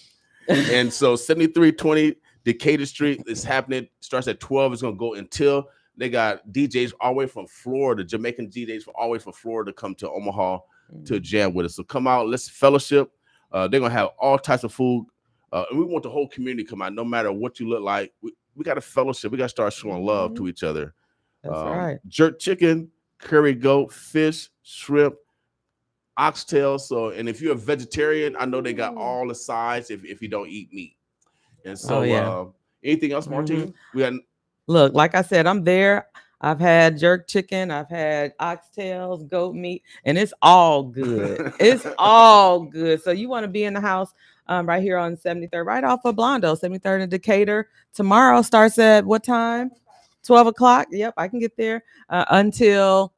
And so 7320 Decatur Street is happening. Starts at 12. It's gonna go until they got DJs all the way from Florida, Jamaican DJs all the way from Florida come to Omaha to jam with us. So come out, let's fellowship. They're gonna have all types of food. And we want the whole community to come out, no matter what you look like. We got to fellowship. We got to start showing love to each other. That's right. Jerk chicken, curry goat, fish, shrimp, oxtail. So, and if you're a vegetarian, I know they got all the sides if you don't eat meat. And so, anything else, Martine? We got. Look, like I said, I'm there. I've had jerk chicken, I've had oxtails, goat meat, and it's all good. It's all good. So you want to be in the house right here on 73rd, right off of Blondo, 73rd and Decatur. Tomorrow starts at what time? 12 o'clock. Yep, I can get there until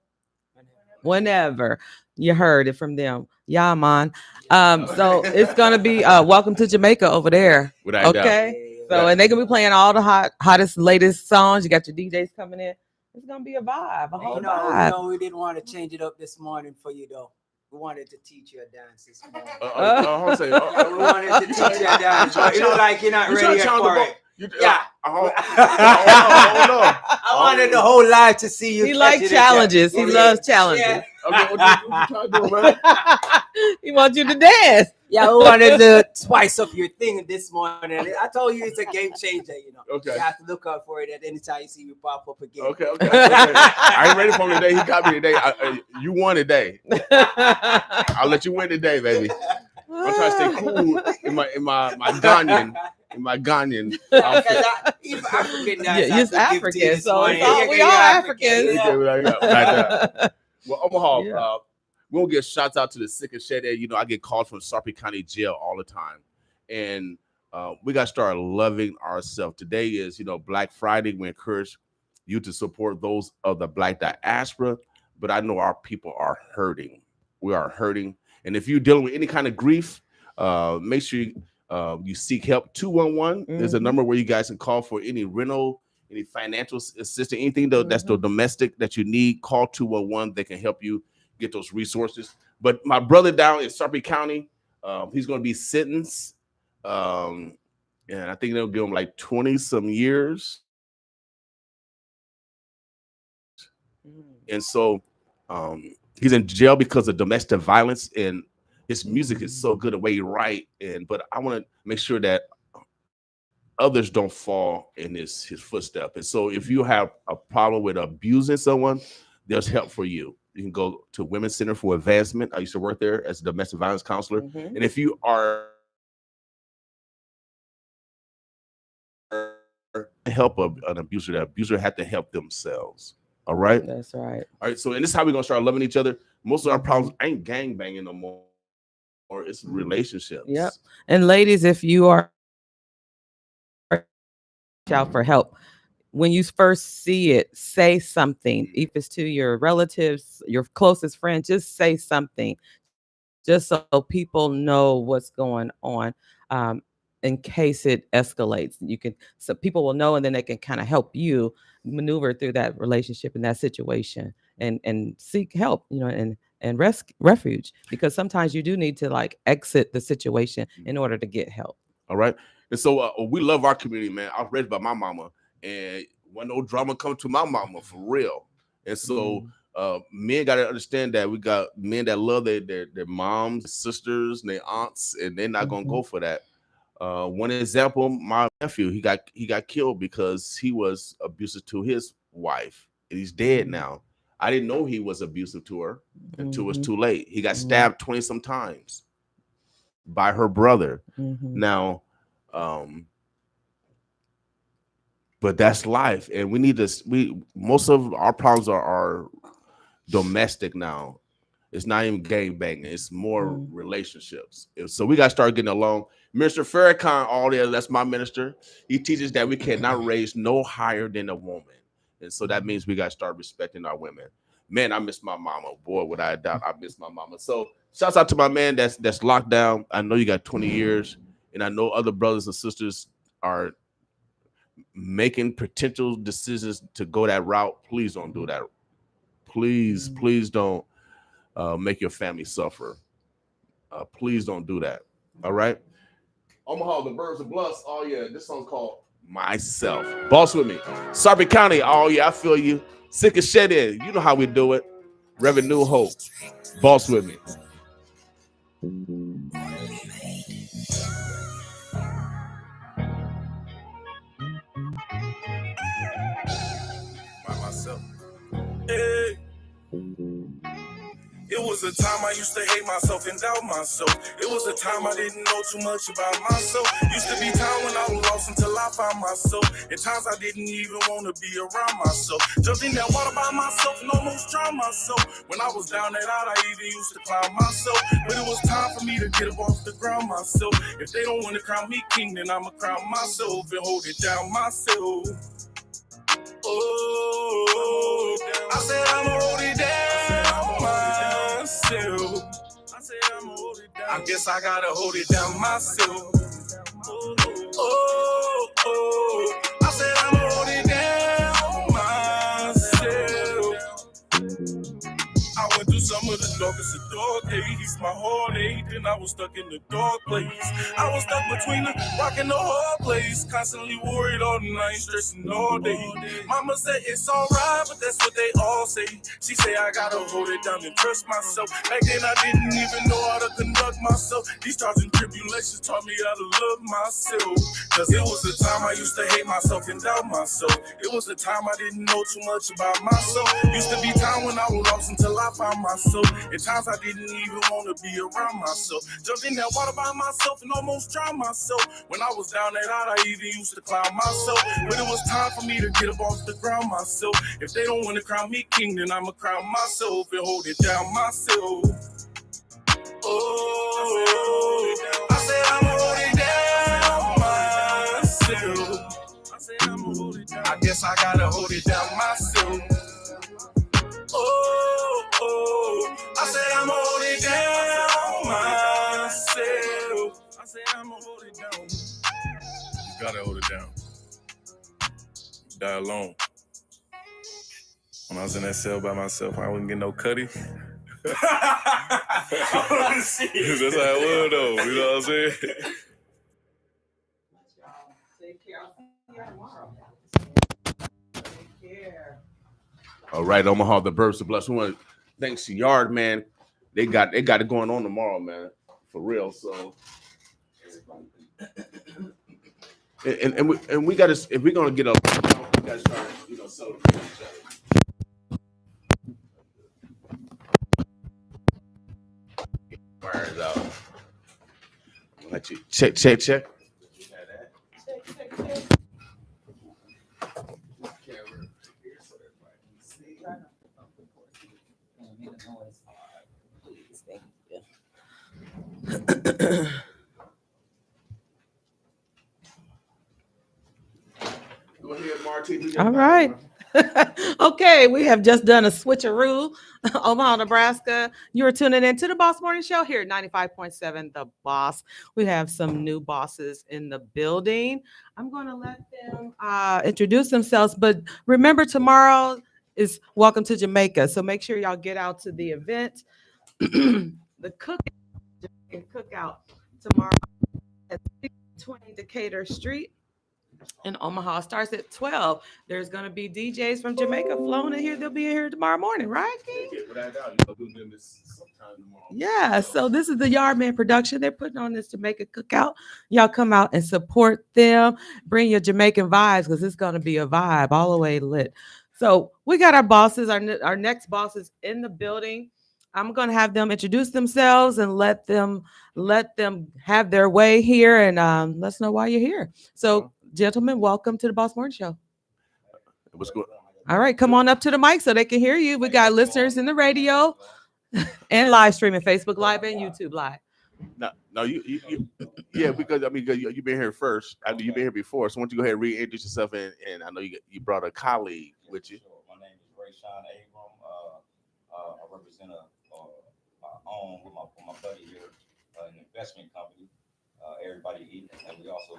whenever. You heard it from them. Yeah, man. So it's going to be Welcome to Jamaica over there. Okay. So, and they can be playing all the hottest, latest songs. You got your DJs coming in. It's gonna be a vibe, a whole vibe. You know, we didn't want to change it up this morning for you though. We wanted to teach you a dance this morning. We wanted to teach you a dance. But you look like you're not ready for it. I wanted the whole life to see you. He likes challenges. He loves challenges. Yeah. Okay, what you trying to do, man? He wants you to dance. Yeah, we wanted to spice up your thing this morning. I told you it's a game changer, you know. Okay. You have to look out for it at any time you see me pop up again. Okay. I ain't ready for him today. He got me today. You won today. I'll let you win today, baby. I'm trying to stay cool in my Ghanaian. In my Ghanaian outfit. He's African now. Yeah, he's African, so we all Africans. Well, Omaha, we'll get shouts out to the sick and shed. You know, I get calls from Sarpy County Jail all the time. And we got to start loving ourselves. Today is, Black Friday. We encourage you to support those of the Black diaspora. But I know our people are hurting. We are hurting. And if you're dealing with any kind of grief, make sure you seek help. 211 There's a number where you guys can call for any rental, any financial assistance, anything that's the domestic that you need. Call 211. They can help you get those resources. But my brother down in Sarpy County, he's going to be sentenced. And I think they'll give him like 20 some years. And so he's in jail because of domestic violence, and his music is so good the way he write. But I want to make sure that others don't fall in his footstep. And so if you have a problem with abusing someone, there's help for you. You can go to Women's Center for Advancement. I used to work there as a domestic violence counselor. And if you are help an abuser, the abuser had to help themselves. All right. That's right. All right. So, and this is how we're gonna start loving each other. Most of our problems ain't gang banging no more, or it's relationships. Yep. And ladies, if you are out for help, when you first see it, say something. If it's to your relatives, your closest friends, just say something, just so people know what's going on. In case it escalates, so people will know, and then they can kind of help you maneuver through that relationship in that situation and seek help, and refuge, because sometimes you do need to exit the situation in order to get help. All right. And so we love our community, man. I was raised by my mama, and when no drama come to my mama, for real. And so men got to understand that we got men that love their moms, sisters, and their aunts, and they're not gonna go for that. One example, my nephew, he got killed because he was abusive to his wife, and he's dead now. I didn't know he was abusive to her until it was too late. He got stabbed 20 some times by her brother. Now, but that's life, and we need to. Most of our problems are domestic now. It's not even gang banging. It's more relationships. So we got to start getting along. Minister Farrakhan, all there, that's my minister. He teaches that we cannot raise no higher than a woman. And so that means we got to start respecting our women. Man, I miss my mama. Boy, without a doubt, I miss my mama. So shouts out to my man that's locked down. I know you got 20 years, and I know other brothers and sisters are making potential decisions to go that route. Please don't do that. Please don't make your family suffer. Please don't do that. All right. Omaha, the Birds of Bluffs. Oh yeah, this song's called Myself. Boss with me. Sarpy County. Oh yeah, I feel you. Sick as shit in. You know how we do it. Reverend New Hope. Boss with me. By myself. Hey. It was a time I used to hate myself and doubt myself. It was a time I didn't know too much about myself. Used to be time when I was lost until I found myself. At times I didn't even want to be around myself. Jumped in that water by myself and almost drowned myself. When I was down and out, I even used to clown myself. But it was time for me to get up off the ground myself. If they don't want to crown me king, then I'ma crown myself and hold it down myself. Oh, I said I'ma hold it down myself. I said I'ma hold it down. I guess I gotta hold it down myself. Oh, I said I'ma hold it down myself. I went through some of the darkest of dark days. My heart ached and I was stuck in the dark place. I was stuck between the rock and the hard place. Constantly worried all night, stressing all day. Mama said it's alright, but that's what they all say. She say I gotta hold it down and trust myself. Back then I didn't even know how to conduct myself. These trials and tribulations taught me how to love myself. Cause it was a time I used to hate myself and doubt myself. It was a time I didn't know too much about myself. Used to be time when I was lost until I found myself. At times I didn't even want to be around myself. Jumped in that water by myself and almost drowned myself. When I was down that out, I even used to clown myself. But it was time for me to get up off the ground myself. If they don't want to crown me king, then I'ma crown myself and hold it down myself. Oh, I said I'ma hold it down myself. I said I'ma hold it down. I guess I gotta hold it down myself. Oh, I said I'ma hold it down myself. I said I'ma hold it down. You gotta hold it down. Die alone. When I was in that cell by myself, I wouldn't get no cutty. That's how it was though, you know what I'm saying? Take care. I'll see you tomorrow. Take care. All right, Omaha, the Birds of Bless. We want to thanks to Yard, man. They got it going on tomorrow, man. For real. So and we gotta, if we're gonna get up, we gotta start, celebrating each other. Wires out. I'll let you check. Check. Go ahead, Marty. All right. Okay, we have just done a switcheroo. Omaha, Nebraska. You are tuning in to the Boss Morning Show here at 95.7 The Boss. We have some new bosses in the building. I'm going to let them introduce themselves, but remember tomorrow is Welcome to Jamaica. So make sure y'all get out to the event. The cookout tomorrow at 620 Decatur Street in Omaha. Starts at 12. There's going to be DJs from Jamaica flown in here. They'll be in here tomorrow morning, right, King? Yeah, so this is the Yardman production. They're putting on this Jamaica cookout. Y'all come out and support them. Bring your Jamaican vibes because it's going to be a vibe all the way lit. So we got our bosses, our next bosses in the building. I'm going to have them introduce themselves and let them have their way here and let us know why you're here. So, gentlemen, welcome to the Boss Morning Show. What's going? All right, come on up to the mic so they can hear you. We got listeners in the radio and live streaming, Facebook Live and YouTube Live. No, yeah, because I mean, you've been here first. I mean, you've been here before. So why don't you go ahead and reintroduce yourself? And I know you brought a colleague with you. My name is Rayshawn Abram. I represent my own with my buddy here, an investment company. Everybody Eat, and we also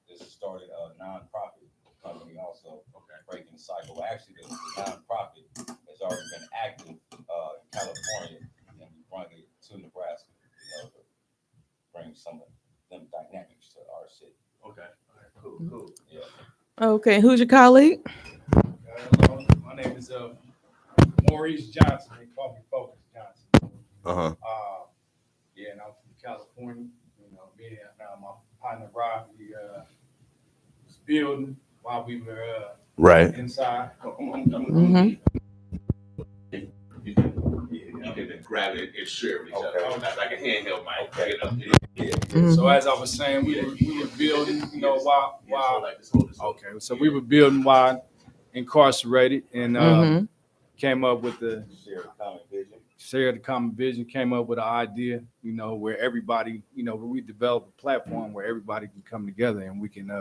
just started a nonprofit company also. Breaking the cycle. Actually, the nonprofit has already been active in California, and we brought it to Nebraska. To bring some of them dynamics to our city. Okay. All right. Cool. Yeah. Okay, who's your colleague? Hello, my name is Maurice Johnson. They call me Focus Johnson. Yeah, and I'm from California. You know, me and my partner Rob, we was building while we were right inside. You can grab it and share with each other. Like a handheld mic. So as I was saying, we were building, you know, while so we were building while incarcerated, and came up with the shared the common vision. Came up with an idea, you know, where everybody, you know, where we develop a platform where everybody can come together and we can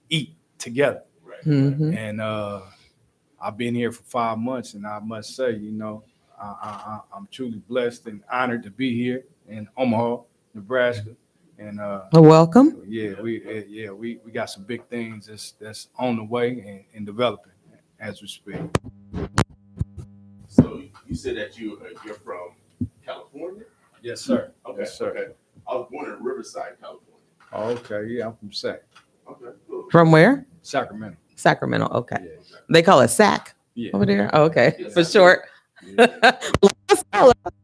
eat together. And I've been here for 5 months, and I must say, you know, I'm truly blessed and honored to be here in Omaha, Nebraska. And welcome. Yeah, we got some big things that's on the way and developing as we speak. So you said that you're from California? Yes, sir. Okay. Yes, sir. Okay. I was born in Riverside, California. Okay, yeah, I'm from Sac. Okay, cool. From where? Sacramento. Sacramento. Okay. Yeah, exactly. They call it SAC over there. Oh, okay, for short.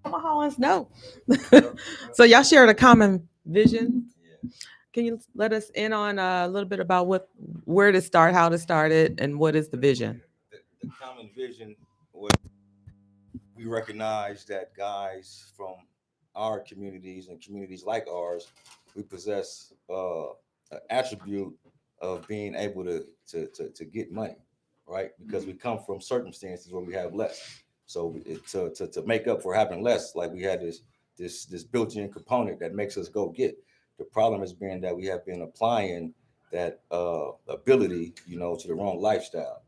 Omahans know. So y'all shared a common vision. Can you let us in on a little bit about where to start, how to start it, and what is the vision? The common vision was we recognize that guys from our communities and communities like ours, we possess an attribute of being able to get money, right? Because we come from circumstances where we have less. So to make up for having less, like we had this built-in component that makes us go get. The problem has been that we have been applying that ability, you know, to the wrong lifestyle.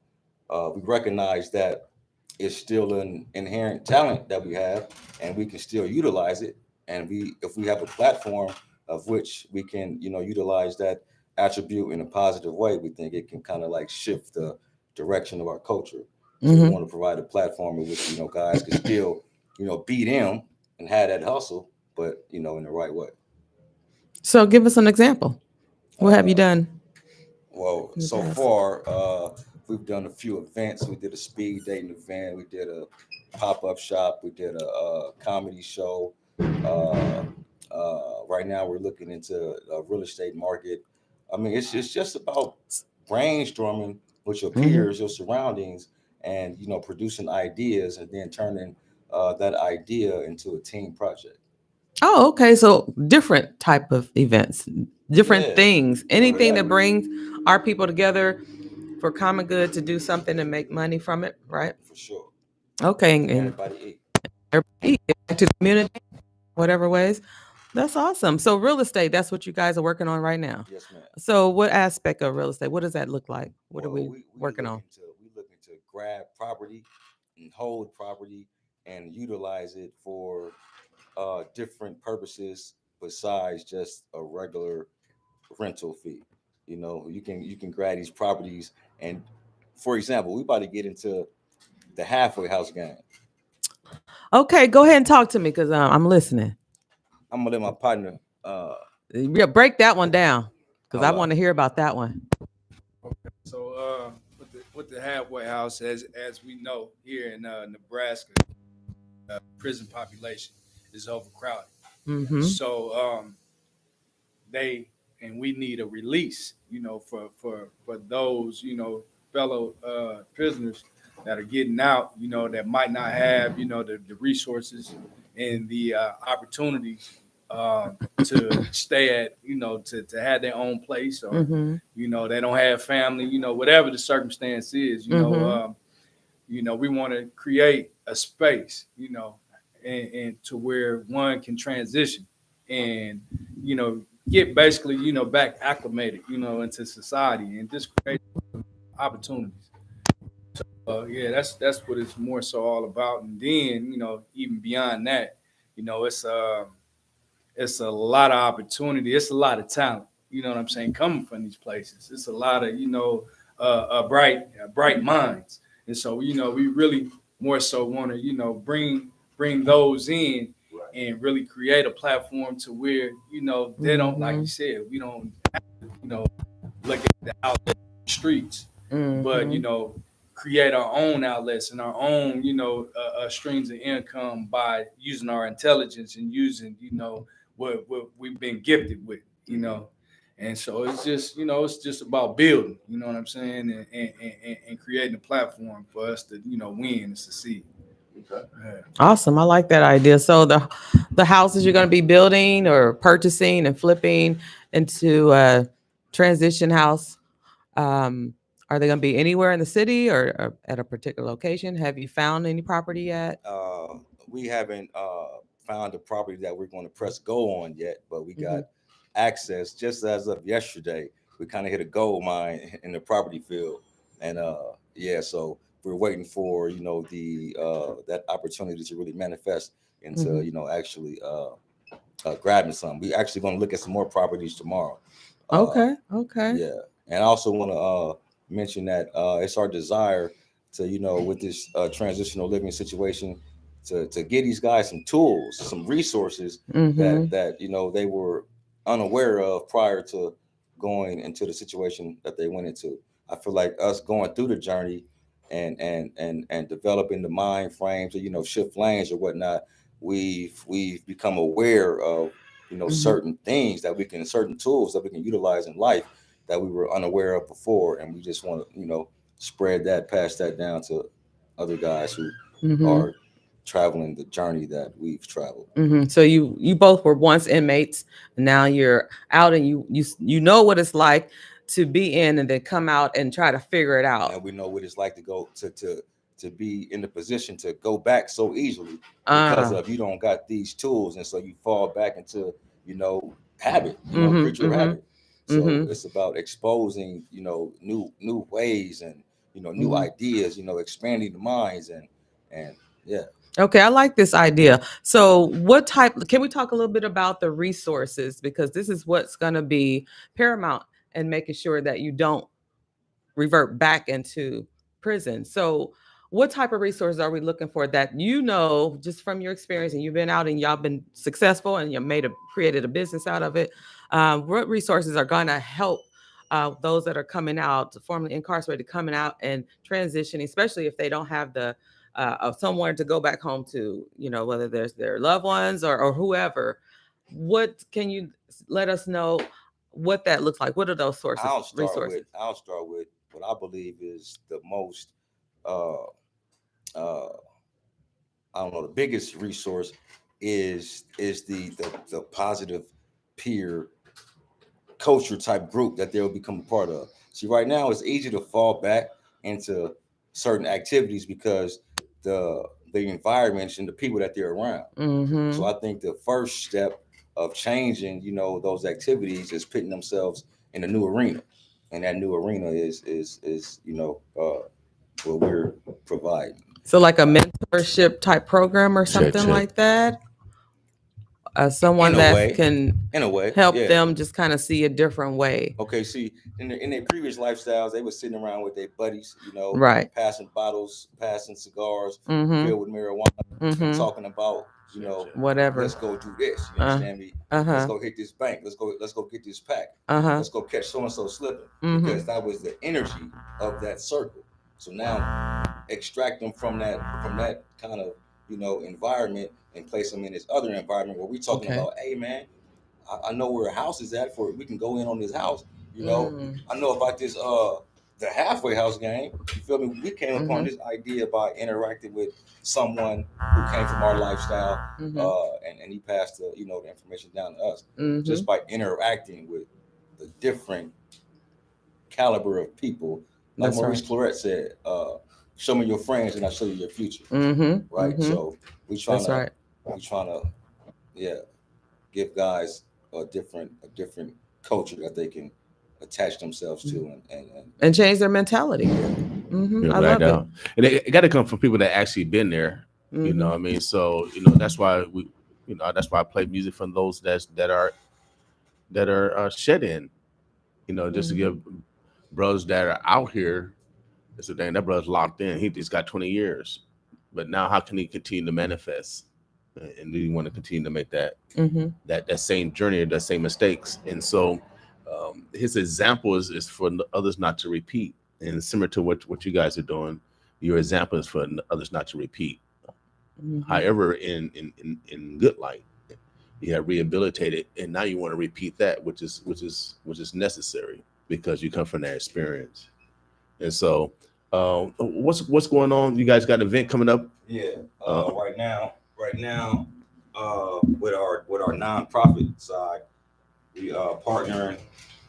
We recognize that it's still an inherent talent that we have, and we can still utilize it. And if we have a platform of which we can, you know, utilize that attribute in a positive way, we think it can kind of like shift the direction of our culture. So we want to provide a platform in which, you know, guys can still, you know, be them and have that hustle, but, you know, in the right way. So give us an example. What have you done? Well, so far, we've done a few events. We did a speed dating event. We did a pop-up shop. We did a comedy show. Right now, we're looking into a real estate market. I mean, it's just about brainstorming with your peers, your surroundings, and, you know, producing ideas and then turning that idea into a team project. Oh, okay. So different type of events, different things, anything that brings our people together for common good to do something and make money from it, right? For sure. Okay. And everybody eat back to the community, whatever ways. That's awesome. So real estate, that's what you guys are working on right now. Yes, ma'am. So what aspect of real estate? What does that look like? What are we working on? We're looking to grab property and hold property and utilize it for different purposes besides just a regular rental fee. You know, you can grab these properties, and for example, we about to get into the halfway house game. Okay, go ahead and talk to me because I'm listening. I'm gonna let my partner break that one down because I want to hear about that one. Okay. So with the halfway house, as we know here in Nebraska, prison population is overcrowded. So we need a release, you know, for those, you know, fellow prisoners that are getting out, you know, that might not have, you know, the resources and the opportunities to stay at, to have their own place, or they don't have family, whatever the circumstance is, we want to create a space, and to where one can transition and get basically back acclimated into society and just create opportunities. Yeah, that's what it's more so all about. And then even beyond that, it's a lot of opportunity. It's a lot of talent. You know what I'm saying? Coming from these places, it's a lot of bright minds. And so we really more so want to bring those in and really create a platform to where they don't, like you said, we don't look at the outlet streets, but create our own outlets and our own streams of income by using our intelligence and using what we've been gifted with, and so it's just about building, you know what I'm saying, and creating a platform for us to win and succeed. Okay. Yeah. Awesome. I like that idea. So the houses you're going to be building or purchasing and flipping into a transition house, are they going to be anywhere in the city or at a particular location? Have you found any property yet? We haven't found a property that we're going to press go on yet, but we got access just as of yesterday. We kind of hit a gold mine in the property field, and so we're waiting for the that opportunity to really manifest into actually grabbing some. We actually going to look at some more properties tomorrow. Okay. Yeah, and I also want to mention that it's our desire to with this transitional living situation to give these guys some tools, some resources that they were unaware of prior to going into the situation that they went into. I feel like us going through the journey and developing the mind frame to shift lanes or whatnot, we've become aware of certain things certain tools that we can utilize in life that we were unaware of before, and we just want to pass that down to other guys who are traveling the journey that we've traveled. So you both were once inmates, and now you're out, and you know what it's like to be in and then come out and try to figure it out. And we know what it's like to go to be in the position to go back so easily because of you don't got these tools, and so you fall back into habit, creature of habit. So it's about exposing new ways and new ideas, expanding the minds and yeah. Okay, I like this idea. So can we talk a little bit about the resources, because this is what's going to be paramount in making sure that you don't revert back into prison. So what type of resources are we looking for that just from your experience, and you've been out and y'all been successful and you created a business out of it? What resources are going to help those that are coming out, formerly incarcerated, coming out and transitioning, especially if they don't have the of somewhere to go back home to, whether there's their loved ones or whoever? What can you let us know what that looks like? What are those sources? I'll start with what I believe is the most the biggest resource is the positive peer culture type group that they'll become a part of. See, right now it's easy to fall back into certain activities because the environments and the people that they're around. So I think the first step of changing, those activities is putting themselves in a new arena, and that new arena is what we're providing. So like a mentorship type program or something like that. Someone that can help them just kind of see a different way. Okay, see, in their previous lifestyles, they were sitting around with their buddies, right, passing bottles, passing cigars, filled with marijuana, talking about, whatever. Let's go do this. You understand me? Let's go hit this bank. Let's go get this pack. Let's go catch so and so slipping, because that was the energy of that circle. So now extract them from that kind of environment and place them in this other environment where we're talking about, hey man, I know where a house is at, for we can go in on this house. I know about this the halfway house game. You feel me? We came upon this idea by interacting with someone who came from our lifestyle, and he passed the the information down to us just by interacting with the different caliber of people. Like Maurice Claret said, show me your friends and I'll show you your future. Right. So we trying to give guys a different culture that they can attach themselves to and change their mentality. I love it. And it got to come from people that actually been there. You know what I mean? So that's why that's why I play music from those that are shed in. Just to give brothers that are out here. It's a thing that brother's locked in. He just got 20 years, but now how can he continue to manifest? And do you want to continue to make that that same journey or the same mistakes? And so his example is for others not to repeat. And similar to what you guys are doing, your example is for others not to repeat. However, in good light, you have rehabilitated, and now you want to repeat that, which is necessary because you come from that experience. And so, what's going on? You guys got an event coming up? Yeah, right now, with our nonprofit side, we partnering.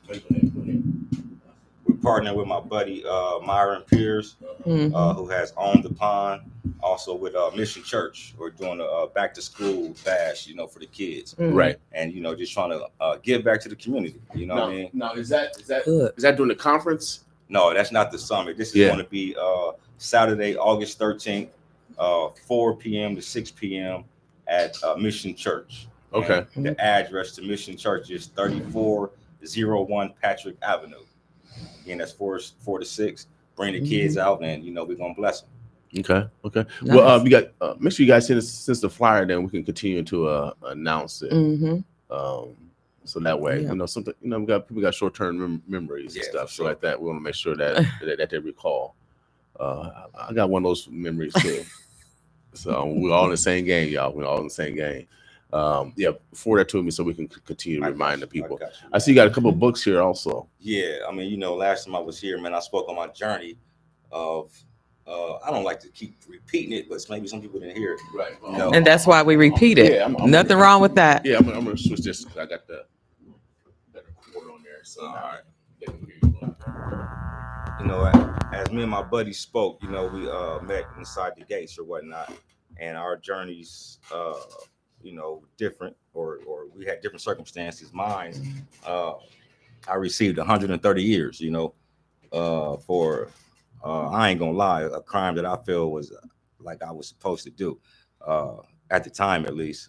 We're partnering with my buddy Myron Pierce, who has owned the pond. Also with Mission Church, we're doing a back to school bash, for the kids, right? And just trying to give back to the community. What I mean? Now is that during the conference? No, that's not the summit. This is going to be Saturday, August 13th, 4 p.m. to 6 p.m. at Mission Church. Okay. And the address to Mission Church is 3401 Patrick Avenue. Again, that's 4 to 6. Bring the kids out, and we're gonna bless them. Okay. Nice. Well, we got make sure you guys send us the flyer, then we can continue to announce it. So that way, something we got people got short-term memories and stuff, so like that. We want to make sure that that they recall. I got one of those memories too. So we're all in the same game, y'all. We're all in the same game. Forward that to me so we can continue to remind the people. I see you got a couple of books here also. Yeah, I mean, last time I was here, man, I spoke on my journey of. I don't like to keep repeating it, but maybe some people didn't hear it. Right. And that's why we repeat it. Nothing wrong with that. Yeah, I'm going to switch this because I got the cord on there. So, all right. As me and my buddy spoke, we met inside the gates or whatnot, and our journeys, different, or we had different circumstances. Mine, I received 130 years, for. I ain't gonna lie, a crime that I feel was like I was supposed to do, at the time at least,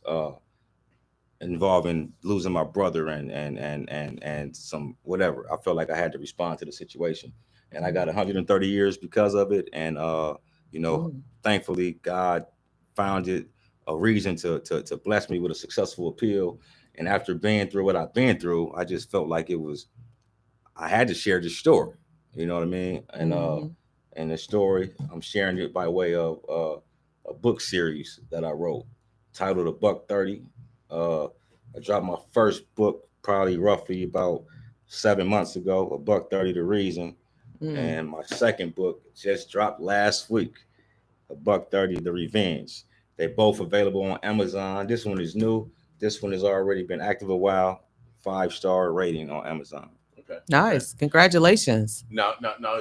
involving losing my brother and some whatever. I felt like I had to respond to the situation, and I got 130 years because of it. And thankfully God found it a reason to bless me with a successful appeal. And after being through what I've been through, I just felt like I had to share this story. You know what I mean? And the story, I'm sharing it by way of a book series that I wrote titled A Buck 30. I dropped my first book probably roughly about 7 months ago, A Buck 30 The Reason. And my second book just dropped last week, A Buck 30 The Revenge. They're both available on Amazon. This one is new. This one has already been active a while. 5-star rating on Amazon. Okay. Nice. Congratulations. Now,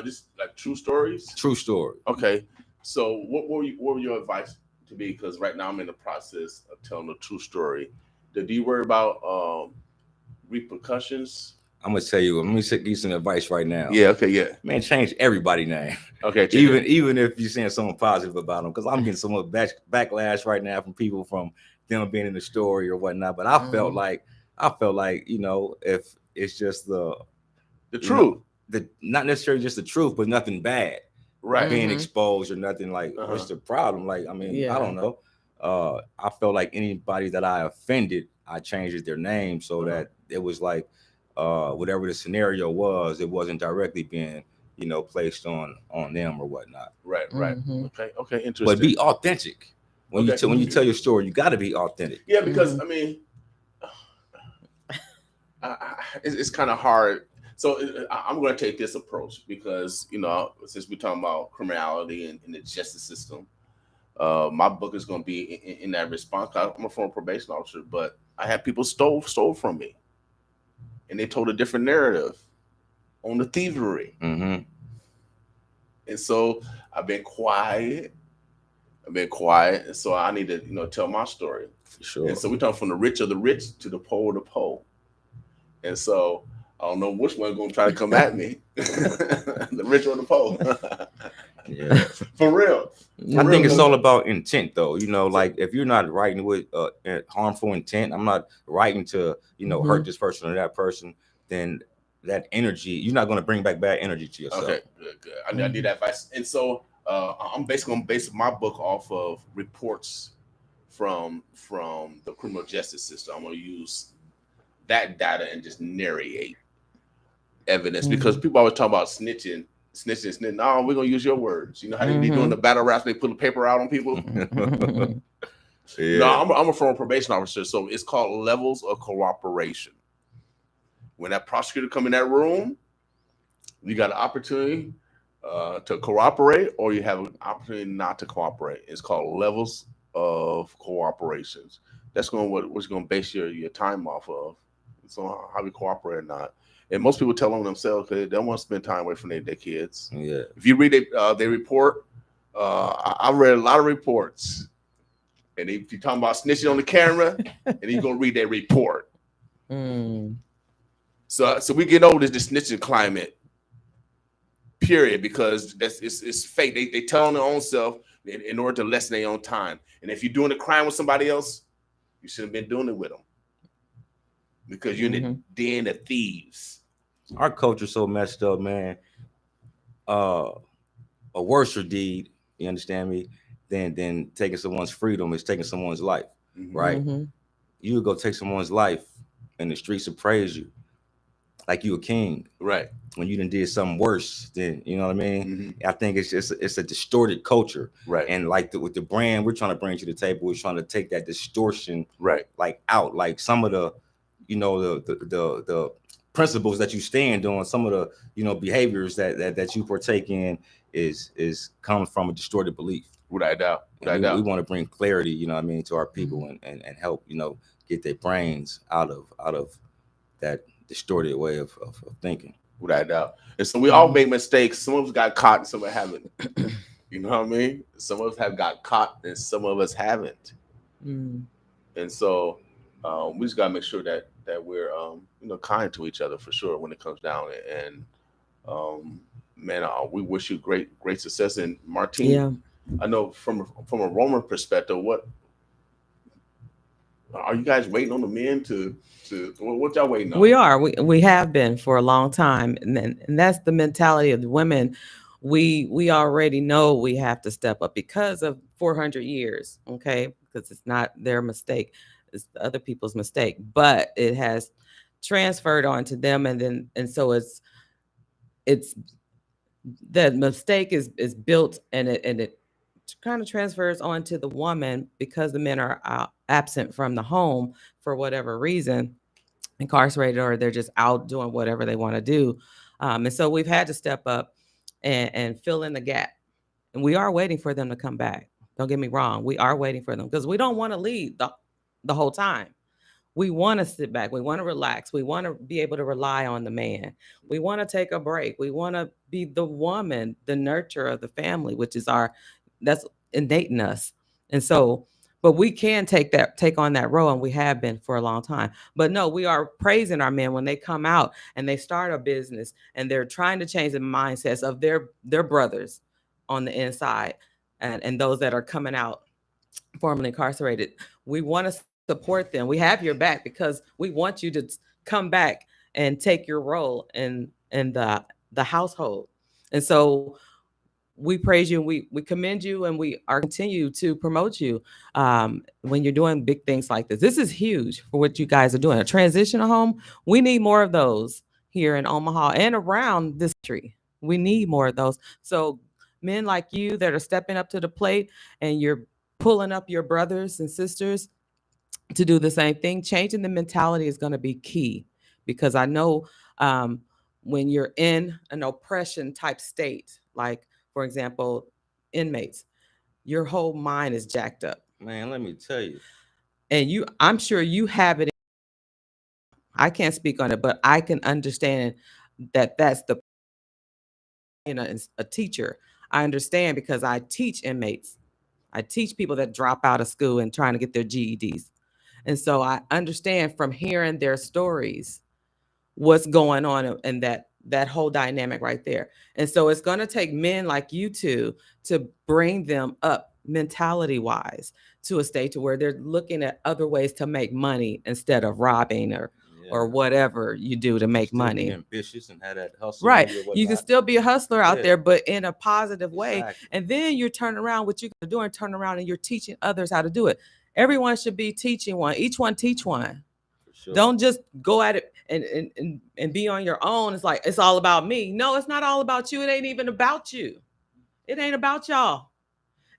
this like true stories? True story. Okay. So what were your advice to me? Because right now I'm in the process of telling a true story. Do you worry about repercussions? I'm gonna tell you. Let me give you some advice right now. Yeah. Okay. Yeah. Man, change everybody's name. Okay. Even if you're saying something positive about them, because I'm getting so much backlash right now from people from them being in the story or whatnot. But I felt like if it's just the truth, not necessarily just the truth, but nothing bad, right? Being exposed or nothing like what's the problem? Like, I mean, I don't know. I felt like anybody that I offended, I changed their name so that it was like whatever the scenario was, it wasn't directly being placed on them or whatnot. Right. Okay, interesting. But be authentic when you tell your story. You got to be authentic. Yeah, because I mean, it's kind of hard. So I'm going to take this approach because, since we're talking about criminality and the justice system, my book is going to be in that response. I'm a former probation officer, but I had people stole from me, and they told a different narrative on the thievery. Mm-hmm. And so I've been quiet. And so I need to, tell my story. For sure. And so we talk from the rich of the rich to the poor of the poor. And so I don't know which one's going to try to come at me, the rich or the poor. Yeah, for real. I think it's all about intent, though. Like if you're not writing with harmful intent, I'm not writing to, hurt this person or that person, then that energy, you're not going to bring back bad energy to yourself. Okay, good. I need that advice. And so I'm basically going to base my book off of reports from the criminal justice system. I'm going to use that data and just narrate evidence because people always talk about snitching. No, we're gonna use your words. You know how they be doing the battle raps? They put the paper out on people. Yeah. No, I'm a former probation officer, so it's called levels of cooperation. When that prosecutor come in that room, you got an opportunity to cooperate, or you have an opportunity not to cooperate. It's called levels of cooperations. That's what's going to base your time off of. So how we cooperate or not. And most people tell on themselves because they don't want to spend time away from their kids. Yeah. If you read their report, I read a lot of reports. And if you're talking about snitching on the camera, and you're going to read their report. So we get over this snitching climate, period, because it's fake. They tell on their own self in order to lessen their own time. And if you're doing a crime with somebody else, you should have been doing it with them. Because you're in the den of thieves. Our culture's so messed up, man. A worser deed, you understand me, than taking someone's freedom is taking someone's life, right? You would go take someone's life and the streets will praise you like you a king. Right. When you done did something worse, then you know what I mean? I think it's a distorted culture. Right. And like with the brand we're trying to bring to the table, we're trying to take that distortion like out. Like some of the the principles that you stand on, some of the behaviors that you partake in is coming from a distorted belief. Without doubt. We want to bring clarity, to our people and help, get their brains out of that distorted way of thinking. Without doubt. And so we all make mistakes. Some of us got caught and some of us haven't. You know what I mean? Some of us have got caught and some of us haven't. And so we just gotta make sure that we're kind to each other for sure when it comes down. And man, we wish you great success. And Martine, I know from a Roman perspective, what are you guys waiting on the men to what y'all waiting on? We are. We have been for a long time, and that's the mentality of the women. We already know we have to step up because of 400 years, okay? Because it's not their mistake, it's the other people's mistake, but it has transferred onto them, and so it's the mistake is built, and it kind of transfers onto the woman because the men are absent from the home for whatever reason, incarcerated, or they're just out doing whatever they want to do. And so we've had to step up and fill in the gap. And we are waiting for them to come back. Don't get me wrong. We are waiting for them because we don't want to lead the whole time. We want to sit back. We want to relax. We want to be able to rely on the man. We want to take a break. We want to be the woman, the nurturer of the family, which is that's innate in us. And so, but we can take on that role, and we have been for a long time. But no, we are praising our men when they come out and they start a business and they're trying to change the mindsets of their brothers on the inside and those that are coming out formerly incarcerated. We want to support them. We have your back because we want you to come back and take your role in the household. And so we praise you, and we commend you, and we are continue to promote you when you're doing big things like this. This is huge for what you guys are doing. A transitional home, we need more of those here in Omaha and around this country. We need more of those. So men like you that are stepping up to the plate and you're pulling up your brothers and sisters to do the same thing, changing the mentality is going to be key, because I know when you're in an oppression type state, like for example, inmates, your whole mind is jacked up. Man, let me tell you. And I'm sure you have it. I can't speak on it, but I can understand that's the, as a teacher, I understand because I teach inmates. I teach people that drop out of school and trying to get their GEDs. And so I understand from hearing their stories what's going on and that whole dynamic right there. And so it's going to take men like you two to bring them up mentality wise to a state to where they're looking at other ways to make money instead of robbing or whatever you do to make Still money. be ambitious and have that hustle. Right. You can still be a hustler out Yeah. there, but in a positive way. Exactly. And then you're turning around what you're going to do and turn around and you're teaching others how to do it. Everyone should be teaching one. Each one teach one. Sure. Don't just go at it and be on your own. It's like, it's all about me. No, it's not all about you. It ain't even about you. It ain't about y'all.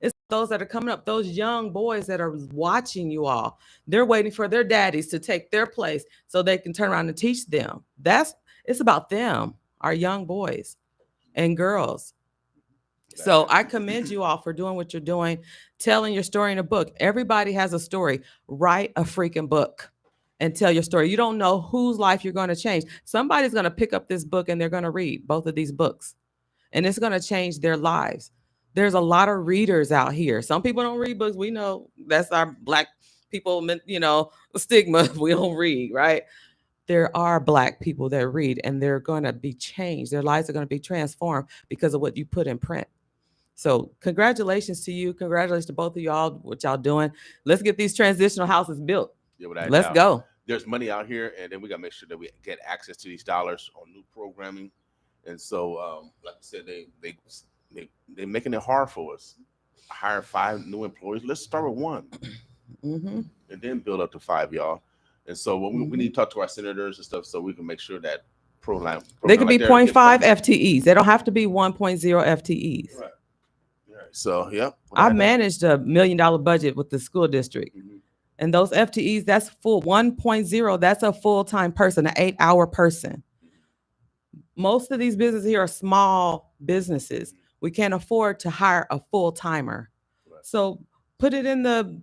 It's those that are coming up, those young boys that are watching you all. They're waiting for their daddies to take their place so they can turn around and teach them. It's about them, our young boys and girls. So I commend you all for doing what you're doing, telling your story in a book. Everybody has a story. Write a freaking book and tell your story. You don't know whose life you're going to change. Somebody's going to pick up this book and they're going to read both of these books, and it's going to change their lives. There's a lot of readers out here. Some people don't read books. We know that's our Black people, stigma. We don't read, right? There are Black people that read, and they're going to be changed. Their lives are going to be transformed because of what you put in print. So congratulations to you. Congratulations to both of y'all, what y'all doing. Let's get these transitional houses built. Let's go. There's money out here, and then we got to make sure that we get access to these dollars on new programming. And so, like I said, they're making it hard for us. Hire 5 new employees. Let's start with 1, and then build up to 5, y'all. And so we need to talk to our senators and stuff so we can make sure that program they could be like 0.5 FTEs. They don't have to be 1.0 FTEs. Right. So, yeah. I managed $1 million budget with the school district. And those FTEs, that's full 1.0. That's a full-time person, an 8-hour person. Most of these businesses here are small businesses. We can't afford to hire a full-timer. Right. So put it in the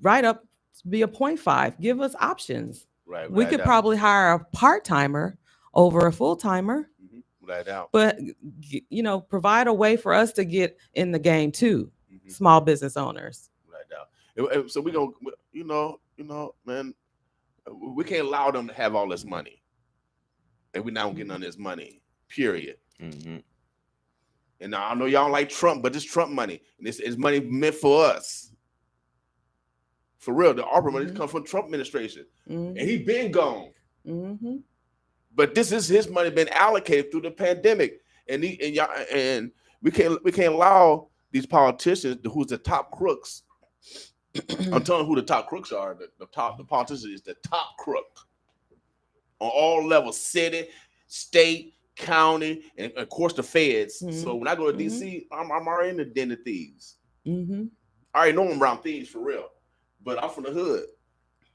write-up to be a 0.5. Give us options. Right. We could probably hire a part-timer over a full-timer. Right out. But provide a way for us to get in the game too, small business owners. Right out. So we gonna, man, we can't allow them to have all this money, and we're not getting none of this money. Period. And I know y'all don't like Trump, but it's Trump money, and this is money meant for us. For real, the ARPA money comes from Trump administration, and he been gone. But this is his money been allocated through the pandemic, and we can't allow these politicians who's the top crooks. I'm telling you who the top crooks are. The politician is the top crook on all levels: city, state, county, and of course the feds. So when I go to DC, I'm already in the den of thieves. I already know I'm around thieves for real, but I'm from the hood.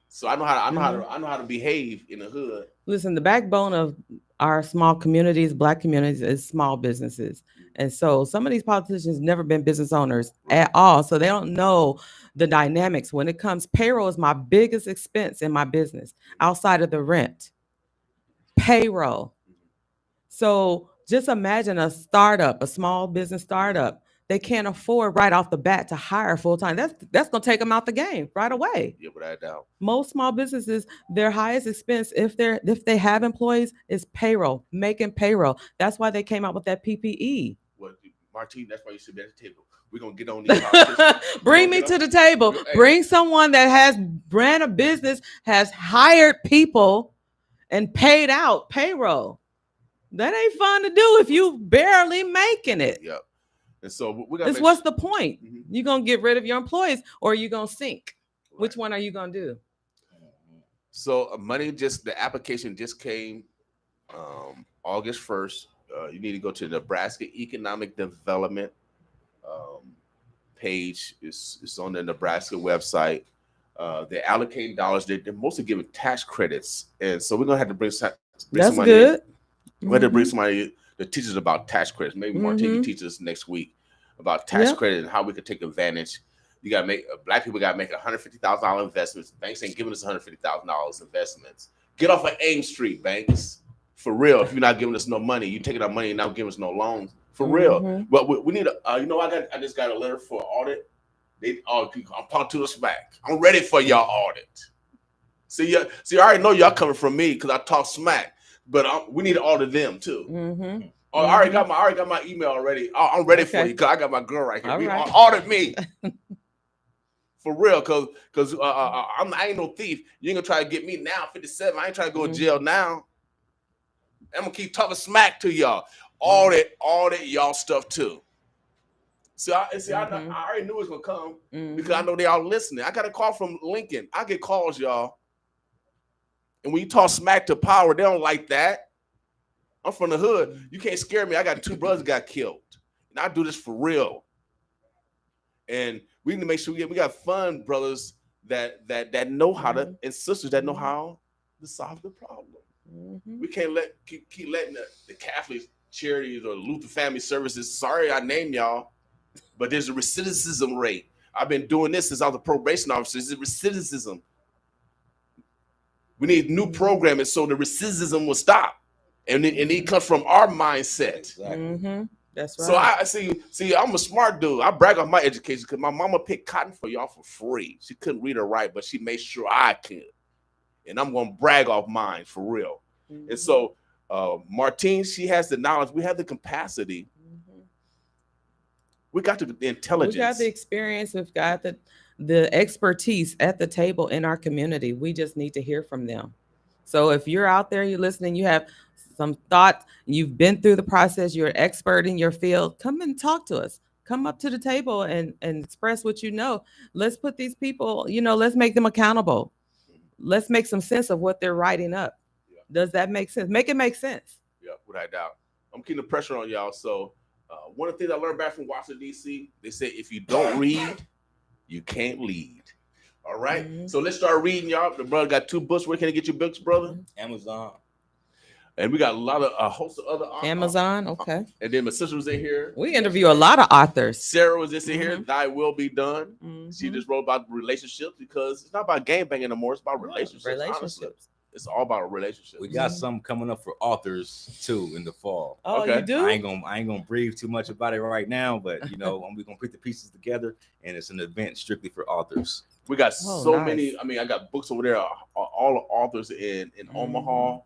So I know how to behave in the hood. Listen, the backbone of our small communities, Black communities, is small businesses. And so some of these politicians never been business owners at all. So they don't know the dynamics. When it comes, payroll is my biggest expense in my business outside of the rent. Payroll. So just imagine a startup, a small business startup. They can't afford right off the bat to hire full time. That's gonna take them out the game right away. Yeah, without a doubt. Most small businesses, their highest expense, if they have employees, is payroll, making payroll. That's why they came out with that PPE. Well, Martine, that's why you should be at the table. We're gonna get on these. Bring me to the table. Hey. Bring someone that has ran a business, has hired people, and paid out payroll. That ain't fun to do if you barely making it. Yep. And so what's the point? You're going to get rid of your employees or you're going to sink. Right. Which one are you going to do? So the application just came August 1st. You need to go to the Nebraska Economic Development page. It's on the Nebraska website. They're allocating dollars. They're mostly giving tax credits. And so we're going to have to bring That's good. Whether bring somebody that teaches about tax credits. Maybe Martin can teach us next week about tax credit and how we could take advantage. You got to make black people got to make $150,000 investments. Banks ain't giving us $150,000 investments. Get off of Aim Street, banks. For real. If you're not giving us no money, you taking our money and not giving us no loans. For real. But we need a. I just got a letter for audit. I'm talking to the smack. I'm ready for y'all audit. See, I already know y'all coming from me because I talk smack. But we need to audit them too. I already got my email already. I'm ready for you because I got my girl right here. Audit me. For real, because I ain't no thief. You ain't gonna try to get me now, 57. I ain't trying to go to jail now. I'm gonna keep talking smack to y'all. Audit y'all stuff too. I already knew it was gonna come because I know they all listening. I got a call from Lincoln. I get calls, y'all. And when you talk smack to power, they don't like that. I'm from the hood. You can't scare me. I got 2 brothers got killed. And I do this for real. And we need to make sure we got fun brothers that know how to, and sisters that know how to solve the problem. We can't keep letting the Catholic charities or Luther Family Services. Sorry, I named y'all, but there's a recidivism rate. I've been doing this since I was a probation officer. It's a recidivism. We need new programming so the recidivism will stop, and it comes from our mindset. Exactly. That's right. So I see. I'm a smart dude. I brag on my education because my mama picked cotton for y'all for free. She couldn't read or write, but she made sure I could. And I'm gonna brag off mine for real. And so, Martine, she has the knowledge. We have the capacity. We got the intelligence. We got the experience. We've got the expertise at the table in our community. We just need to hear from them. So if you're out there, you're listening, you have some thought, you've been through the process, you're an expert in your field, come and talk to us. Come up to the table and express what you know. Let's put these people, let's make them accountable. Let's make some sense of what they're writing up. Yeah. Does that make sense? Make it make sense. Yeah, without doubt. I'm keeping the pressure on y'all. So one of the things I learned back from Washington, D.C., they say if you don't read, you can't lead. All right? So let's start reading, y'all. The brother got 2 books. Where can I get your books, brother? Amazon. And we got a host of other authors. Amazon, okay. And then my sister was in here. We interview a lot of authors. Sarah was just in here. Thy Will Be Done. She just wrote about relationships because it's not about game banging anymore. It's about relationships. Honestly. It's all about relationships. We got something coming up for authors too in the fall. Oh, okay. You do? I ain't gonna breathe too much about it right now, but we're gonna put the pieces together, and it's an event strictly for authors. We got many. I mean, I got books over there. All the authors in Omaha.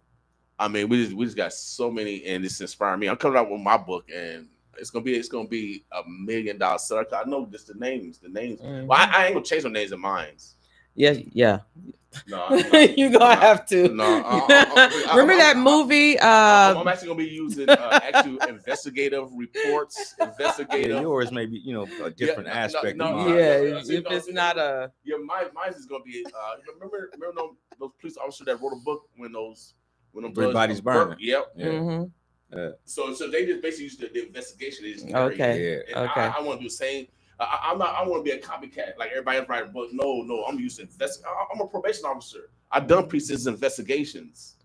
I mean, we just got so many, and it's inspiring me. I'm coming out with my book, and it's gonna be $1 million seller. I know just the names. Well, I ain't gonna change no names of mine. Yeah. No, you're gonna have to. No, remember that movie? I'm actually gonna be using actual investigative reports. Yeah, yours may be, a different aspect. If it's not a. Yeah, mine is gonna be. Remember those police officers that wrote a book when Dead bodies burning. Yep. Yeah. So they just basically use the investigation. They just okay. I want to do the same. I want to be a copycat like everybody else writing books. No, I'm used to invest. I'm a probation officer. I've done pre-sentence investigations.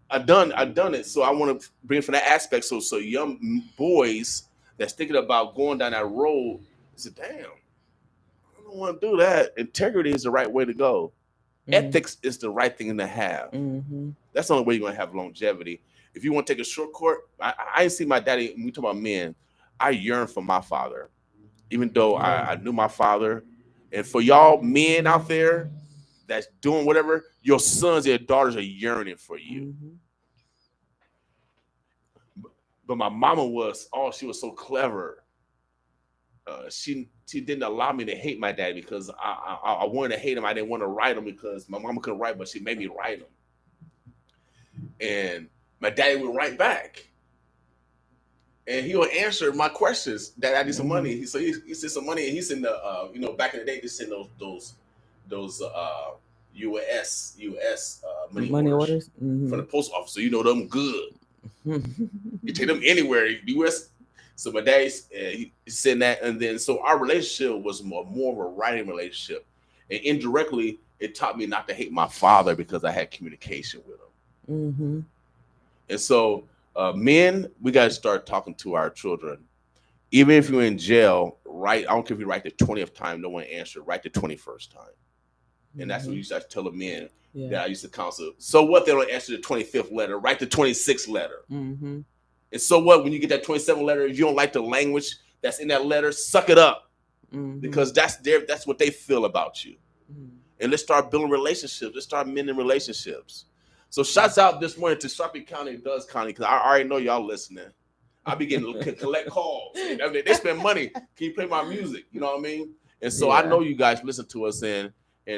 I've done it. So I want to bring it from that aspect. So young boys that's thinking about going down that road say, damn, I don't want to do that. Integrity is the right way to go. Ethics is the right thing to have. That's the only way you're gonna have longevity. If you want to take a short court, I didn't see my daddy. When we talk about men, I yearn for my father, even though I knew my father. And for y'all men out there that's doing whatever, your sons and your daughters are yearning for you. But my mama she was so clever. She didn't allow me to hate my dad because I wanted to hate him. I didn't want to write him because my mama couldn't write, but she made me write him. And my daddy would write back. And he would answer my questions. Dad, I need some money. So he sent some money, and he sent the back in the day they sent those US money orders from the post office. So you know them good. You take them anywhere, US. So my dad he said that, and then so our relationship was more of a writing relationship, and indirectly it taught me not to hate my father because I had communication with Mm-hmm. And so, men, we got to start talking to our children. Even if you're in jail, right? I don't care if you write the 20th time, no one answered. Write the 21st time, and that's what you used to tell the men that I used to counsel. So what? They don't answer the 25th letter. Write the 26th letter. Mm-hmm. And so what? When you get that 27th letter, if you don't like the language that's in that letter, suck it up, because that's what they feel about you. And let's start building relationships. Let's start mending relationships. So shouts out this morning to Sharpie County and Dutch County, because I already know y'all listening. I be getting collect calls. They spend money. Can you play my music? You know what I mean? And so I know you guys listen to us, and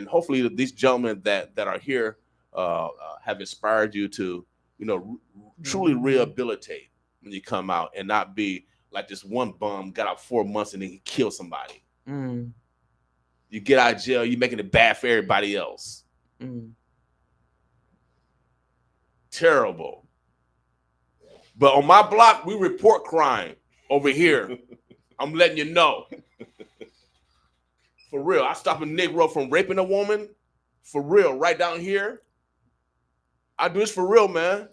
hopefully these gentlemen that are here have inspired you to, truly rehabilitate when you come out, and not be like this one bum got out 4 months and then he killed somebody. You get out of jail, you're making it bad for everybody else. Terrible. But on my block, we report crime over here. I'm letting you know. For real. I stop a Negro from raping a woman. For real. Right down here. I do this for real, man.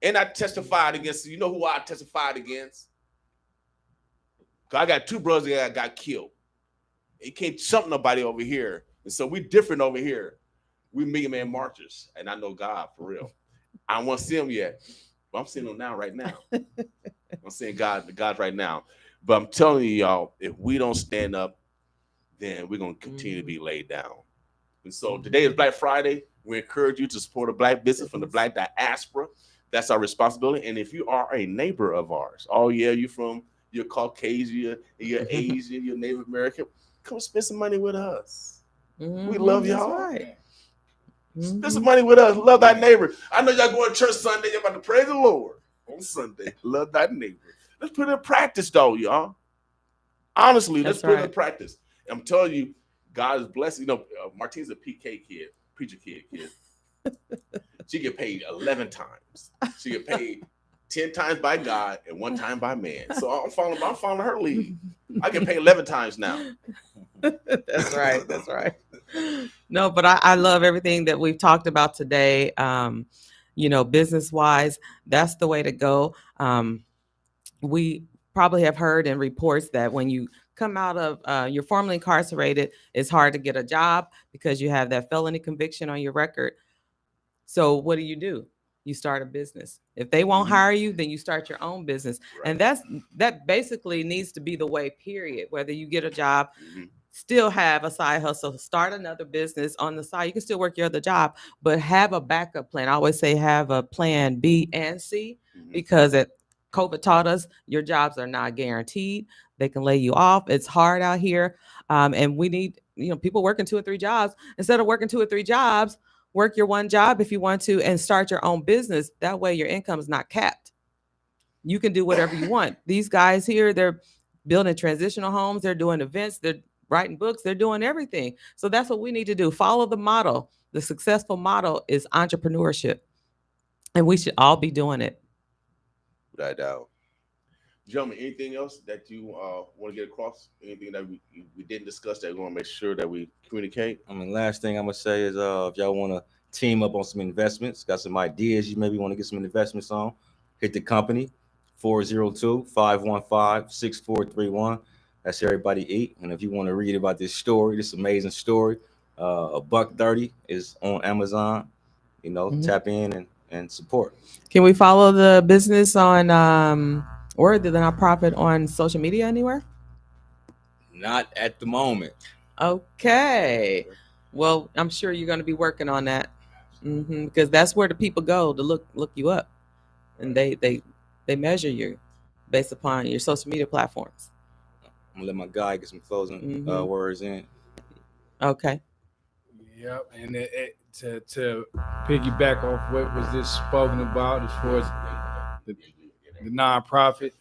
And I testified against, you know who I testified against? Because I got 2 brothers that got killed. You can't chump nobody over here. And so we different over here. We Million Man marchers. And I know God, for real. I don't want to see him yet. But I'm seeing him now, right now. I'm seeing God right now. But I'm telling you, y'all, if we don't stand up, then we're going to continue to be laid down. And so today is Black Friday. We encourage you to support a Black business from the Black diaspora. That's our responsibility. And if you are a neighbor of ours, you're Caucasian, you're Asian, you're Native American, come spend some money with us. We love y'all. That's right. Spend some money with us. Love thy neighbor. I know y'all going to church Sunday. You're about to praise the Lord on Sunday. Love thy neighbor. Let's put it in practice, though, y'all. Honestly, let's put it in practice. I'm telling you, God is blessing. Martine's a PK kid, preacher kid. She get paid 11 times. She get paid 10 times by God and 1 time by man. So I'm following her lead. I get paid 11 times now. That's right. That's right. No, but I love everything that we've talked about today. Business wise, that's the way to go. We probably have heard in reports that when you come out of you're formerly incarcerated, it's hard to get a job because you have that felony conviction on your record. So what do? You start a business. If they won't hire you, then you start your own business. Right. And that basically needs to be the way, period. Whether you get a job, still have a side hustle, start another business on the side. You can still work your other job, but have a backup plan. I always say have a plan B and C, because COVID taught us your jobs are not guaranteed. They can lay you off. It's hard out here. And we need, people working 2 or 3 jobs. Instead of working 2 or 3 jobs, work your 1 job if you want to and start your own business. That way your income is not capped. You can do whatever you want. These guys here, they're building transitional homes. They're doing events. They're writing books. They're doing everything. So that's what we need to do. Follow the model. The successful model is entrepreneurship. And we should all be doing it. Without doubt. Gentlemen, anything else that you want to get across? Anything that we didn't discuss that we want to make sure that we communicate? Last thing I'm going to say is if y'all want to team up on some investments, got some ideas you maybe want to get some investments on, hit the company, 402-515-6431. That's Everybody Eat. And if you want to read about this amazing story, $130 is on Amazon. Tap in and support. Can we follow the business on or the nonprofit on social media anywhere? Not at the moment. Okay. Well, I'm sure you're going to be working on that, because that's where the people go to look you up, and they measure you based upon your social media platforms. I'm gonna let my guy get some closing words in. Okay. Yep, and to piggyback off what was just spoken about as far as the nonprofit,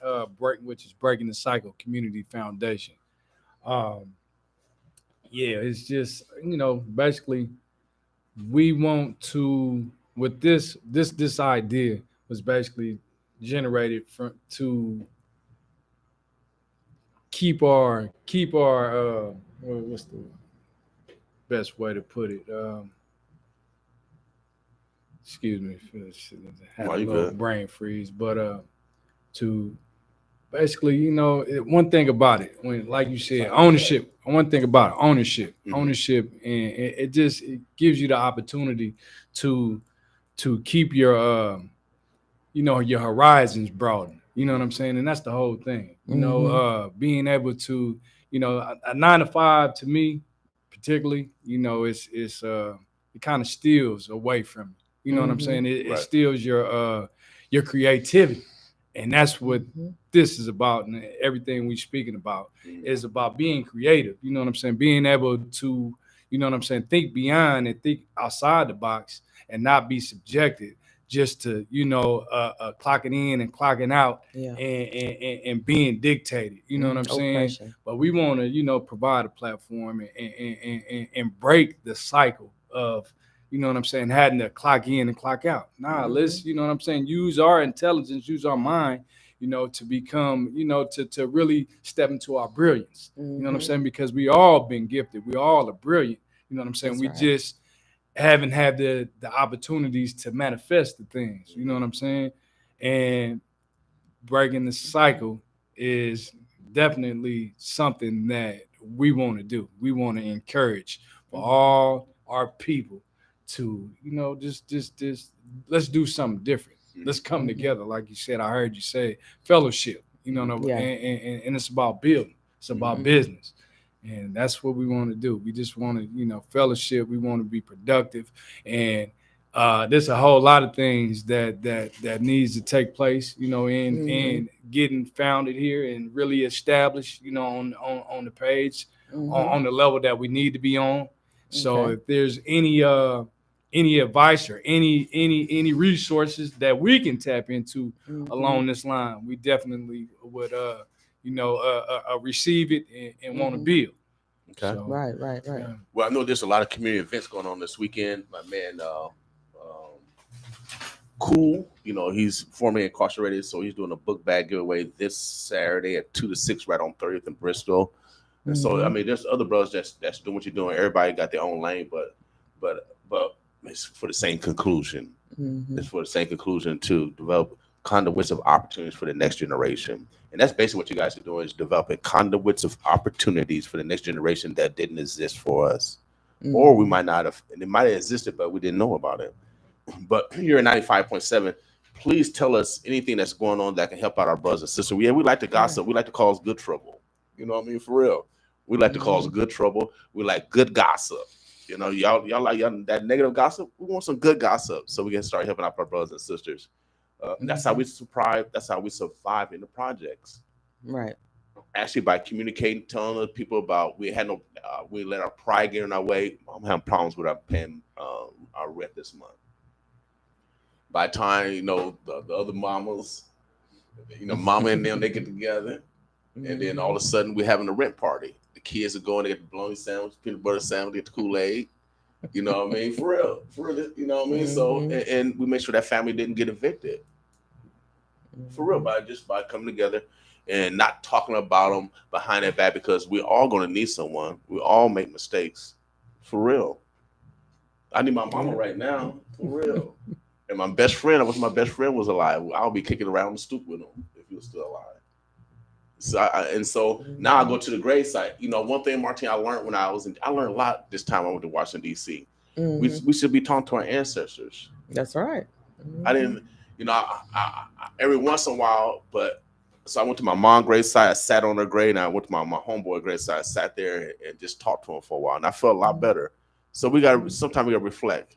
which is Breaking the Cycle Community Foundation. It's just basically we want to, with this idea was basically generated to keep our what's the best way to put it? excuse me, had No, a you little good. brain freeze, but to basically, one thing about it, when like you said, ownership. One thing about it, ownership, ownership, and it gives you the opportunity to keep your horizons broaden. You know what I'm saying? And that's the whole thing. Being able to, a 9 to 5 to me, particularly, it kind of steals away from you. You know what I'm saying? It steals your creativity. And that's what this is about, and everything we're speaking about is about being creative. You know what I'm saying? Being able to, think beyond and think outside the box and not be subjected just to, clocking in and clocking out and being dictated. You know what I'm saying? Oppression. But we want to, provide a platform and break the cycle of, having to clock in and clock out. Let's, use our intelligence, use our mind, to become, to really step into our brilliance. You know what I'm saying? Because we all been gifted. We all are brilliant. You know what I'm saying? That's We right. just haven't had the opportunities to manifest the things. You know what I'm saying? And breaking the cycle is definitely something that we want to do. We want to encourage for all our people to, just let's do something different. Let's come together. Like you said, I heard you say fellowship, Yeah. and it's about building. It's about business. And that's what we want to do. We just want to, fellowship. We want to be productive. And there's a whole lot of things that needs to take place, in getting founded here and really established, on the page, on the level that we need to be on. So if there's any advice or any resources that we can tap into along this line, we definitely would receive it and want to build. Okay. So, Right. yeah. Well, I know there's a lot of community events going on this weekend. My man, Cool, he's formerly incarcerated, so he's doing a book bag giveaway this Saturday at 2 to 6 right on 30th in Bristol. And so, I mean, there's other brothers that's doing what you're doing. Everybody got their own lane, but it's for the same conclusion. It's for the same conclusion to develop conduits of opportunities for the next generation. And that's basically what you guys are doing, is developing conduits of opportunities for the next generation that didn't exist for us. Or we might not have, and it might have existed, but we didn't know about it. But here at 95.7, please tell us anything that's going on that can help out our brothers and sisters. We like to gossip. We like to cause good trouble. You know what I mean? For real. We like to cause good trouble. We like good gossip. Y'all like that negative gossip. We want some good gossip so we can start helping out our brothers and sisters. That's how we survive. That's how we survive in the projects. Right. Actually, by communicating, telling other people about we let our pride get in our way. I'm having problems with our paying our rent this month. By the time the other mamas, mama and them, they get together, and then all of a sudden we're having a rent party. The kids are going to get the bologna sandwich, peanut butter sandwich, get the Kool-Aid. You know what I mean? For real. You know what I mean? So and we make sure that family didn't get evicted. For real, by coming together and not talking about them behind their back, because we're all going to need someone. We all make mistakes. For real. I need my mama right now. For real. And my best friend, I wish my best friend was alive. I'll be kicking around the stoop with him if he was still alive. So now I go to the grave site. One thing, Martin, I learned when I learned a lot this time I went to Washington, D.C. We should be talking to our ancestors. That's right. I didn't, I every once in a while, so I went to my mom's grave site. I sat on her grave, and I went to my homeboy grave site. I sat there and just talked to him for a while, and I felt a lot better. So sometimes we got to reflect.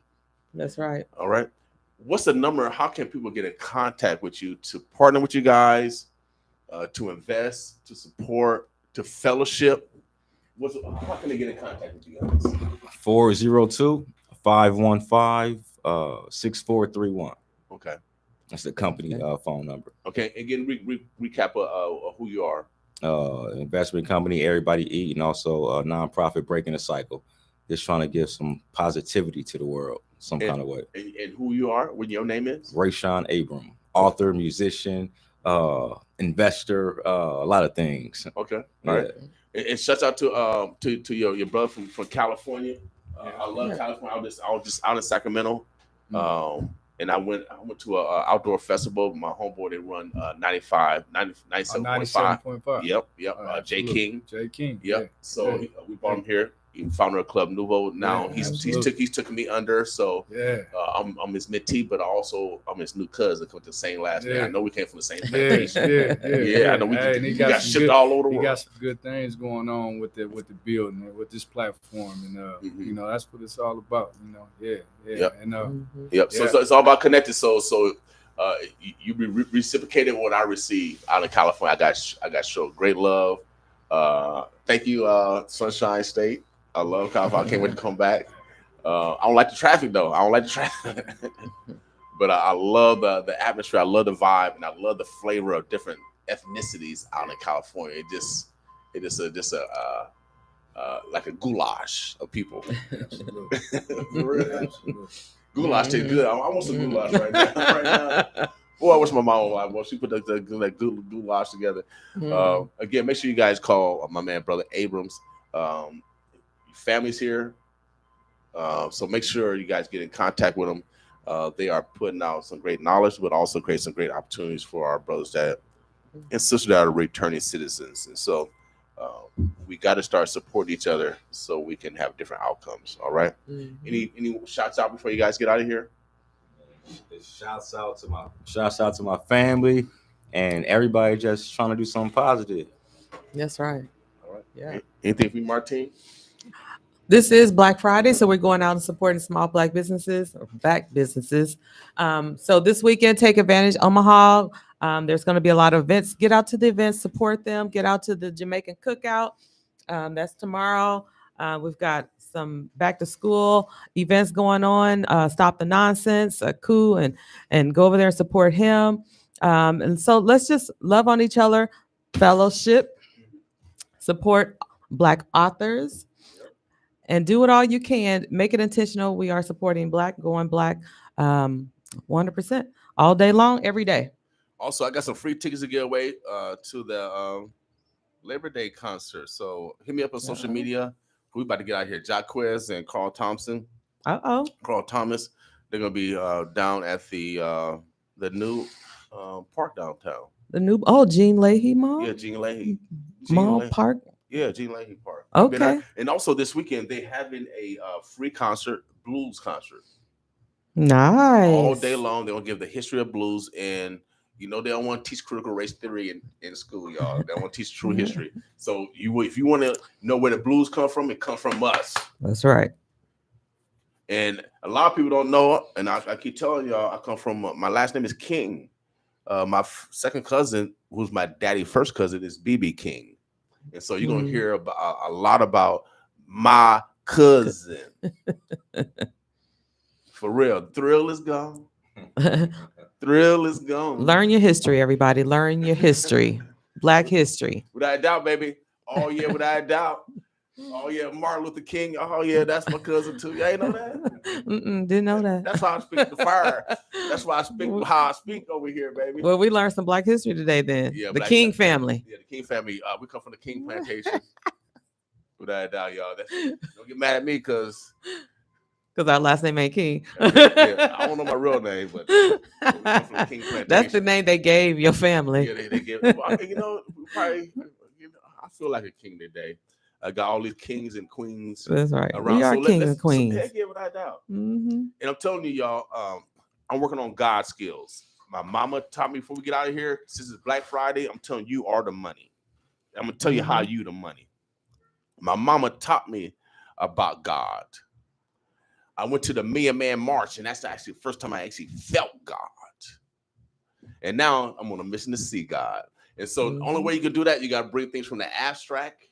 That's right. All right. What's the number? How can people get in contact with you to partner with you guys, to invest, to support, to fellowship? How can they get in contact with you guys? 402-515-6431. Okay. That's the company phone number. Okay. Again, recap who you are. Investment company, Everybody Eat, and also a nonprofit Breaking the Cycle. Just trying to give some positivity to the world some kind of way. And who you are, what your name is? Rayshawn Abram, author, musician, investor, a lot of things. Okay. All right. And shouts out to your brother from California. I love California. I was just out in Sacramento. And I went to a outdoor festival. My homeboy, they run 97.5. Yep. Jay King. Yep. Yeah. So we brought him here. He founder of Club Nouveau. Now he's taking me under. So I'm his mentee, but also I'm his new cousin with the same last name. I know we came from the same plantation. I know we got shipped all over the world. He got some good things going on with the building, with this platform, and you know, that's what it's all about. You know, So it's all about connected. So you reciprocated what I received out of California. I got shown great love. Thank you, Sunshine State. I love California. I can't wait to come back. I don't like the traffic though. But I love the atmosphere. I love the vibe, and I love the flavor of different ethnicities out in California. It just like a goulash of people. Goulash tastes good. I want some goulash right now. Boy, I wish my mom was alive. Well, she put that goulash together. Again, make sure you guys call my man, brother Abrams. Family's here. So make sure you guys get in contact with them. They are putting out some great knowledge, but also create some great opportunities for our brothers and sisters that are returning citizens. And so we got to start supporting each other so we can have different outcomes. All right. Any shouts out before you guys get out of here? Shouts out to my family and everybody just trying to do something positive. That's right. All right. Yeah. Anything for you, Martine? This is Black Friday, so we're going out and supporting small Black businesses or Black businesses. So this weekend, take advantage. Omaha, there's going to be a lot of events. Get out to the events, support them. Get out to the Jamaican Cookout. That's tomorrow. We've got some back to school events going on. Stop the Nonsense, Coup, and go over there and support him. And so let's just love on each other, fellowship, support Black authors. And do it all you can. Make it intentional. We are supporting Black, going Black 100% all day long, every day. Also, I got some free tickets to give away to the Labor Day concert. So hit me up on social media. We're about to get out here. Jacquez and Carl Thompson. Carl Thomas. They're going to be down at the new park downtown. The new, Jean Leahy Mall? Yeah, Jean Leahy. Park? Yeah, Jean Leahy Park. Okay. And also this weekend, they having a free concert, blues concert. Nice. All day long, they're going to give the history of blues. And, you know, they don't want to teach critical race theory in school, y'all. They want to teach true history. So if you want to know where the blues come from, it comes from us. That's right. And a lot of people don't know, and I keep telling y'all, I come from, my last name is King. My second cousin, who's my daddy's first cousin, is BB King. And so you're going to hear about a lot about my cousin. For real. Thrill is gone. Thrill is gone. Learn your history, everybody. Learn your history. Black history. Without a doubt, baby. Oh, yeah, without a doubt. Oh, yeah, Martin Luther King. Oh, yeah, that's my cousin, too. You ain't know that? Didn't know that. That's how I speak to fire. That's why I speak how I speak over here, baby. Well, we learned some Black history today then. Yeah, the King family. Yeah, the King family. We come from the King plantation. Without a doubt, y'all. Don't get mad at me because our last name ain't King. Yeah, I don't know my real name, but we come from the King plantation. That's the name they gave your family. Yeah, they give. You know, probably. You know, I feel like a king today. I got all these kings and queens. That's right. Around. We are kings and queens. Heck yeah, without a doubt. And I'm telling you, y'all, I'm working on God skills. My mama taught me before we get out of here, since it's Black Friday, I'm telling you are the money. I'm going to tell you how you the money. My mama taught me about God. I went to the Million Man March, and that's actually the first time I actually felt God. And now I'm on a mission to see God. And so the only way you can do that, you got to bring things from the abstract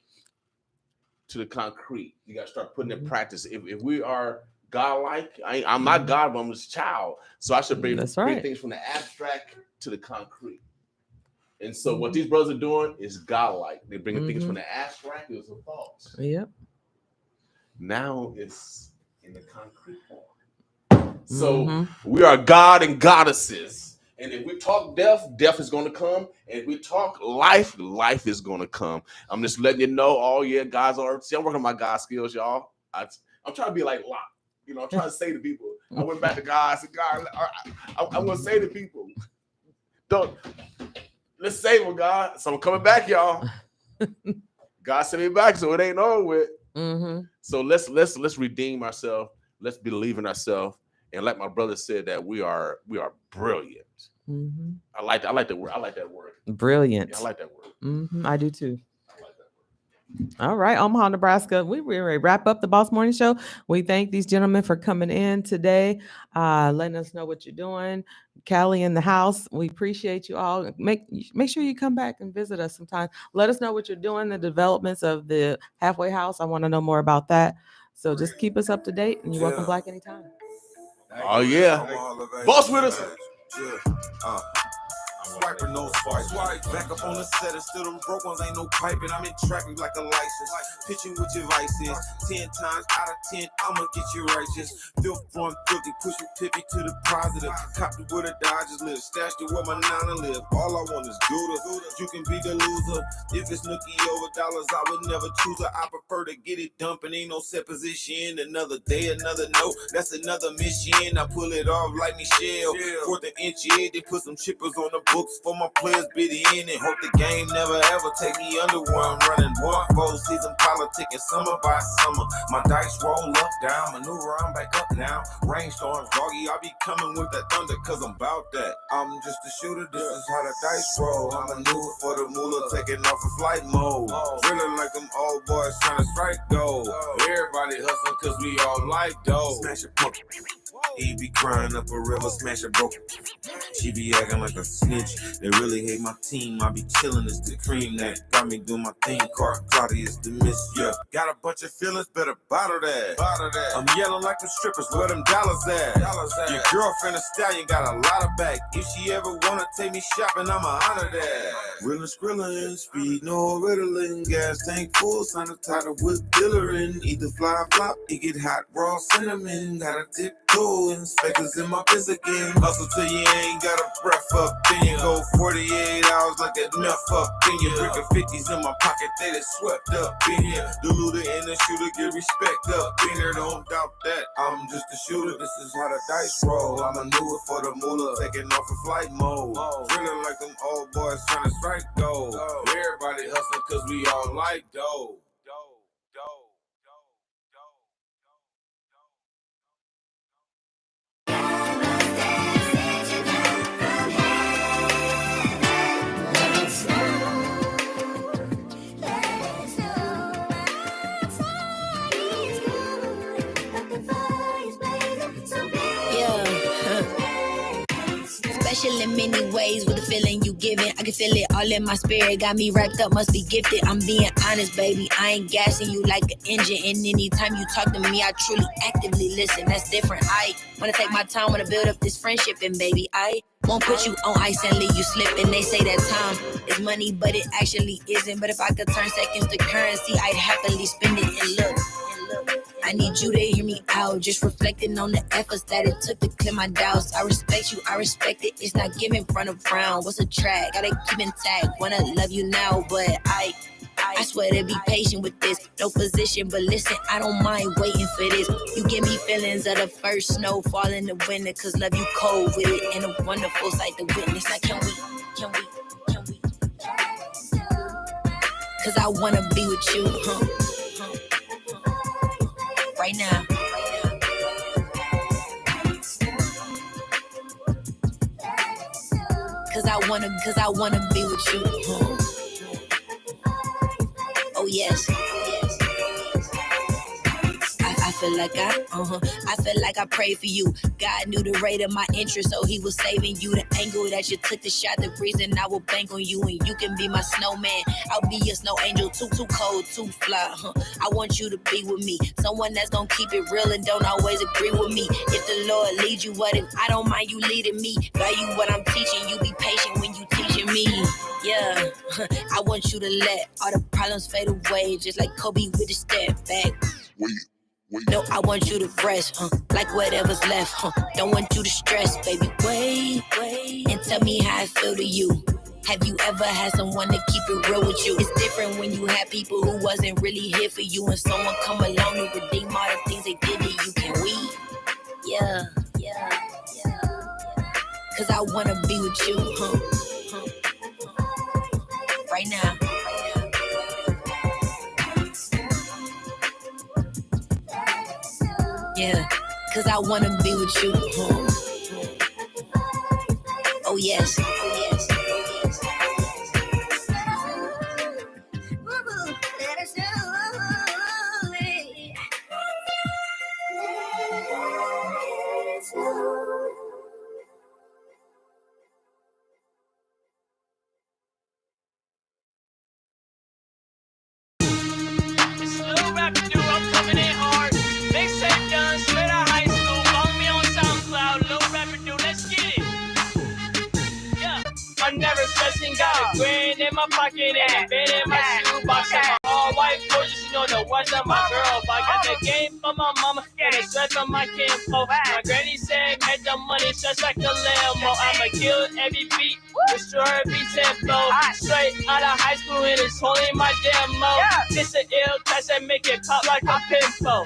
to the concrete. You got to start putting in practice. If we are God-like, I'm not God, but I'm his child. So I should bring things from the abstract to the concrete. And so what these brothers are doing is God-like. They're bringing things from the abstract to the thoughts. Yep. Now it's in the concrete form. So we are God and goddesses. And if we talk death, death is going to come. And if we talk life, life is going to come. I'm just letting you know, oh, yeah, God's already. See, I'm working on my God skills, y'all. I'm trying to be like Lot. You know, I'm trying to say to people. I went back to God. I said, God, I want to say to people, let's save them, God. So I'm coming back, y'all. God sent me back, so it ain't over with. Mm-hmm. So let's redeem ourselves. Let's believe in ourselves. And like my brother said, that we are brilliant. Mm-hmm. I like the word. I like that word. Brilliant. Yeah, I like that word. Mm-hmm. I do too. All right, Omaha, Nebraska. We're ready to wrap up the Boss Morning Show. We thank these gentlemen for coming in today, letting us know what you're doing. Callie in the house. We appreciate you all. Make sure you come back and visit us sometime. Let us know what you're doing, the developments of the halfway house. I want to know more about that. So just keep us up to date, and you're welcome Black anytime. Oh yeah. Boss with us. Swiping no swipes. Back up on the set and still them broke ones ain't no piping. I'm in traffic like a license. Pitching with your vices. 10 times out of 10, I'ma get you righteous. Feel form filthy, pushing Pippi to the positive. Copped it where the Dodgers live. Stashed it where my Nana live. All I want is Gouda. You can be the loser. If it's nookie over dollars, I would never choose her. I prefer to get it dumping. Ain't no set position. Another day, another note. That's another mission. I pull it off like Michelle. Fourth and inch, they put some chippers on the books for my players bid in and hope the game never ever take me under where I'm running. One full season politicking summer by summer. My dice roll up, down, maneuver, I'm back up now. Rainstorms, doggy, I be coming with that thunder cause I'm about that. I'm just a shooter, this is how the dice roll. I maneuver for the moolah, taking off in flight mode. Feeling like them old boys trying to strike gold. Everybody hustling cause we all like dough. Smash a pump. He be crying up a river, smash a broke. She be acting like a snitch. They really hate my team. I be chillin', it's the cream that got me doing my thing. Car cloudy is the miss, yeah. Got a bunch of feelings, better bottle that. I'm yelling like the strippers, where them dollars at? Your girlfriend a stallion got a lot of back. If she ever wanna take me shopping, I'ma honor that. Reelin' skrillin', speed, no riddling. Gas tank full, sign a title with dealerin'. Either fly or flop, it get hot, raw cinnamon. Got a tip toe, inspectors in my biz again. Hustle till you ain't got a breath up. Then you go 48 hours like enough up. Then you brick of 50s in my pocket, they done swept up in here. The looter and the shooter get respect up in here, don't doubt that. I'm just a shooter, this is how the dice roll. I maneuver for the moolah, taking off in flight mode. Feeling like them old boys trying to strike gold. Everybody hustling cause we all like dough. Special in many ways with the feeling you giving. I can feel it all in my spirit. Got me wrapped up, must be gifted. I'm being honest, baby. I ain't gassing you like an engine. And anytime you talk to me, I truly actively listen. That's different. I wanna take my time, wanna build up this friendship. And baby, I won't put you on ice and leave you slipping. They say that time is money, but it actually isn't. But if I could turn seconds to currency, I'd happily spend it. And look, I need you to hear me out. Just reflecting on the efforts that it took to clear my doubts. I respect you, I respect it. It's not giving front of frown. What's a track? Gotta keep intact. Wanna love you now, but I swear to be patient with this. No position, but listen, I don't mind waiting for this. You give me feelings of the first snow fall in the winter. Cause love you cold with it. And a wonderful sight to witness. Like, can we? Cause I wanna be with you, right now. Cause I wanna be with you. Oh yes. I feel like I prayed for you. God knew the rate of my interest, so he was saving you. The angle that you took the shot, the reason I will bank on you. And you can be my snowman, I'll be your snow angel. Too cold, too fly, I want you to be with me. Someone that's gonna keep it real and don't always agree with me. If the Lord leads you, what if I don't mind you leading me? Value what I'm teaching, you be patient when you teaching me. Yeah, I want you to let all the problems fade away, just like Kobe with the step back. No, I want you to rest, like whatever's left, Don't want you to stress, baby. Wait, and tell me how I feel to you. Have you ever had someone to keep it real with you? It's different when you have people who wasn't really here for you, and someone come along and redeem all the things they did to you. Can we? Yeah. Cause I wanna be with you, right now. Yeah, cause I wanna be with you. Oh yes. It's Lil Rapper Dude, I'm coming in hard. Mixtape done, straight out high school. Follow me on SoundCloud, Lil Rapper Dude, let's get it. Yeah, I'm never stressing, got a grand in my pocket and a bed in my shoebox. And my all white gorgeous, you know the ones on my girl. I got the game for my mama and the stress on my kinfolk. My granny said, make the money just like a Lambo. I'ma kill every beat, destroy every tempo. Straight out of high school and it's holding my demo. This an ill test that make it pop like a pimple.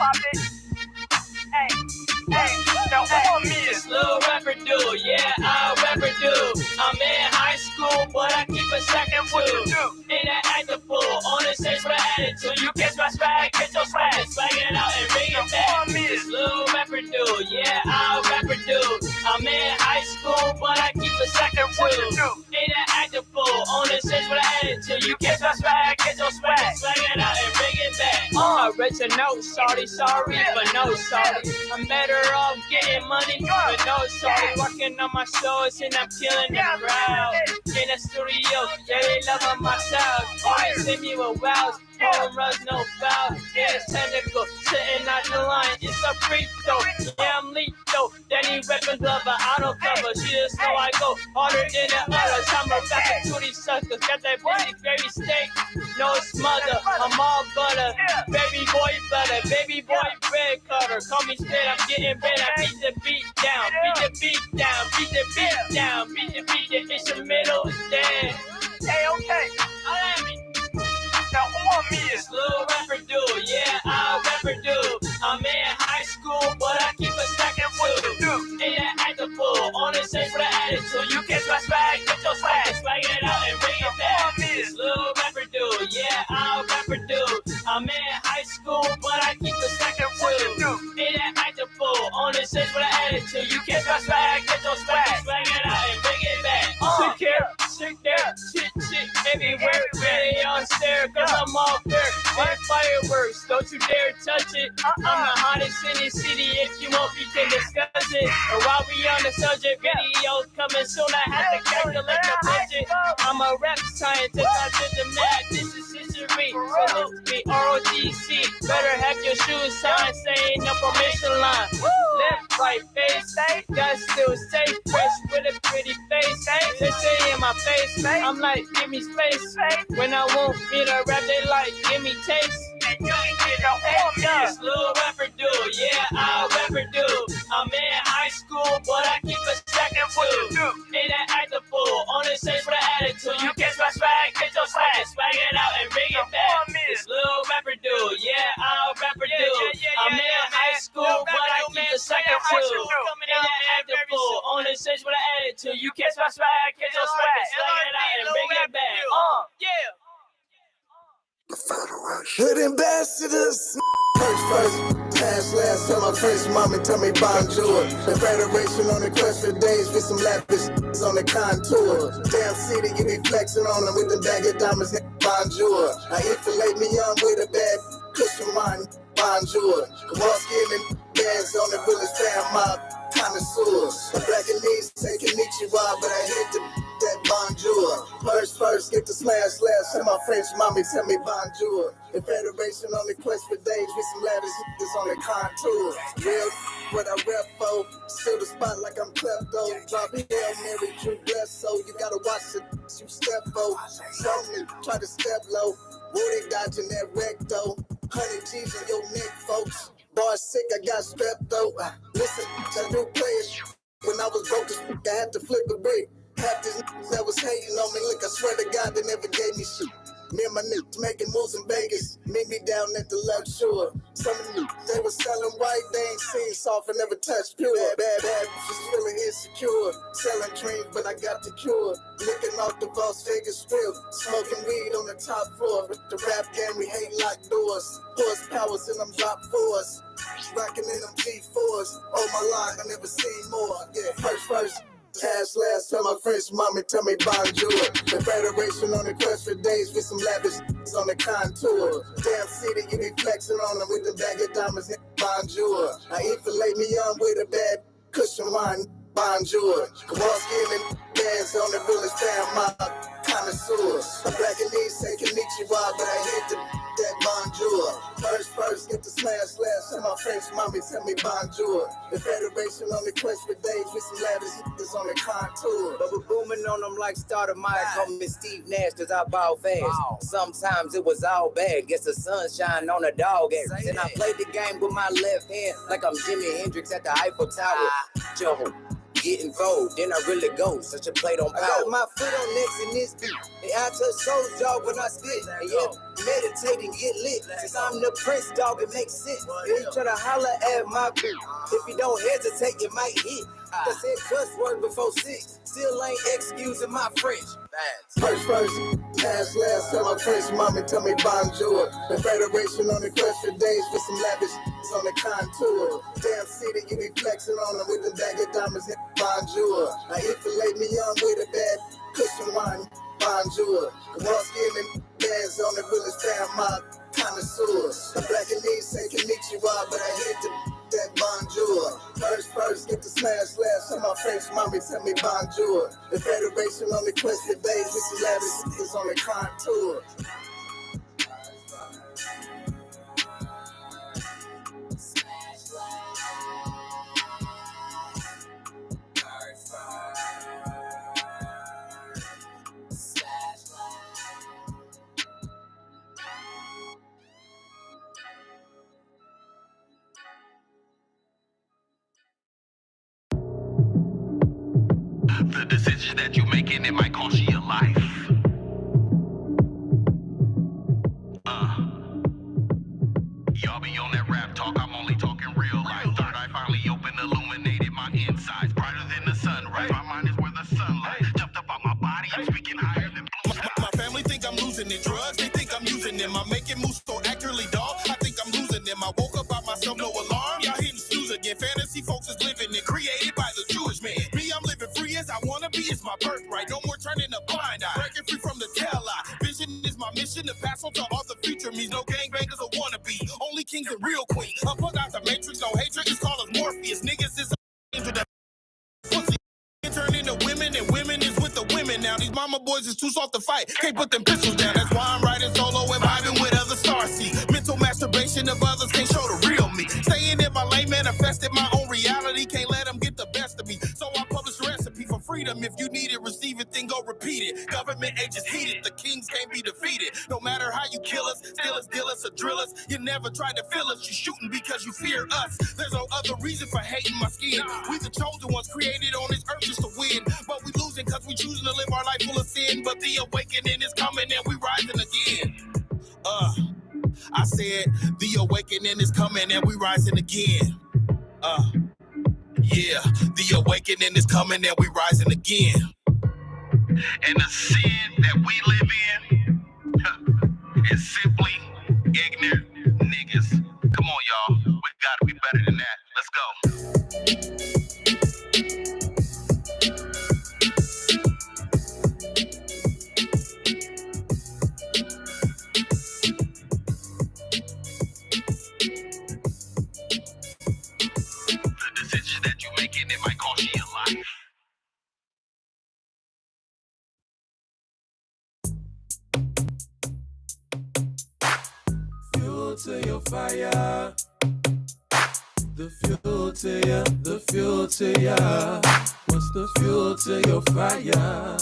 Now on me, it's Lil Rapper Dude, yeah, I rapper dude. I'm in high school, but I keep a second two. In that active pool, on the stage with an attitude. You catch my swag, get your swag, swag it out and bring it back. It's Lil Rapper Dude, yeah, I rapper dude. I'm in high school, but I keep a second two. In that active pool, on the stage with an attitude. You catch my swag, get your swag, swag it out and bring it back. I read your note, sorry, but no sorry. I'm better off getting money, but no sorry. Working on my shows and I'm killing the crowd. In the studio, yeah, they love my sound. Always send me with wows, home runs, no foul. Yeah, it's technical, sitting on the line, it's a free throw. Yeah, I'm lethal, Danny weapons love an auto cover. She just know I go harder than the others. I'm a back to these suckers, got that busy gravy steak, no smother. I'm all butter, baby boy butter, baby boy bread cutter. Call me spit, I'm getting better. Beat the beat down, beat the beat down, beat the beat down, beat the beat down. Instrumental is dead. Hey, okay, allow me. Now on me, it's Lil Rapper Dude, yeah, I rapper dude. I'm in high school, but I keep a second two. In that active pool, on the stage with an attitude. You catch my swag, get your swag, swag it out and bring it back. It's Lil Rapper Dude, yeah, I rapper dude. I'm in high school, but I keep a second two. In that active pool, on the stage with an attitude. You catch my swag, get your swag, swag it out and bring it back. Sick here, sick there, shit everywhere. Ready on stare, cause I'm all fair. Big fireworks, don't you dare touch it. I'm the hottest in the city, if you want we can discuss it. And while we on the subject, videos coming soon, I have to calculate the budget. I'm a rap scientist, I did the math, this is history. Salute me, ROTC, better have your shoes signed, saying no permission line. Left, right, face, that's still safe, fresh with a pretty face. They say in my face, I'm like, give me space. When I want me to rap, they like, give me taste. It's Lil Rapper Dude, yeah, I rapper dude. I'm in high school, but I keep a second two. In that active pool, on the stage with an attitude. You catch my swag, get your swag, swag it out and bring it back. It's Lil Rapper Dude, yeah, I rapper dude. I'm in high school, but I keep a second two. In that active pool, on the stage with an attitude. You catch my swag, get your swag, swag it out and bring it back. Yeah. Hood ambassadors. First, last, tell my French mama, tell me bonjour. The Federation on the quest for days with some lavish on the contour. Damn city, you be flexing on them with the bag of diamonds, bonjour. I infilate me on with a bad cushion wine, bonjour. Kowalski and bands on the village fan mob, connoisseurs. The black and knees say konnichiwa, but I hit that bonjour. First, get the slash, tell my French mommy, tell me bonjour. The Federation on the quest for days with some lavish on the contour. Real, what I rep for, still the spot like I'm klepto. Drop Hail Mary, Drew Bledsoe, you gotta watch the you step for. Something, try to step low. Woody dodging that recto. 100 G's in your neck, folks. Bar sick, I got strepto. Listen, to new players. When I was broke as I had to flip a brick. Half these that was hating on me, look, I swear to God, they never gave me shit. Me and my niggas making moves in Vegas. Meet me down at the left shore. Some of them, they was selling white, they ain't seen soft and never touched pure. Bad, just feeling insecure. Selling dreams, but I got the cure. Licking off the Las Vegas strip. Smoking weed on the top floor. With the rap game, we hate locked doors. Horsepowers in them drop fours. Rocking in them G4s. Oh my line, I never seen more. Yeah, first. Cash last, tell my French mommy, tell me bonjour. The Federation on the quest for days with some lavish on the contour. Damn city, you be flexing on them with the bag of diamonds, bonjour. I eat filet mignon with a bad cushion wine, bonjour. Kowalski and bands on the village fan, my connoisseur. I'm back in these, say konnichiwa, but I hit that bonjour. First, get the slash, tell my French mommy, tell me bonjour. The Federation on the quest for days with some lavish on the contour. But we're booming on them like Starter Mike. Call me Steve Nash, cause I ball fast. Wow. Sometimes it was all bad. Guess the sunshine on a dog ass. And I played the game with my left hand like I'm Jimi Hendrix at the Eiffel Tower. Joe, getting fold, then I really go. Such a plate on power. I got my foot on next in this beat. And I touch shoulders, dog, when I spit. And yeah, meditate and get lit. Since I'm the prince, dog, it makes sense. Then you try to holler at my beat. If you don't hesitate, you might hit. I said cuss word before 6. Still ain't excusing my French. First, cash last, tell my French mommy, tell me bonjour. The Federation on the quest for days with some lavish on the contour. Damn city, you be flexing on them with the bag of diamonds, bonjour. I eat filet mignon with a bad cushion wine, bonjour. Kowalski and bands on the village fan, my connoisseur. I'm back in these, say konnichiwa, but I hit that bonjour. First, get the slash, tell my French mommy, tell me bonjour. The Federation on the quest for days with some lavish is on the contour. The decision that you're making, it might cost you your life. Y'all be on that rap talk, I'm only talking real life. Third eye finally open, illuminated my insides. Brighter than the sunrise, my mind is where the sunlight. Jumped up on my body, I'm speaking higher than blue sky. My family think I'm losing their drugs, they think I'm using them. I'm making moves so accurately, dog, I think I'm losing them. I woke up by myself, no alarm, y'all hitting snooze again. Fantasy folks is living and created by the Jewish man. Me, I'm living free as I wanna be, it's my birthright. No more turning a blind eye, breaking free from the tail eye. Vision is my mission to pass on to all the future me's. No gangbangers or wannabe, only kings and real queens. Unplug out the matrix, no hatred, it's called us Morpheus. Niggas is into the pussy. Turn into women and women is with the women now. These mama boys is too soft to fight, can't put them pistols down. That's why I'm riding solo and vibing with other starseeds. Mental masturbation of others can't show the real me. Staying in my lane, manifested my own reality. Can't let them get the best of me. So I publish a recipe for freedom. If you need it, receive it, then go repeat it. Government agents heated, the kings can't be defeated. No matter how you kill us, steal us, deal us, or drill us, you never tried to feel us. You shooting because you fear us. There's no other reason for hating my skin. We the chosen ones created on this earth just to win. But we losing cause we choosing to live our life full of sin. But the awakening is coming and we rising again. I said the awakening is coming and we rising again. Yeah, the awakening is coming and we rising again. And the sin that we live in is simply ignorant niggas. Come on, y'all. We gotta be better than that. Let's go. The decision that you're making, it might cost you your life. Fuel to your fire. The fuel to ya, the fuel to ya. What's the fuel to your fire?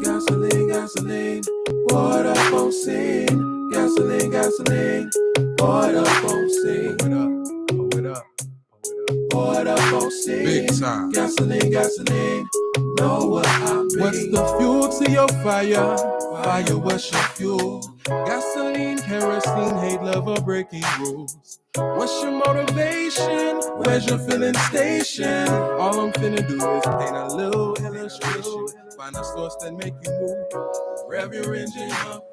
Gasoline, gasoline, poured up on scene. Gasoline, gasoline, poured up on scene. Pour it up, pour it up, pour it up on scene. Big time. Gasoline, gasoline, know what I mean. What's the fuel to your fire? Fire, what's your fuel? Gasoline, kerosene, hate, love, or breaking rules. What's your motivation? Where's your filling station? All I'm finna do is paint a little illustration. Find a source that make you move. Rev your engine up.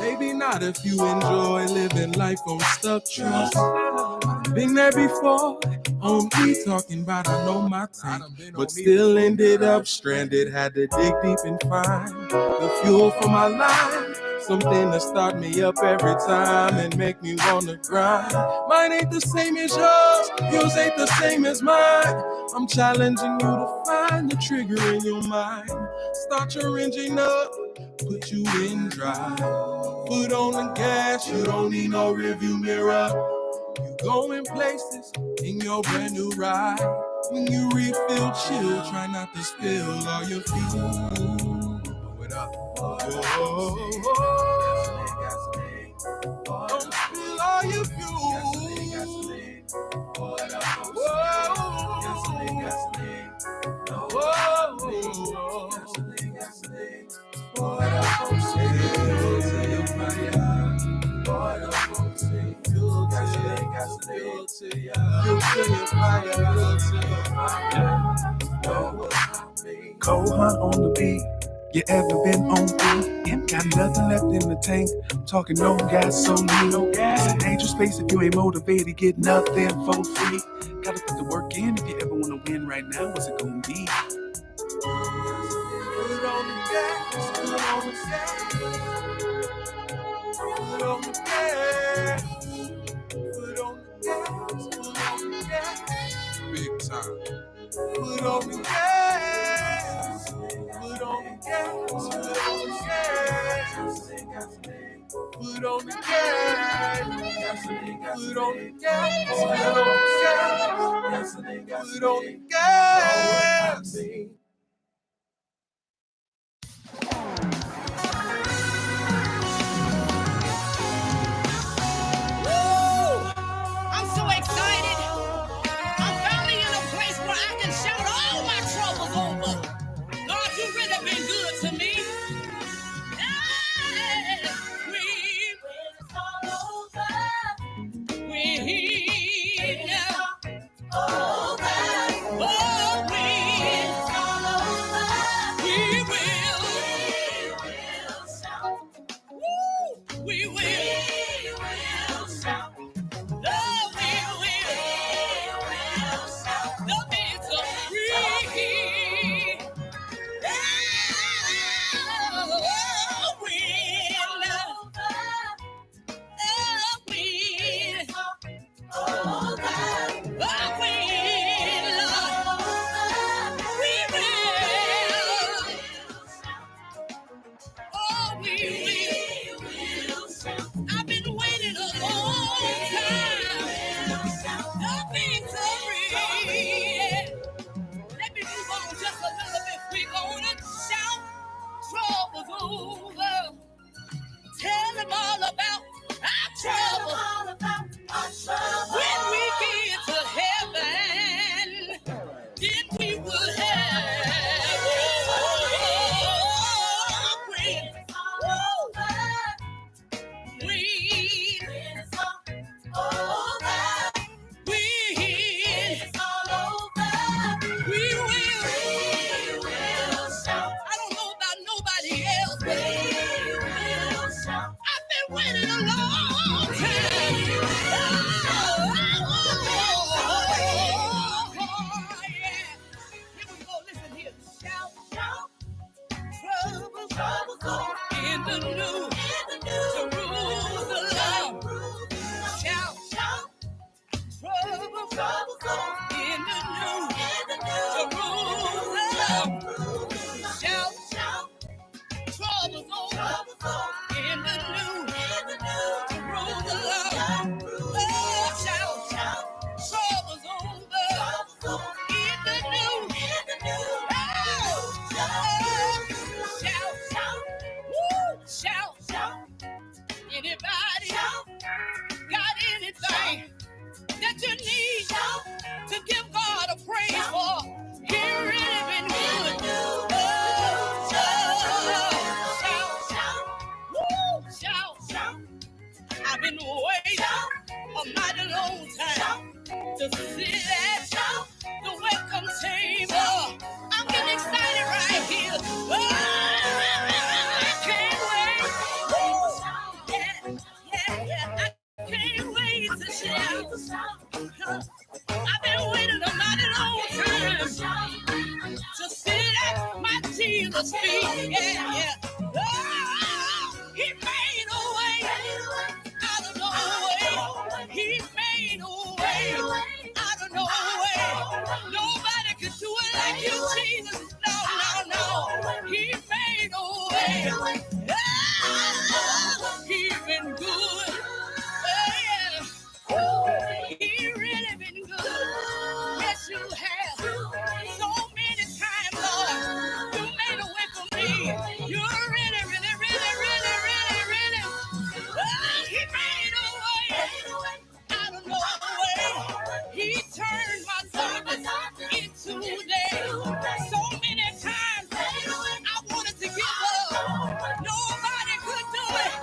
Maybe not if you enjoy living life on stuck trust. I've been there before. On me talking about I know my time, but still ended up stranded. Had to dig deep and find the fuel for my life. Something to start me up every time and make me wanna grind. Mine ain't the same as yours ain't the same as mine. I'm challenging you to find the trigger in your mind. Start your engine up, put you in drive. Foot on the gas, you don't need no rearview mirror. You going places in your brand new ride. When you refill, chill, try not to spill all your fuel. Blow it up. Don't spill all your fuel. Cold hunt on the beat. You ever been on beat? Ain't got nothing left in the tank. I'm talking no gasoline. No gas. It's a dangerous space if you ain't motivated. Get nothing for free. Gotta put the work in if you ever wanna win right now. What's it gonna be? Put on the gas, put on the gas. Put on the gas. Put on the gas, put on the gas. Big time. Put on the gas. Put on the gas, put on the gas. Put on the gas. Put on the gas, put on the gas. Put on the gas. I'm so excited. I'm finally in a place where I can shout all my troubles over. God, you really been good to me. Yeah. When it's all over. When it's all over. Oh, when it's all over. We will shout. Woo. We will shout. Oh, we will shout. The victory. I've been waiting a long time. The victory. Let me move on just a little bit. We're gonna shout troubles over. Tell them all about our trouble. When we get to heaven, then we will have. Waiting a long time. Here we go. Listen here. Shout, shout. Trouble in the new Jerusalem. Shout, shout. Trouble in the new Jerusalem. Shout, shout. Trouble in the new Jerusalem. Oh, shout, shout. Trouble's over in the new. Shout, shout. Woo, shout, shout. Anybody got anything that you need to give God a praise for? He really been good. been waiting a mighty long time to sit at the welcome table. I'm getting excited right here. Oh, I can't wait. Yeah, I can't wait to shout. I've been waiting a mighty long time to sit at my Jesus' feet. Yeah. Oh, he made a way out of no way. He made a way out of no way. Nobody could do it like you, Jesus. No. He made a way. Oh, he's been good. He really been good. Yes, you have. So many times, Lord, you made a way for me. You really. He made a way out of no way. He turned my darkness into day. So many times I wanted to give up. Nobody could do it.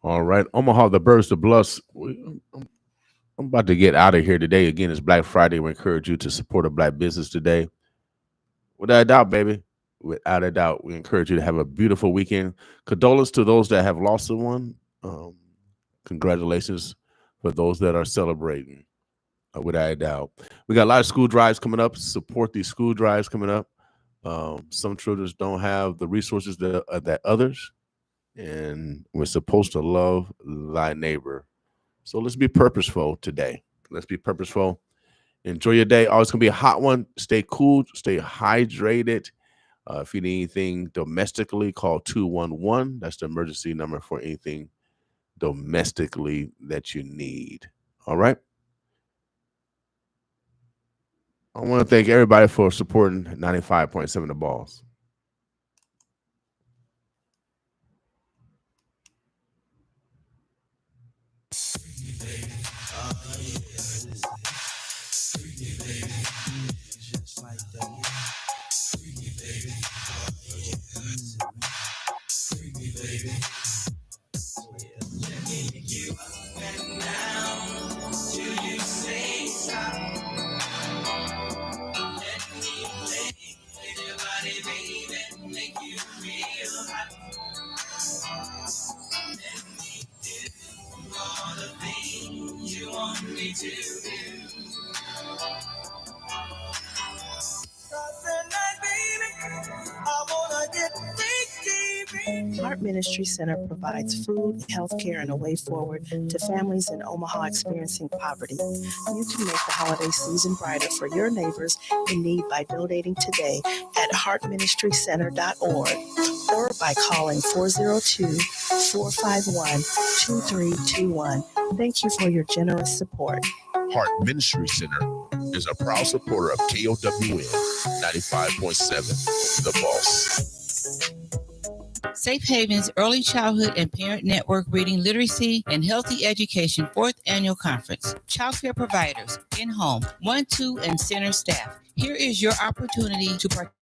All right, Omaha, the Birds, the Bluffs. I'm about to get out of here today. Again, it's Black Friday. We encourage you to support a Black business today. Without a doubt, baby. Without a doubt, we encourage you to have a beautiful weekend. Condolence to those that have lost someone. Congratulations for those that are celebrating. Without a doubt. We got a lot of school drives coming up. Support these school drives coming up. Some children don't have the resources that others. And we're supposed to love thy neighbor. So let's be purposeful today. Let's be purposeful. Enjoy your day. Oh, it's going to be a hot one. Stay cool. Stay hydrated. If you need anything domestically, call 211. That's the emergency number for anything domestically that you need. All right. I want to thank everybody for supporting 95.7 The Balls. Heart Ministry Center provides food, healthcare, and a way forward to families in Omaha experiencing poverty. You can make the holiday season brighter for your neighbors in need by donating today at heartministrycenter.org or by calling 402-451-2321. Thank you for your generous support. Heart Ministry Center is a proud supporter of KOWN 95.7, The Boss. Safe Haven's Early Childhood and Parent Network Reading Literacy and Healthy Education 4th Annual Conference. Childcare providers, in-home, 1, 2, and center staff. Here is your opportunity to participate